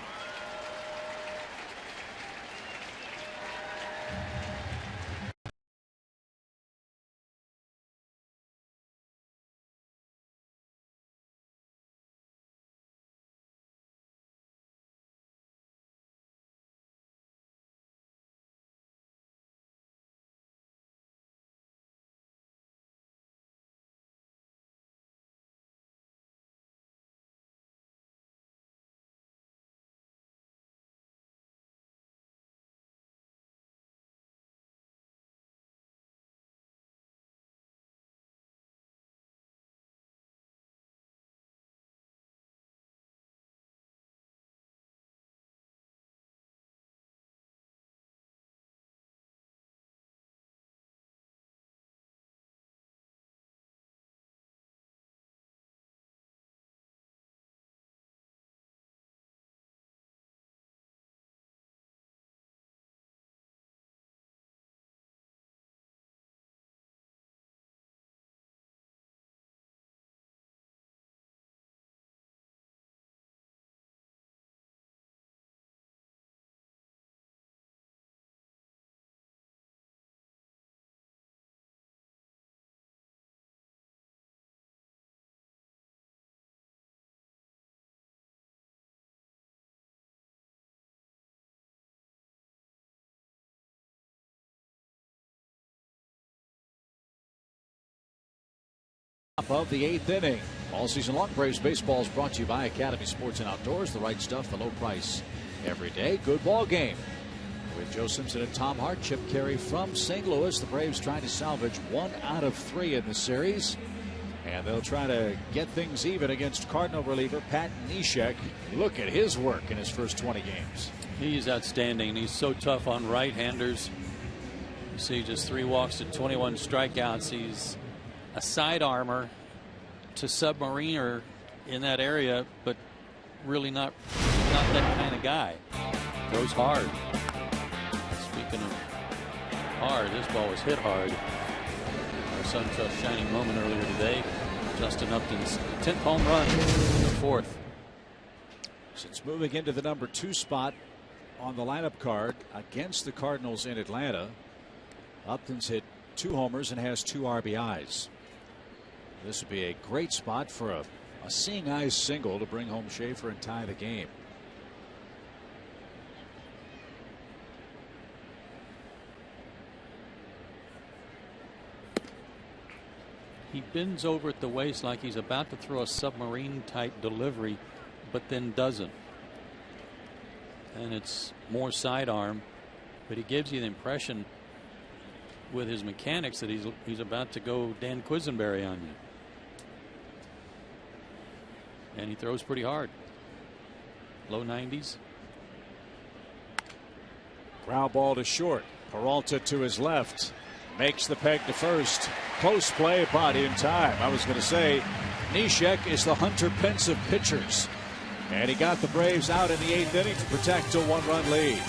top of the 8th inning. All season long, Braves baseball is brought to you by Academy Sports and Outdoors. The right stuff, the low price every day. Good ball game. With Joe Simpson and Tom Hart, Chip Carey from St. Louis. The Braves trying to salvage 1 out of 3 in the series. And they'll try to get things even against Cardinal reliever Pat Neshek. Look at his work in his first 20 games. He's outstanding. He's so tough on right-handers. You see just 3 walks to 21 strikeouts. He's a side armor to submariner in that area, but really not that kind of guy. Throws hard. Speaking of hard, this ball was hit hard. Our son saw a shining moment earlier today. Justin Upton's 10th home run in the 4th. Since moving into the number 2 spot on the lineup card against the Cardinals in Atlanta, Upton's hit 2 homers and has 2 RBIs. This would be a great spot for a seeing eyes single to bring home Schaefer and tie the game. He bends over at the waist like he's about to throw a submarine type delivery, but then doesn't. And it's more sidearm, but he gives you the impression with his mechanics that he's about to go Dan Quisenberry on you. And he throws pretty hard. Low 90s. Ground ball to short. Peralta to his left. Makes the peg to first. Close play, body in time. I was going to say, Neshek is the Hunter Pence of pitchers. And he got the Braves out in the 8th inning to protect a 1-run lead.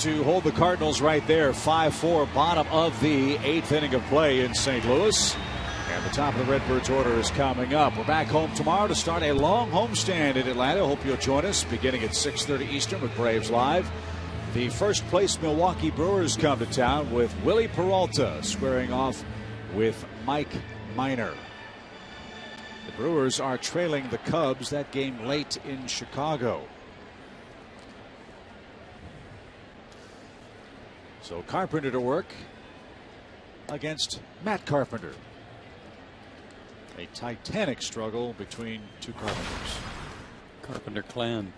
To hold the Cardinals right there, 5-4, bottom of the 8th inning of play in St. Louis. And the top of the Redbirds order is coming up. We're back home tomorrow to start a long homestand in Atlanta. Hope you'll join us beginning at 6:30 Eastern with Braves Live. The first place Milwaukee Brewers come to town with Willie Peralta squaring off with Mike Minor. The Brewers are trailing the Cubs. That game late in Chicago. So Carpenter to work against Matt Carpenter. A titanic struggle between 2 Carpenters. Carpenter clan.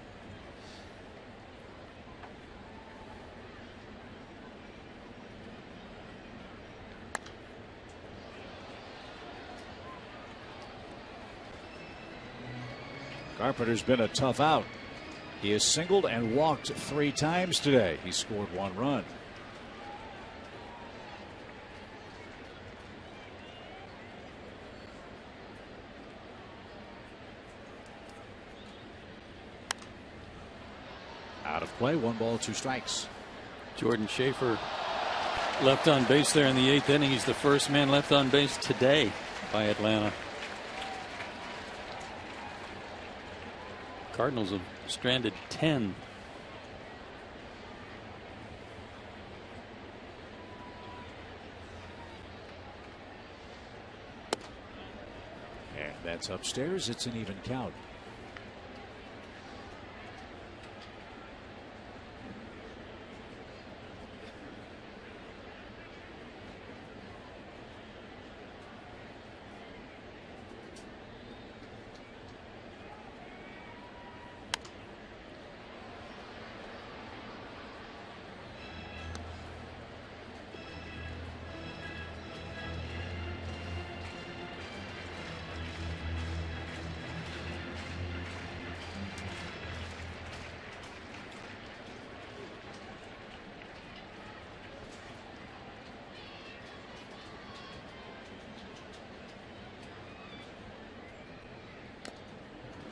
Carpenter's been a tough out. He has singled and walked 3 times today. He scored 1 run. Out of play, 1 ball, 2 strikes. Jordan Schaefer Left on base there in the 8th inning. He's the first man left on base today by Atlanta. Cardinals have stranded 10. And that's upstairs. It's an even count.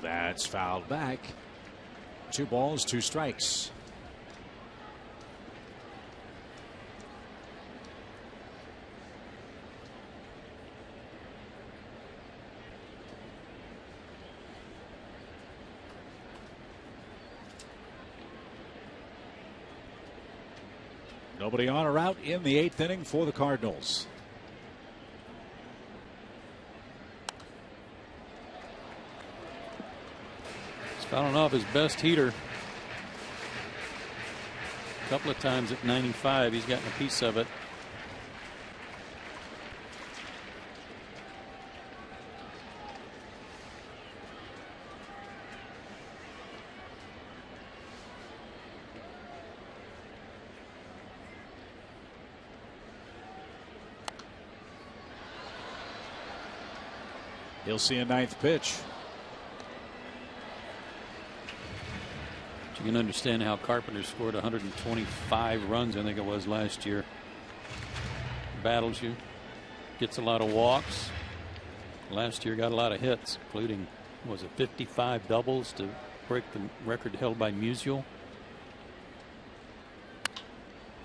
That's fouled back. 2 balls, 2 strikes. Nobody on or out in the 8th inning for the Cardinals. Fouling off his best heater. A couple of times at 95. He's gotten a piece of it. He'll see a 9th pitch. You can understand how Carpenter scored 125 runs, I think it was, last year. Battles you, gets a lot of walks. Last year got a lot of hits, including, was it 55 doubles to break the record held by Musial.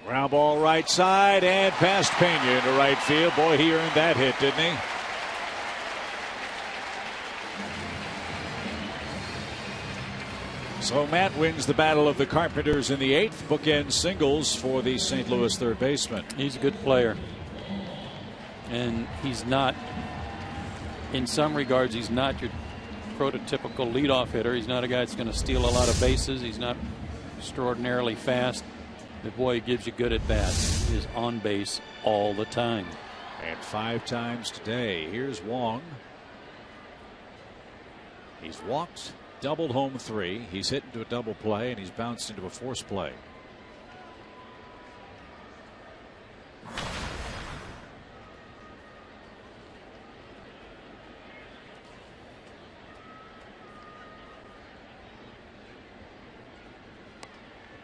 Ground ball right side and past Pena into right field. Boy, he earned that hit, didn't he? So Matt wins the battle of the Carpenters in the 8th. Bookend singles for the St. Louis third baseman. He's a good player. And he's not, in some regards, he's not your prototypical leadoff hitter. He's not a guy that's going to steal a lot of bases. He's not extraordinarily fast. But boy, he gives you good at bats. He is on base all the time. And 5 times today. Here's Wong. He's walked, doubled home 3. He's hit into a double play, and he's bounced into a force play.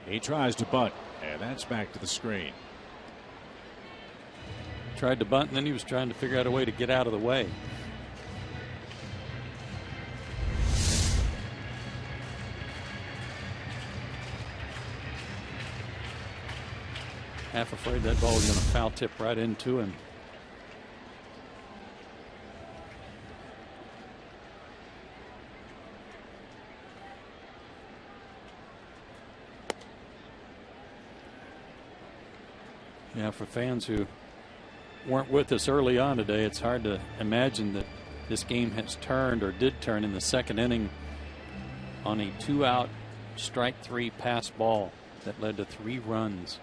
He tries to bunt, and that's back to the screen. Tried to bunt, and then he was trying to figure out a way to get out of the way. Half afraid that ball was going to foul tip right into him. Yeah, for fans who weren't with us early on today, it's hard to imagine that this game has turned, or did turn, in the 2nd inning on a 2-out strike 3 pass ball that led to 3 runs.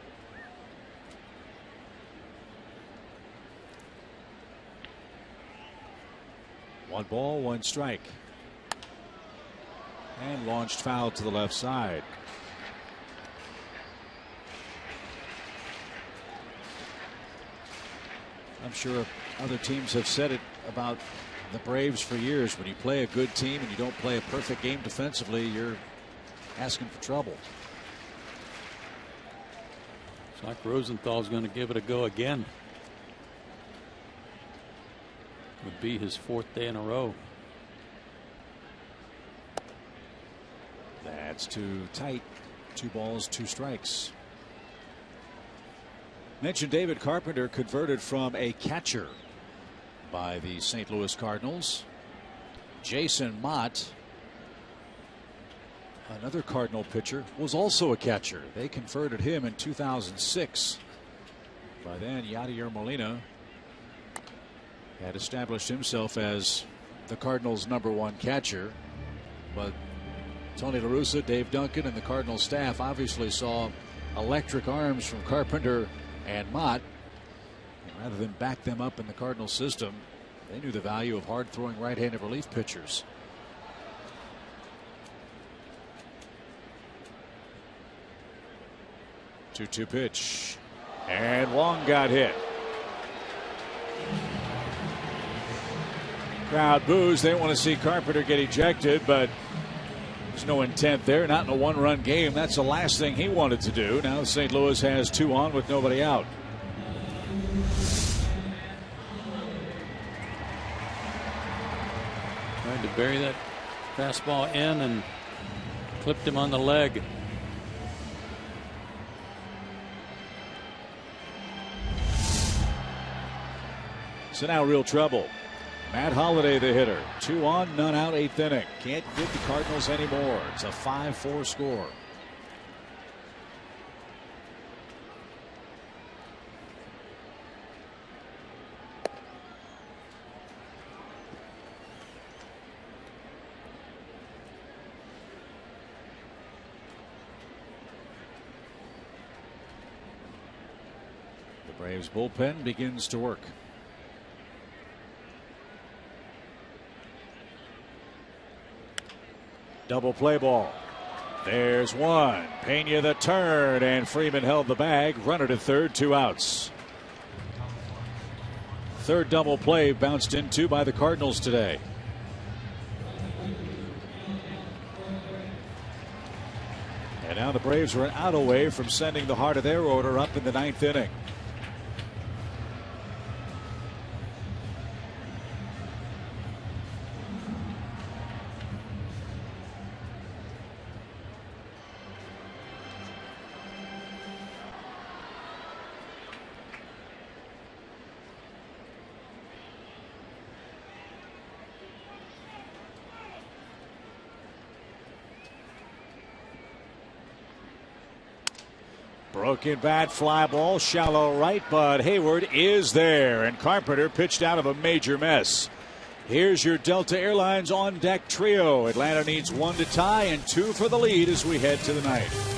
One ball, 1 strike. And launched foul to the left side. I'm sure other teams have said it about the Braves for years. When you play a good team and you don't play a perfect game defensively, you're asking for trouble. It's like Rosenthal's going to give it a go again. Would be his 4th day in a row. That's too tight. 2 balls, 2 strikes. Mentioned David Carpenter converted from a catcher by the St. Louis Cardinals. Jason Mott, another Cardinal pitcher, was also a catcher. They converted him in 2006. By then, Yadier Molina had established himself as the Cardinals' #1 catcher. But Tony La Russa, Dave Duncan, and the Cardinals staff obviously saw electric arms from Carpenter and Mott. And rather than back them up in the Cardinals system, they knew the value of hard-throwing right-handed relief pitchers. Two-two pitch. And Wong got hit. Crowd boos. They want to see Carpenter get ejected, but there's no intent there. Not in a one-run game. That's the last thing he wanted to do. Now St. Louis has 2 on with nobody out. Tried to bury that fastball in and clipped him on the leg. So now real trouble. Matt Holliday, the hitter. 2 on, none out, 8th inning. Can't get the Cardinals anymore. It's a 5-4 score. The Braves bullpen begins to work. Double play ball. There's one. Pena the turn, and Freeman held the bag. Runner to third, 2 outs. Third double play bounced into by the Cardinals today. And now the Braves are an out away from sending the heart of their order up in the 9th inning. Broken bat, fly ball, shallow right, but Hayward is there, and Carpenter pitched out of a major mess. Here's your Delta Airlines on deck trio. Atlanta needs 1 to tie and 2 for the lead as we head to the 9th.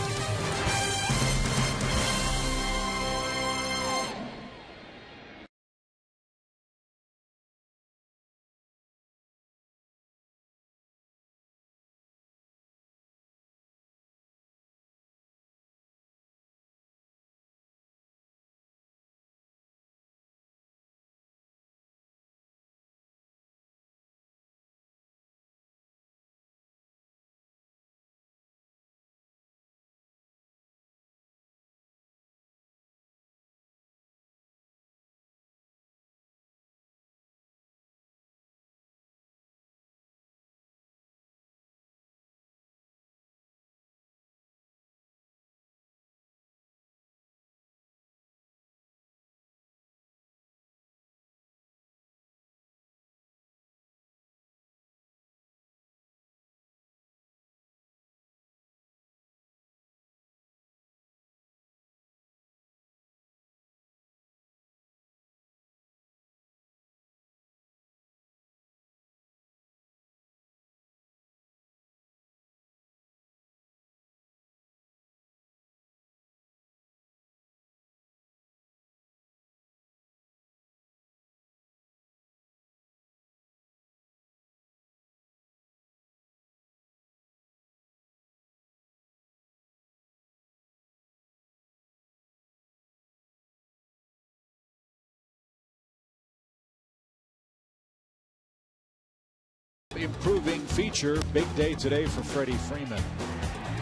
Improving feature. Big day today for Freddie Freeman.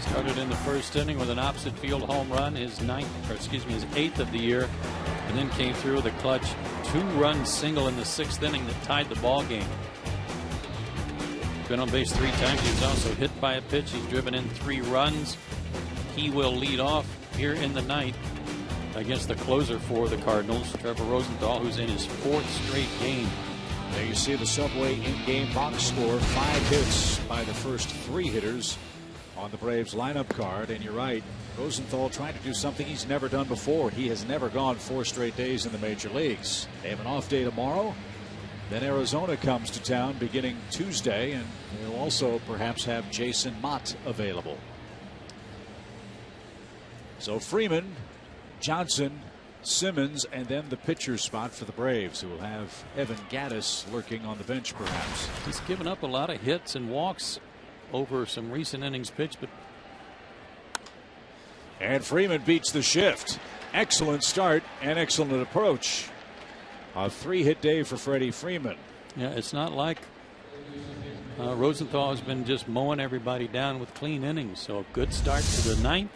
Started in the first inning with an opposite field home run, his 8th of the year, and then came through with a clutch 2-run single in the 6th inning that tied the ball game. Been on base 3 times. He was also hit by a pitch. He's driven in 3 runs. He will lead off here in the 9th. against the closer for the Cardinals, Trevor Rosenthal, who's in his 4th straight game. There you see the Subway in-game box score. 5 hits by the first 3 hitters on the Braves lineup card. And you're right, Rosenthal trying to do something he's never done before. He has never gone 4 straight days in the major leagues. They have an off day tomorrow. Then Arizona comes to town beginning Tuesday, and they'll also perhaps have Jason Mott available. So Freeman, Johnson, Simmons, and then the pitcher's spot for the Braves, who will have Evan Gattis lurking on the bench perhaps. He's given up a lot of hits and walks over some recent innings pitched, but and Freeman beats the shift. Excellent start and excellent approach. A 3-hit day for Freddie Freeman. Yeah, it's not like Rosenthal has been just mowing everybody down with clean innings. So a good start to the 9th.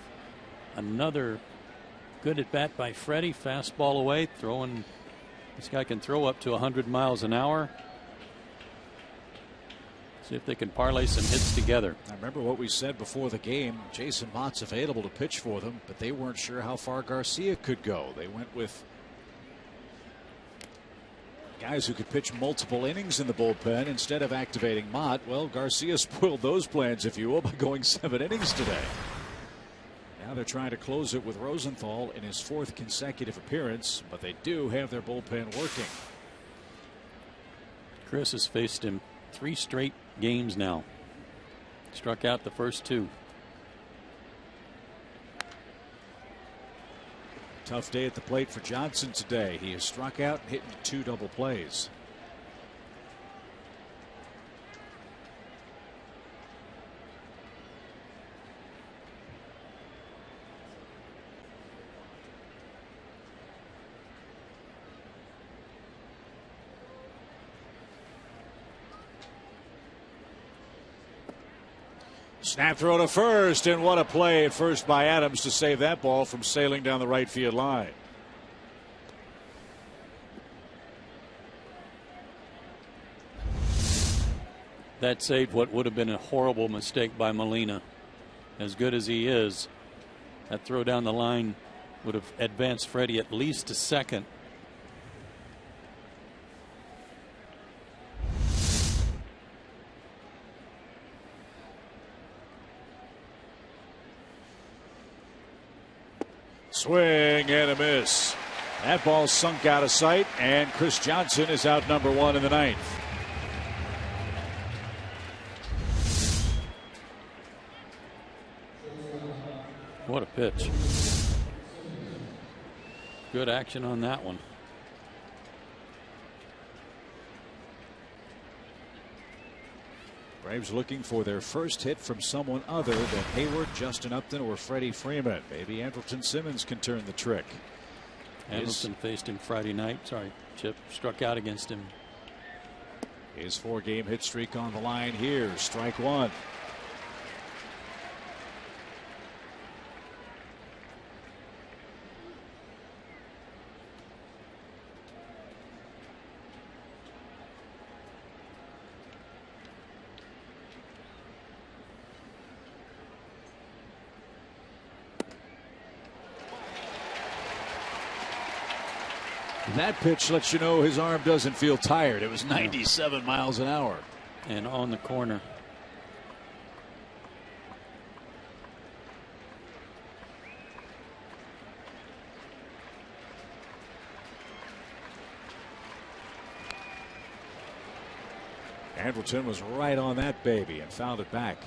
Another good at bat by Freddie. Fastball away, throwing. This guy can throw up to 100 miles an hour. See if they can parlay some hits together. I remember what we said before the game. Jason Mott's available to pitch for them, but they weren't sure how far Garcia could go. They went with guys who could pitch multiple innings in the bullpen instead of activating Mott. Well, Garcia spoiled those plans, if you will, by going 7 innings today. Now they're trying to close it with Rosenthal in his 4th consecutive appearance, but they do have their bullpen working. Chris has faced him 3 straight games now. Struck out the first 2. Tough day at the plate for Johnson today. He has struck out and hit 2 double plays. Snap throw to first, and what a play at first by Adams to save that ball from sailing down the right field line. That saved what would have been a horrible mistake by Molina. As good as he is, that throw down the line would have advanced Freddie at least to second. Swing and a miss. That ball sunk out of sight, and Chris Johnson is out number 1 in the 9th. What a pitch. Good action on that one. Braves looking for their first hit from someone other than Hayward, Justin Upton, or Freddie Freeman. Maybe Andrelton Simmons can turn the trick. Andrelton faced him Friday night. Sorry, Chip struck out against him. His 4-game hit streak on the line here. Strike 1. That pitch lets you know his arm doesn't feel tired. It was 97 miles an hour. And on the corner. Andrelton was right on that baby and fouled it back.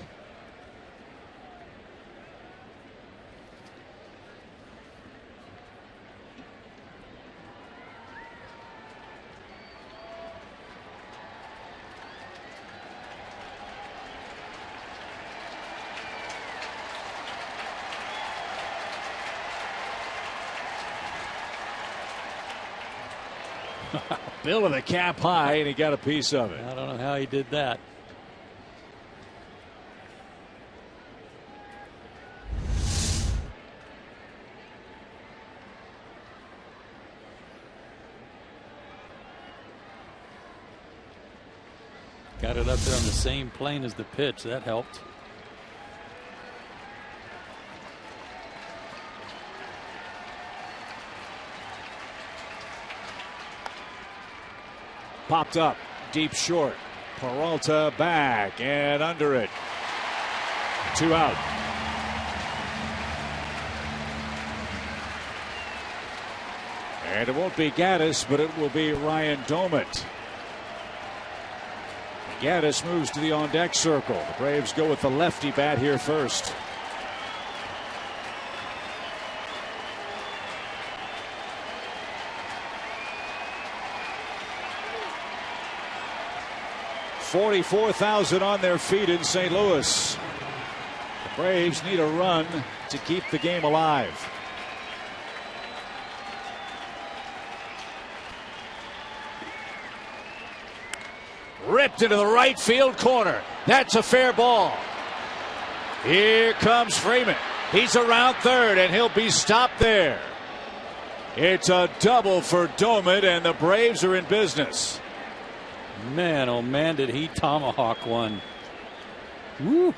Bill of the cap high, and he got a piece of it. I don't know how he did that. Got it up there on the same plane as the pitch. That helped. Popped up. Deep short. Peralta back and under it. 2 out. And it won't be Gaddis, but it will be Ryan Domit. Gaddis moves to the on-deck circle. The Braves go with the lefty bat here first. $44,000 on their feet in St. Louis. The Braves need a run to keep the game alive. Ripped into the right field corner. That's a fair ball. Here comes Freeman. He's around third, and he'll be stopped there. It's a double for Domit, and the Braves are in business. Man, oh man, did he tomahawk one. Woo.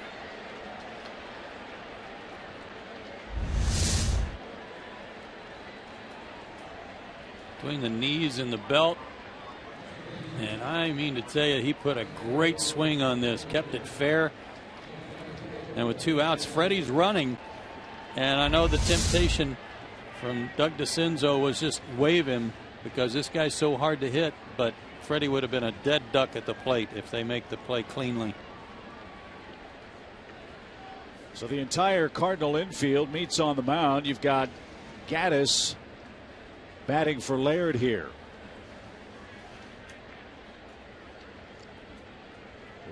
Between the knees and the belt. And I mean to tell you, he put a great swing on this, kept it fair. And with 2 outs, Freddie's running. And I know the temptation from Doug DeCinzo was just wave him because this guy's so hard to hit. But Freddie would have been a dead duck at the plate if they make the play cleanly. So the entire Cardinal infield meets on the mound. You've got Gaddis batting for Laird here.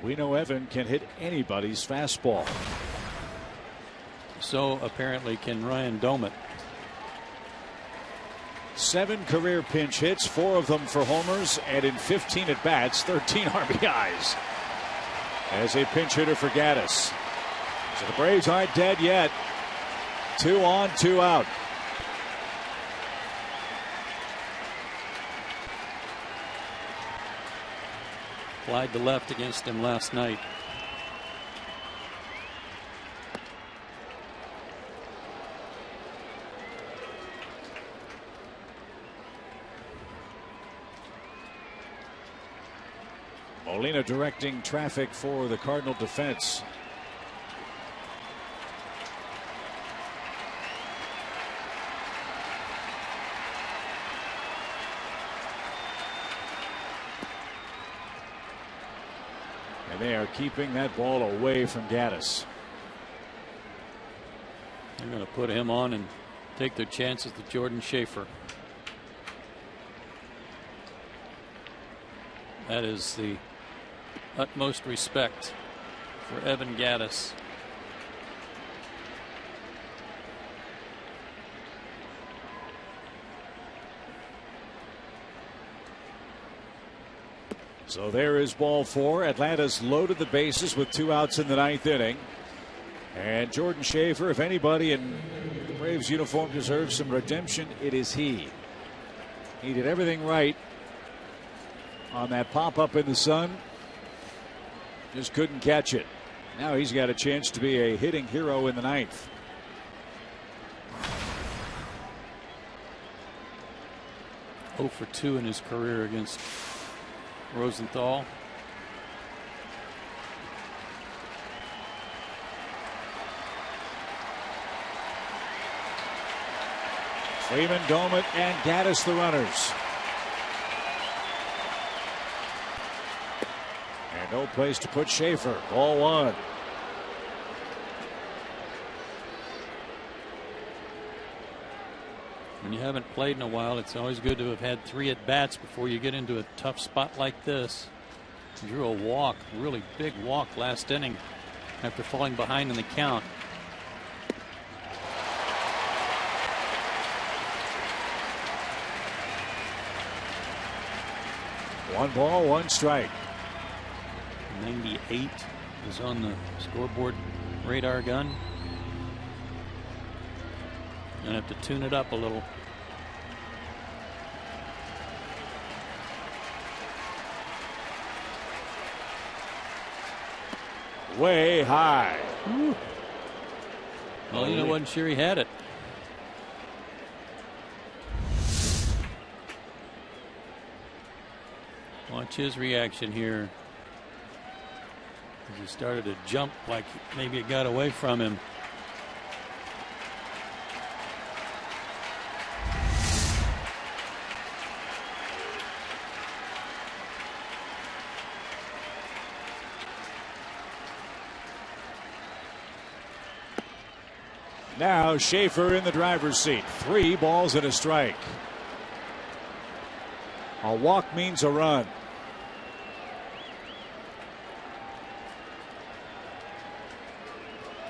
We know Evan can hit anybody's fastball. So apparently can Ryan Domit. 7 career pinch hits, 4 of them for homers, and in 15 at bats, 13 RBIs as a pinch hitter for Gaddis. So the Braves aren't dead yet. 2 on, 2 out. Flied to left against him last night. Molina directing traffic for the Cardinal defense. And they are keeping that ball away from Gaddis. They're going to put him on and take their chances with Jordan Schaefer. That is the utmost respect for Evan Gaddis. So there is ball 4. Atlanta's loaded the bases with 2 outs in the 9th inning. And Jordan Schaefer, if anybody in the Braves uniform deserves some redemption, it is he. He did everything right on that pop-up in the sun. Just couldn't catch it. Now he's got a chance to be a hitting hero in the 9th. Oh for 2 in his career against Rosenthal. Freeman, Domit, and Gaddis the runners. And no place to put Schaefer. Ball 1. When you haven't played in a while, it's always good to have had 3 at-bats before you get into a tough spot like this. Drew a walk, really big walk last inning after falling behind in the count. One ball, 1 strike. 98 is on the scoreboard radar gun. Gonna have to tune it up a little. Way high. Ooh. Well, you know, wasn't sure he had it. Watch his reaction here. He started to jump like maybe it got away from him. Now Schaefer in the driver's seat. 3 balls and a strike. A walk means a run.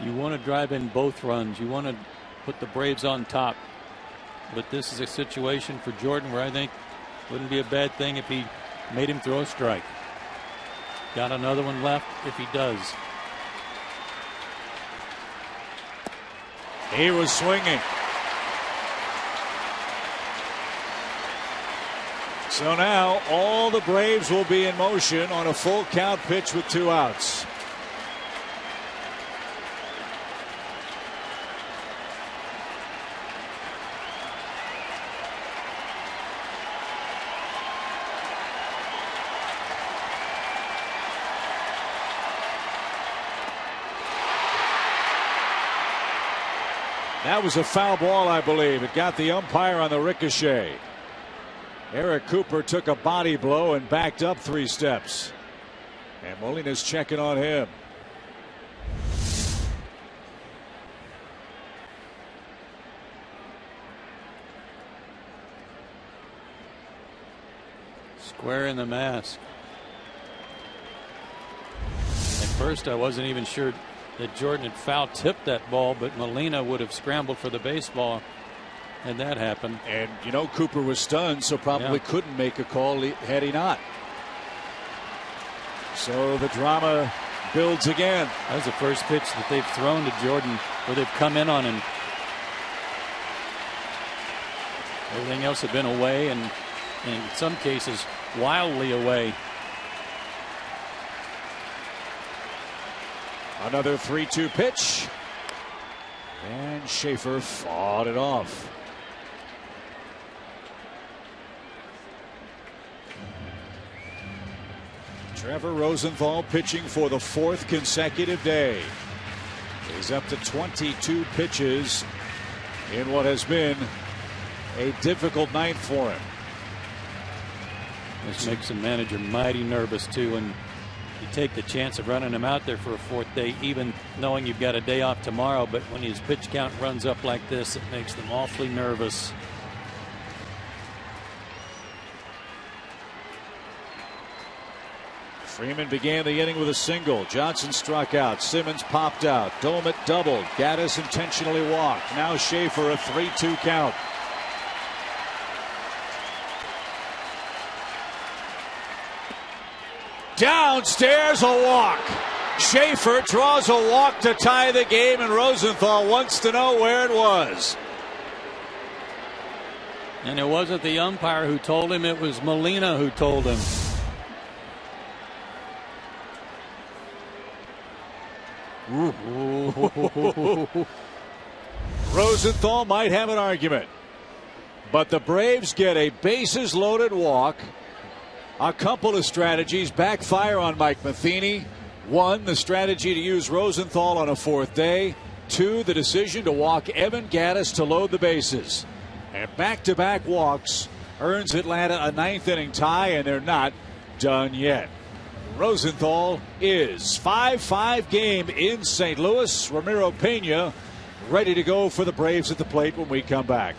You want to drive in both runs. You want to put the Braves on top. But this is a situation for Jordan where I think wouldn't be a bad thing if he made him throw a strike. Got another one left if he does. He was swinging. So now all the Braves will be in motion on a full count pitch with 2 outs. That was a foul ball, I believe. It got the umpire on the ricochet. Eric Cooper took a body blow and backed up 3 steps. And Molina's checking on him. Square in the mask. At first I wasn't even sure that Jordan had foul tipped that ball, but Molina would have scrambled for the baseball had that happened. And you know Cooper was stunned, so probably couldn't make a call had he not. So the drama builds again. That was the first pitch that they've thrown to Jordan where they've come in on him. Everything else had been away, and in some cases wildly away. Another 3-2 pitch. And Schaefer fought it off. Trevor Rosenthal pitching for the 4th consecutive day. He's up to 22 pitches in what has been a difficult night for him. This makes the manager mighty nervous too, and you take the chance of running him out there for a 4th day, even knowing you've got a day off tomorrow. But when his pitch count runs up like this, it makes them awfully nervous. Freeman began the inning with a single. Johnson struck out. Simmons popped out. Dolmet doubled. Gaddis intentionally walked. Now Schaefer a 3-2 count. Downstairs, a walk. Schaefer draws a walk to tie the game, and Rosenthal wants to know where it was. And it wasn't the umpire who told him, it was Molina who told him. Rosenthal might have an argument, but the Braves get a bases loaded walk. A couple of strategies backfire on Mike Matheny. 1, the strategy to use Rosenthal on a 4th day. 2, the decision to walk Evan Gaddis to load the bases. And back-to-back walks earns Atlanta a 9th inning tie, and they're not done yet. Rosenthal is 5-5 game in St. Louis. Ramiro Pena ready to go for the Braves at the plate when we come back.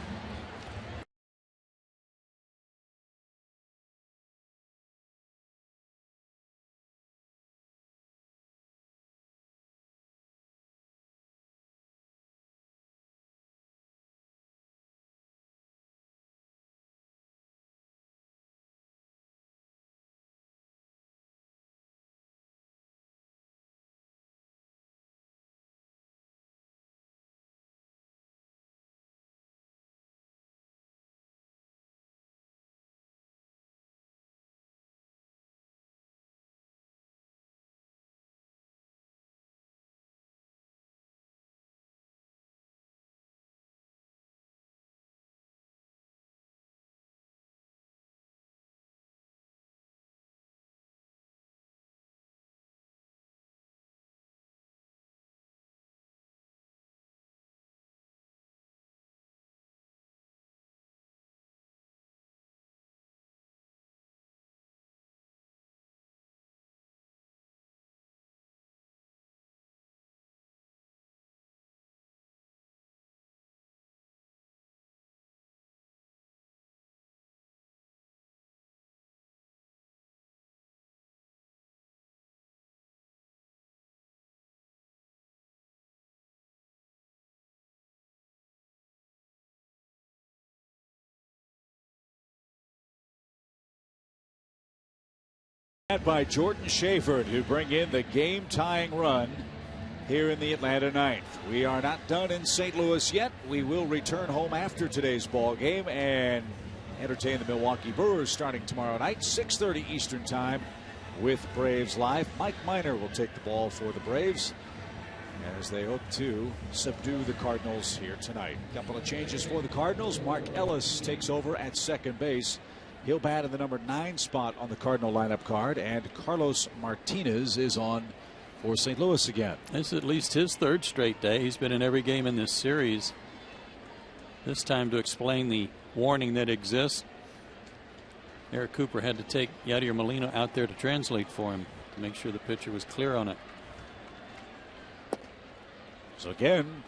By Jordan Schaefer to bring in the game-tying run here in the Atlanta ninth. We are not done in St. Louis yet. We will return home after today's ball game and entertain the Milwaukee Brewers starting tomorrow night, 6:30 Eastern Time with Braves Live. Mike Minor will take the ball for the Braves as they hope to subdue the Cardinals here tonight. A couple of changes for the Cardinals. Mark Ellis takes over at second base. He'll bat in the number 9 spot on the Cardinal lineup card, and Carlos Martinez is on for St. Louis again. This is at least his 3rd straight day. He's been in every game in this series. This time to explain the warning that exists. Eric Cooper had to take Yadier Molina out there to translate for him to make sure the pitcher was clear on it. So again,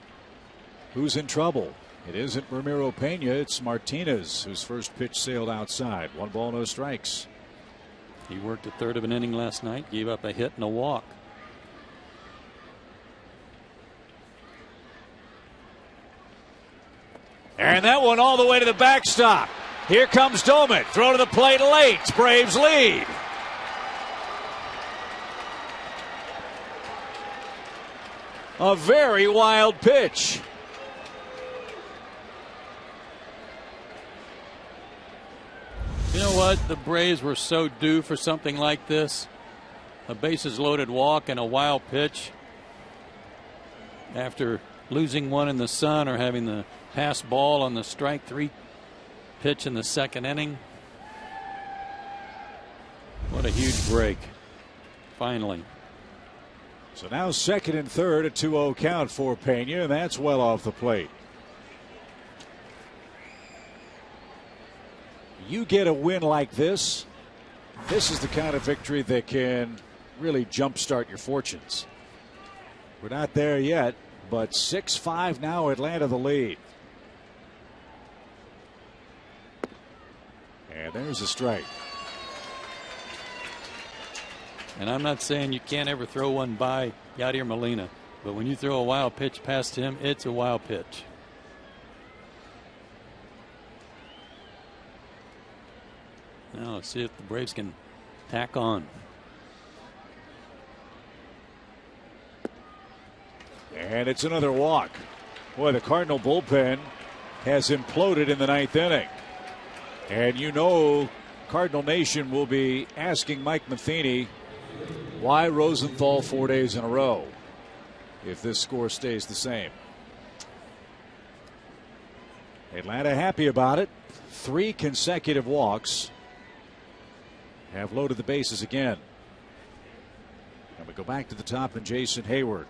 who's in trouble? It isn't Ramiro Pena, it's Martinez, whose first pitch sailed outside. 1 ball, no strikes. He worked a third of an inning last night, gave up a hit and a walk. And that one all the way to the backstop. Here comes Doman. Throw to the plate late. Braves lead. A very wild pitch. You know what? The Braves were so due for something like this. A bases loaded walk and a wild pitch. After losing one in the sun or having the pass ball on the strike 3 pitch in the 2nd inning. What a huge break. Finally. So now 2nd and 3rd, a 2-0 count for Pena, and that's well off the plate. You get a win like this, this is the kind of victory that can really jumpstart your fortunes. We're not there yet, but 6-5 now, Atlanta the lead. And there's a strike. And I'm not saying you can't ever throw one by Yadier Molina, but when you throw a wild pitch past him, it's a wild pitch. Now let's see if the Braves can tack on. And it's another walk. Boy, the Cardinal bullpen has imploded in the 9th inning. And you know Cardinal Nation will be asking Mike Matheny why Rosenthal 4 days in a row if this score stays the same. Atlanta happy about it. 3 consecutive walks have loaded the bases again. And we go back to the top and Jason Hayward.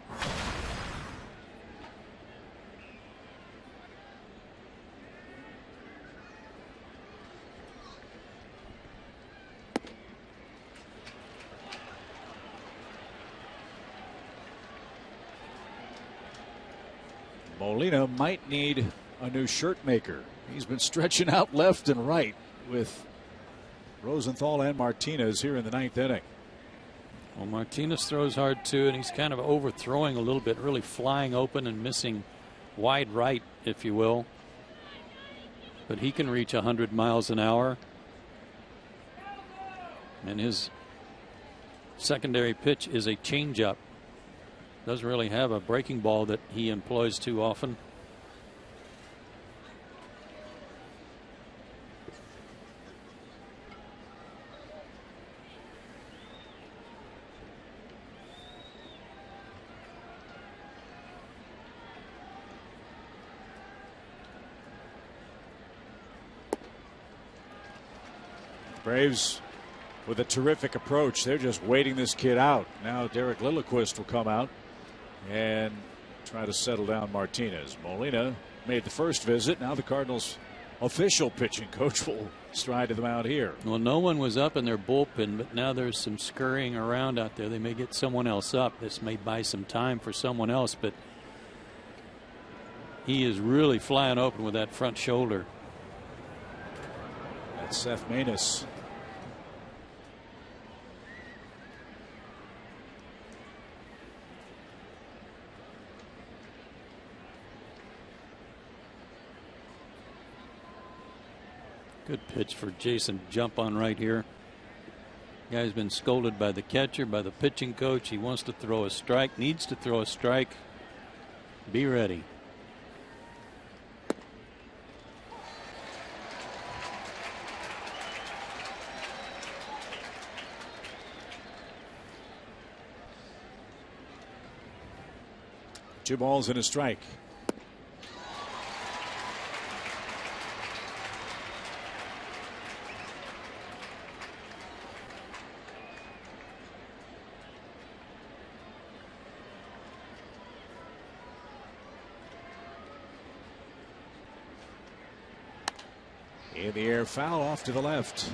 Molina might need a new shirt maker. He's been stretching out left and right with Rosenthal and Martinez here in the 9th inning. Well, Martinez throws hard too, and he's kind of overthrowing a little bit, really flying open and missing wide right, if you will. But he can reach 100 miles an hour. And his secondary pitch is a changeup. Doesn't really have a breaking ball that he employs too often. Braves with a terrific approach. They're just waiting this kid out. Now Derek Lilliquist will come out and try to settle down Martinez. Molina made the first visit. Now the Cardinals official pitching coach will stride to the mound here. Well, no one was up in their bullpen, but now there's some scurrying around out there. They may get someone else up. This may buy some time for someone else, but he is really flying open with that front shoulder. That's Seth Maness. Good pitch for Jason to jump on right here. Guy's been scolded by the catcher, by the pitching coach. He wants to throw a strike, needs to throw a strike. Be ready. Two balls and a strike. In the air, foul off to the left.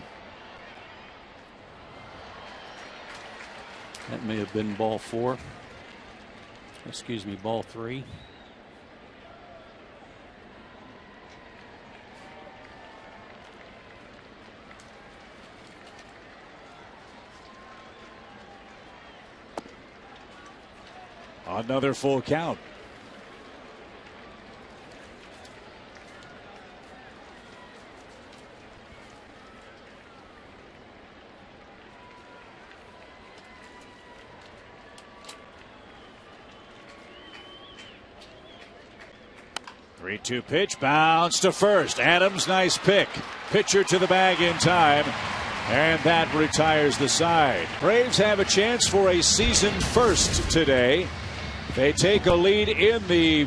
That may have been ball 4. Excuse me, ball 3. Another full count. Three-two pitch, bounce to first. Adams, nice pick. Pitcher to the bag in time, and that retires the side. Braves have a chance for a season first today. They take a lead in the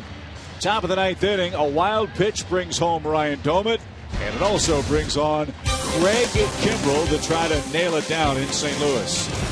top of the 9th inning. A wild pitch brings home Ryan Domit, and it also brings on Craig Kimbrell to try to nail it down in St. Louis.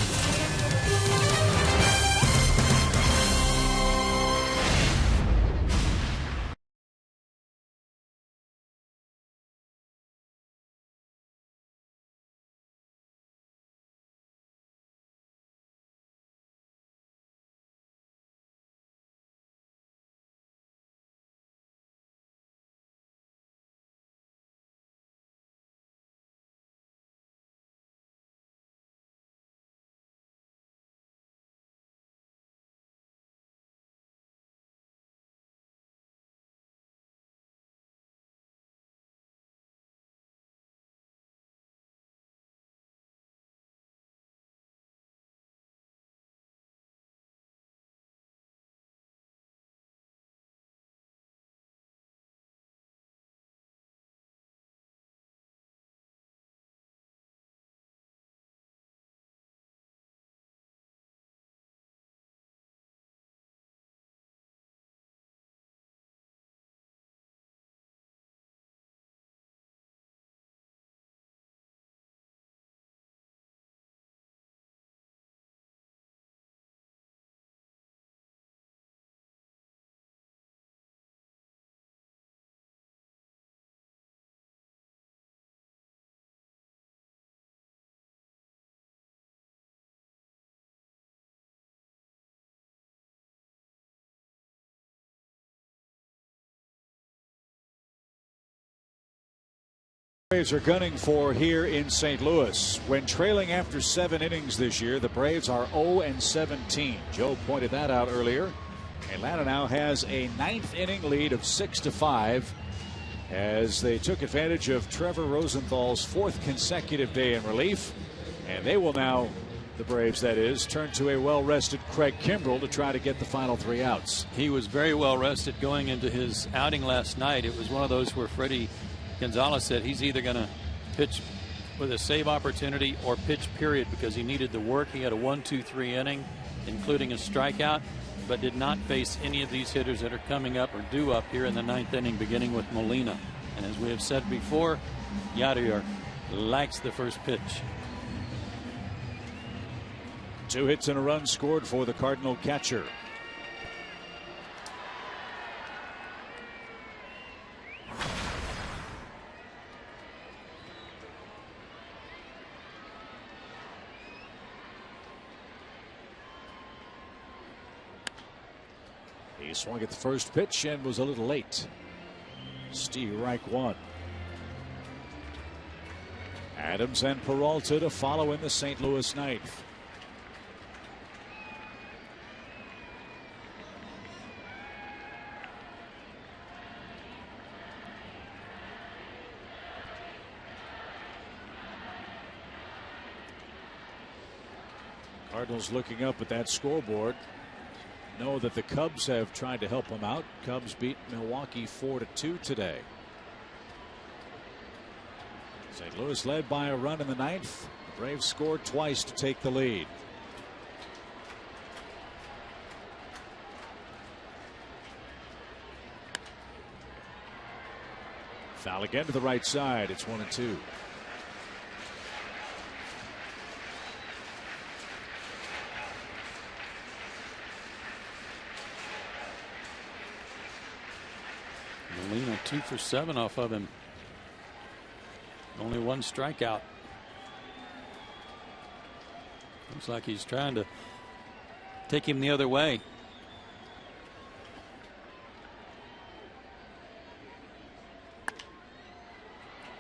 Braves are gunning for here in St. Louis. When trailing after 7 innings this year, the Braves are 0-17. Joe pointed that out earlier. Atlanta now has a 9th inning lead of 6-5 as they took advantage of Trevor Rosenthal's 4th consecutive day in relief. And they will now, the Braves that is, turn to a well-rested Craig Kimbrell to try to get the final 3 outs. He was very well rested going into his outing last night. It was one of those where Freddie Gonzalez said he's either going to pitch with a save opportunity or pitch period because he needed the work. He had a 1-2-3 inning, including a strikeout, but did not face any of these hitters that are coming up or due up here in the 9th inning, beginning with Molina. And as we have said before, Yadier likes the first pitch. 2 hits and a run scored for the Cardinal catcher. He swung at the first pitch and was a little late. Steve Reich won. Adams and Peralta to follow in the St. Louis 9th. Cardinals looking up at that scoreboard. Know that the Cubs have tried to help them out. Cubs beat Milwaukee 4-2 today. St. Louis led by a run in the ninth. The Braves scored twice to take the lead. Foul again to the right side. It's 1-2. Molina 2 for 7 off of him. Only one strikeout. Looks like he's trying to take him the other way.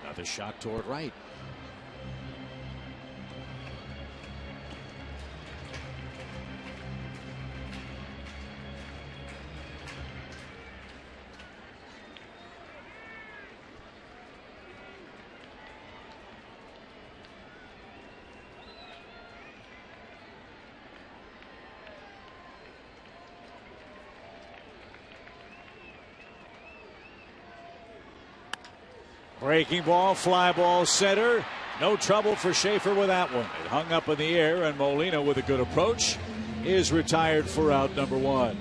Another shot toward right. Breaking ball, fly ball center. No trouble for Schaefer with that one. It hung up in the air, and Molina, with a good approach, is retired for out number 1.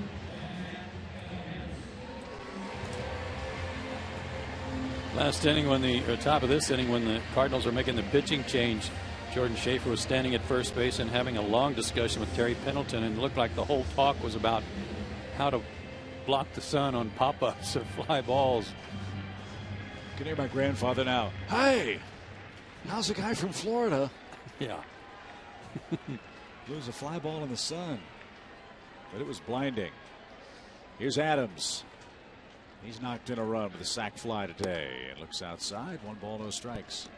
Last inning, top of this inning, when the Cardinals were making the pitching change, Jordan Schaefer was standing at first base and having a long discussion with Terry Pendleton, and it looked like the whole talk was about how to block the sun on pop-ups of fly balls. I can hear my grandfather now. Hey, how's a guy from Florida? Yeah. Lose a fly ball in the sun. But it was blinding. Here's Adams. He's knocked in a run with a sac fly today. And looks outside. 1 ball, no strikes.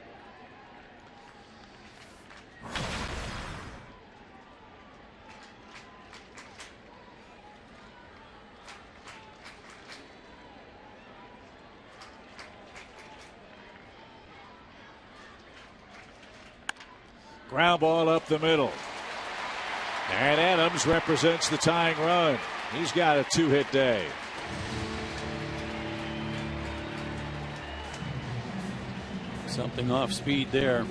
Ground ball up the middle. And Adams represents the tying run. He's got a 2-hit day. Something off speed there.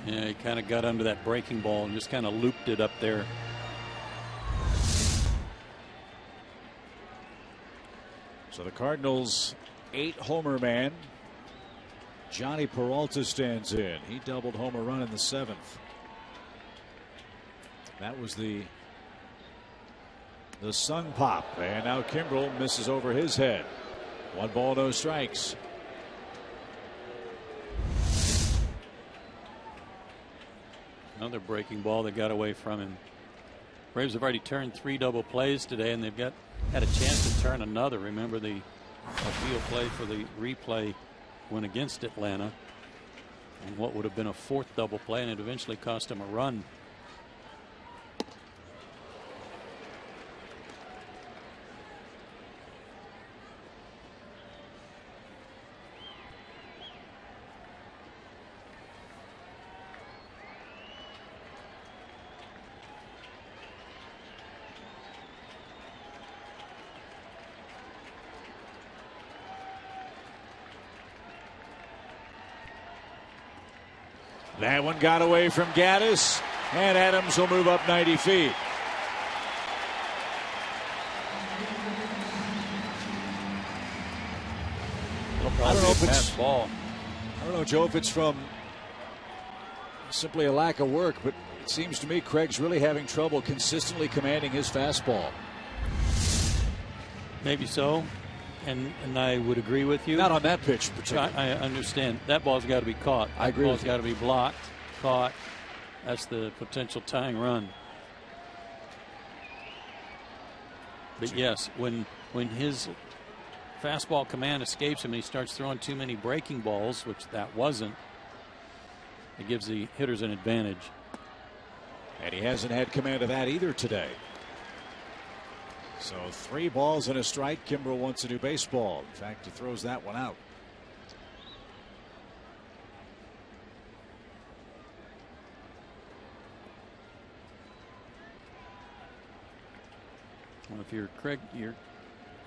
Yeah, he kind of got under that breaking ball and just kind of looped it up there. So the Cardinals 8-homer man Johnny Peralta stands in. He doubled home run in the 7th. That was the sun pop, and now Kimbrel misses over his head. 1 ball, no strikes. Another breaking ball that got away from him. Braves have already turned 3 double plays today, and they've had a chance to turn another. Remember, the appeal play for the replay went against Atlanta, and what would have been a 4th double play, and it eventually cost him a run. That one got away from Gaddis, and Adams will move up 90 feet. I don't know, Joe, if it's from simply a lack of work, but it seems to me Craig's really having trouble consistently commanding his fastball. Maybe so. And I would agree with you. Not on that pitch, particularly. I understand. That ball's got to be caught. I agree with you. That ball's got to be blocked, caught. That's the potential tying run. But yes, when his fastball command escapes him and he starts throwing too many breaking balls, which that wasn't, it gives the hitters an advantage. And he hasn't had command of that either today. So 3 balls and a strike. Kimbrel wants to do baseball. In fact, he throws that one out. Well, if you're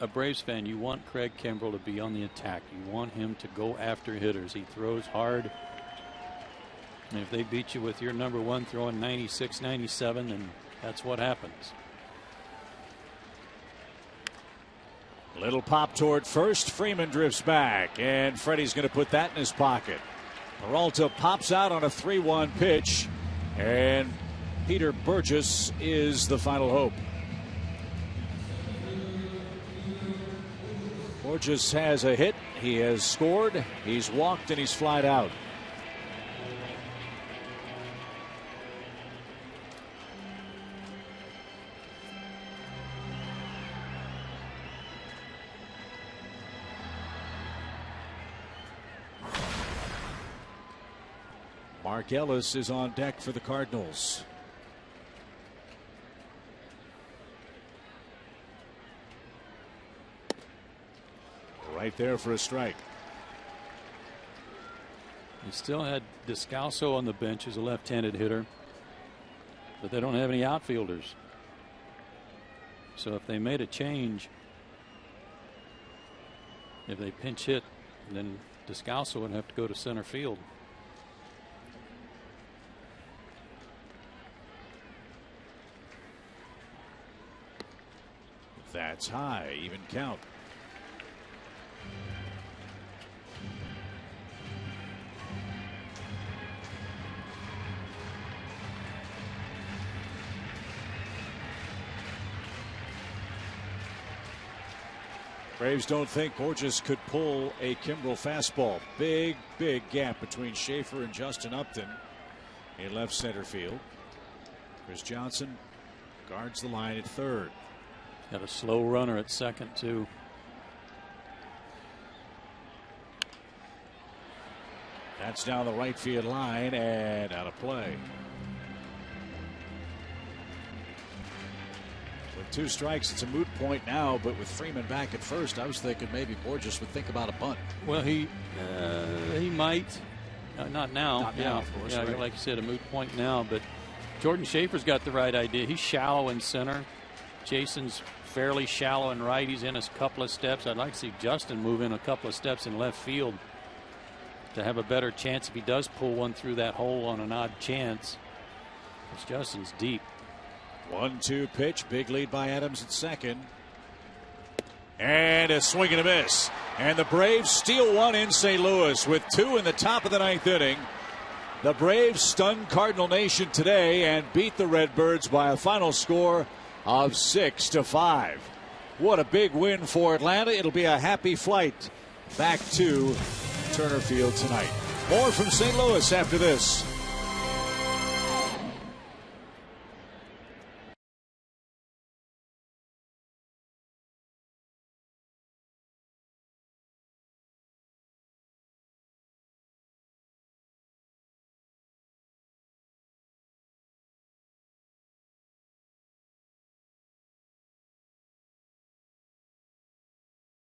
a Braves fan, you want Craig Kimbrel to be on the attack. You want him to go after hitters. He throws hard. And if they beat you with your number 1 throwing 96, 97, then that's what happens. Little pop toward first. Freeman drifts back, and Freddie's going to put that in his pocket. Peralta pops out on a 3-1 pitch, and Peter Burgess is the final hope. Burgess has a hit. He has scored. He's walked, and he's flied out. Mark Ellis is on deck for the Cardinals. Right there for a strike. You still had Descalso on the bench, who's a left-handed hitter, but they don't have any outfielders. So if they made a change, if they pinch hit, then Descalso would have to go to center field. That's high, even count. Braves don't think Borges could pull a Kimbrel fastball. Big gap between Schaefer and Justin Upton in left center field. Chris Johnson guards the line at third. Got a slow runner at second, too. That's down the right field line and out of play. With 2 strikes, it's a moot point now, but with Freeman back at first, I was thinking maybe Borges would think about a bunt. Well, he might. Not now. Not now, of course. Yeah, right. like you said, a moot point now, but Jordan Schaefer's got the right idea. He's shallow in center. Jason's fairly shallow in right. He's in a couple of steps. I'd like to see Justin move in a couple of steps in left field to have a better chance if he does pull one through that hole on an odd chance. Because Justin's deep. 1-2 pitch. Big lead by Adams at second. And a swing and a miss. And the Braves steal one in St. Louis with 2 in the top of the 9th inning. The Braves stunned Cardinal Nation today and beat the Redbirds by a final score of 6-5. What a big win for Atlanta. It'll be a happy flight back to Turner Field tonight. More from St. Louis after this.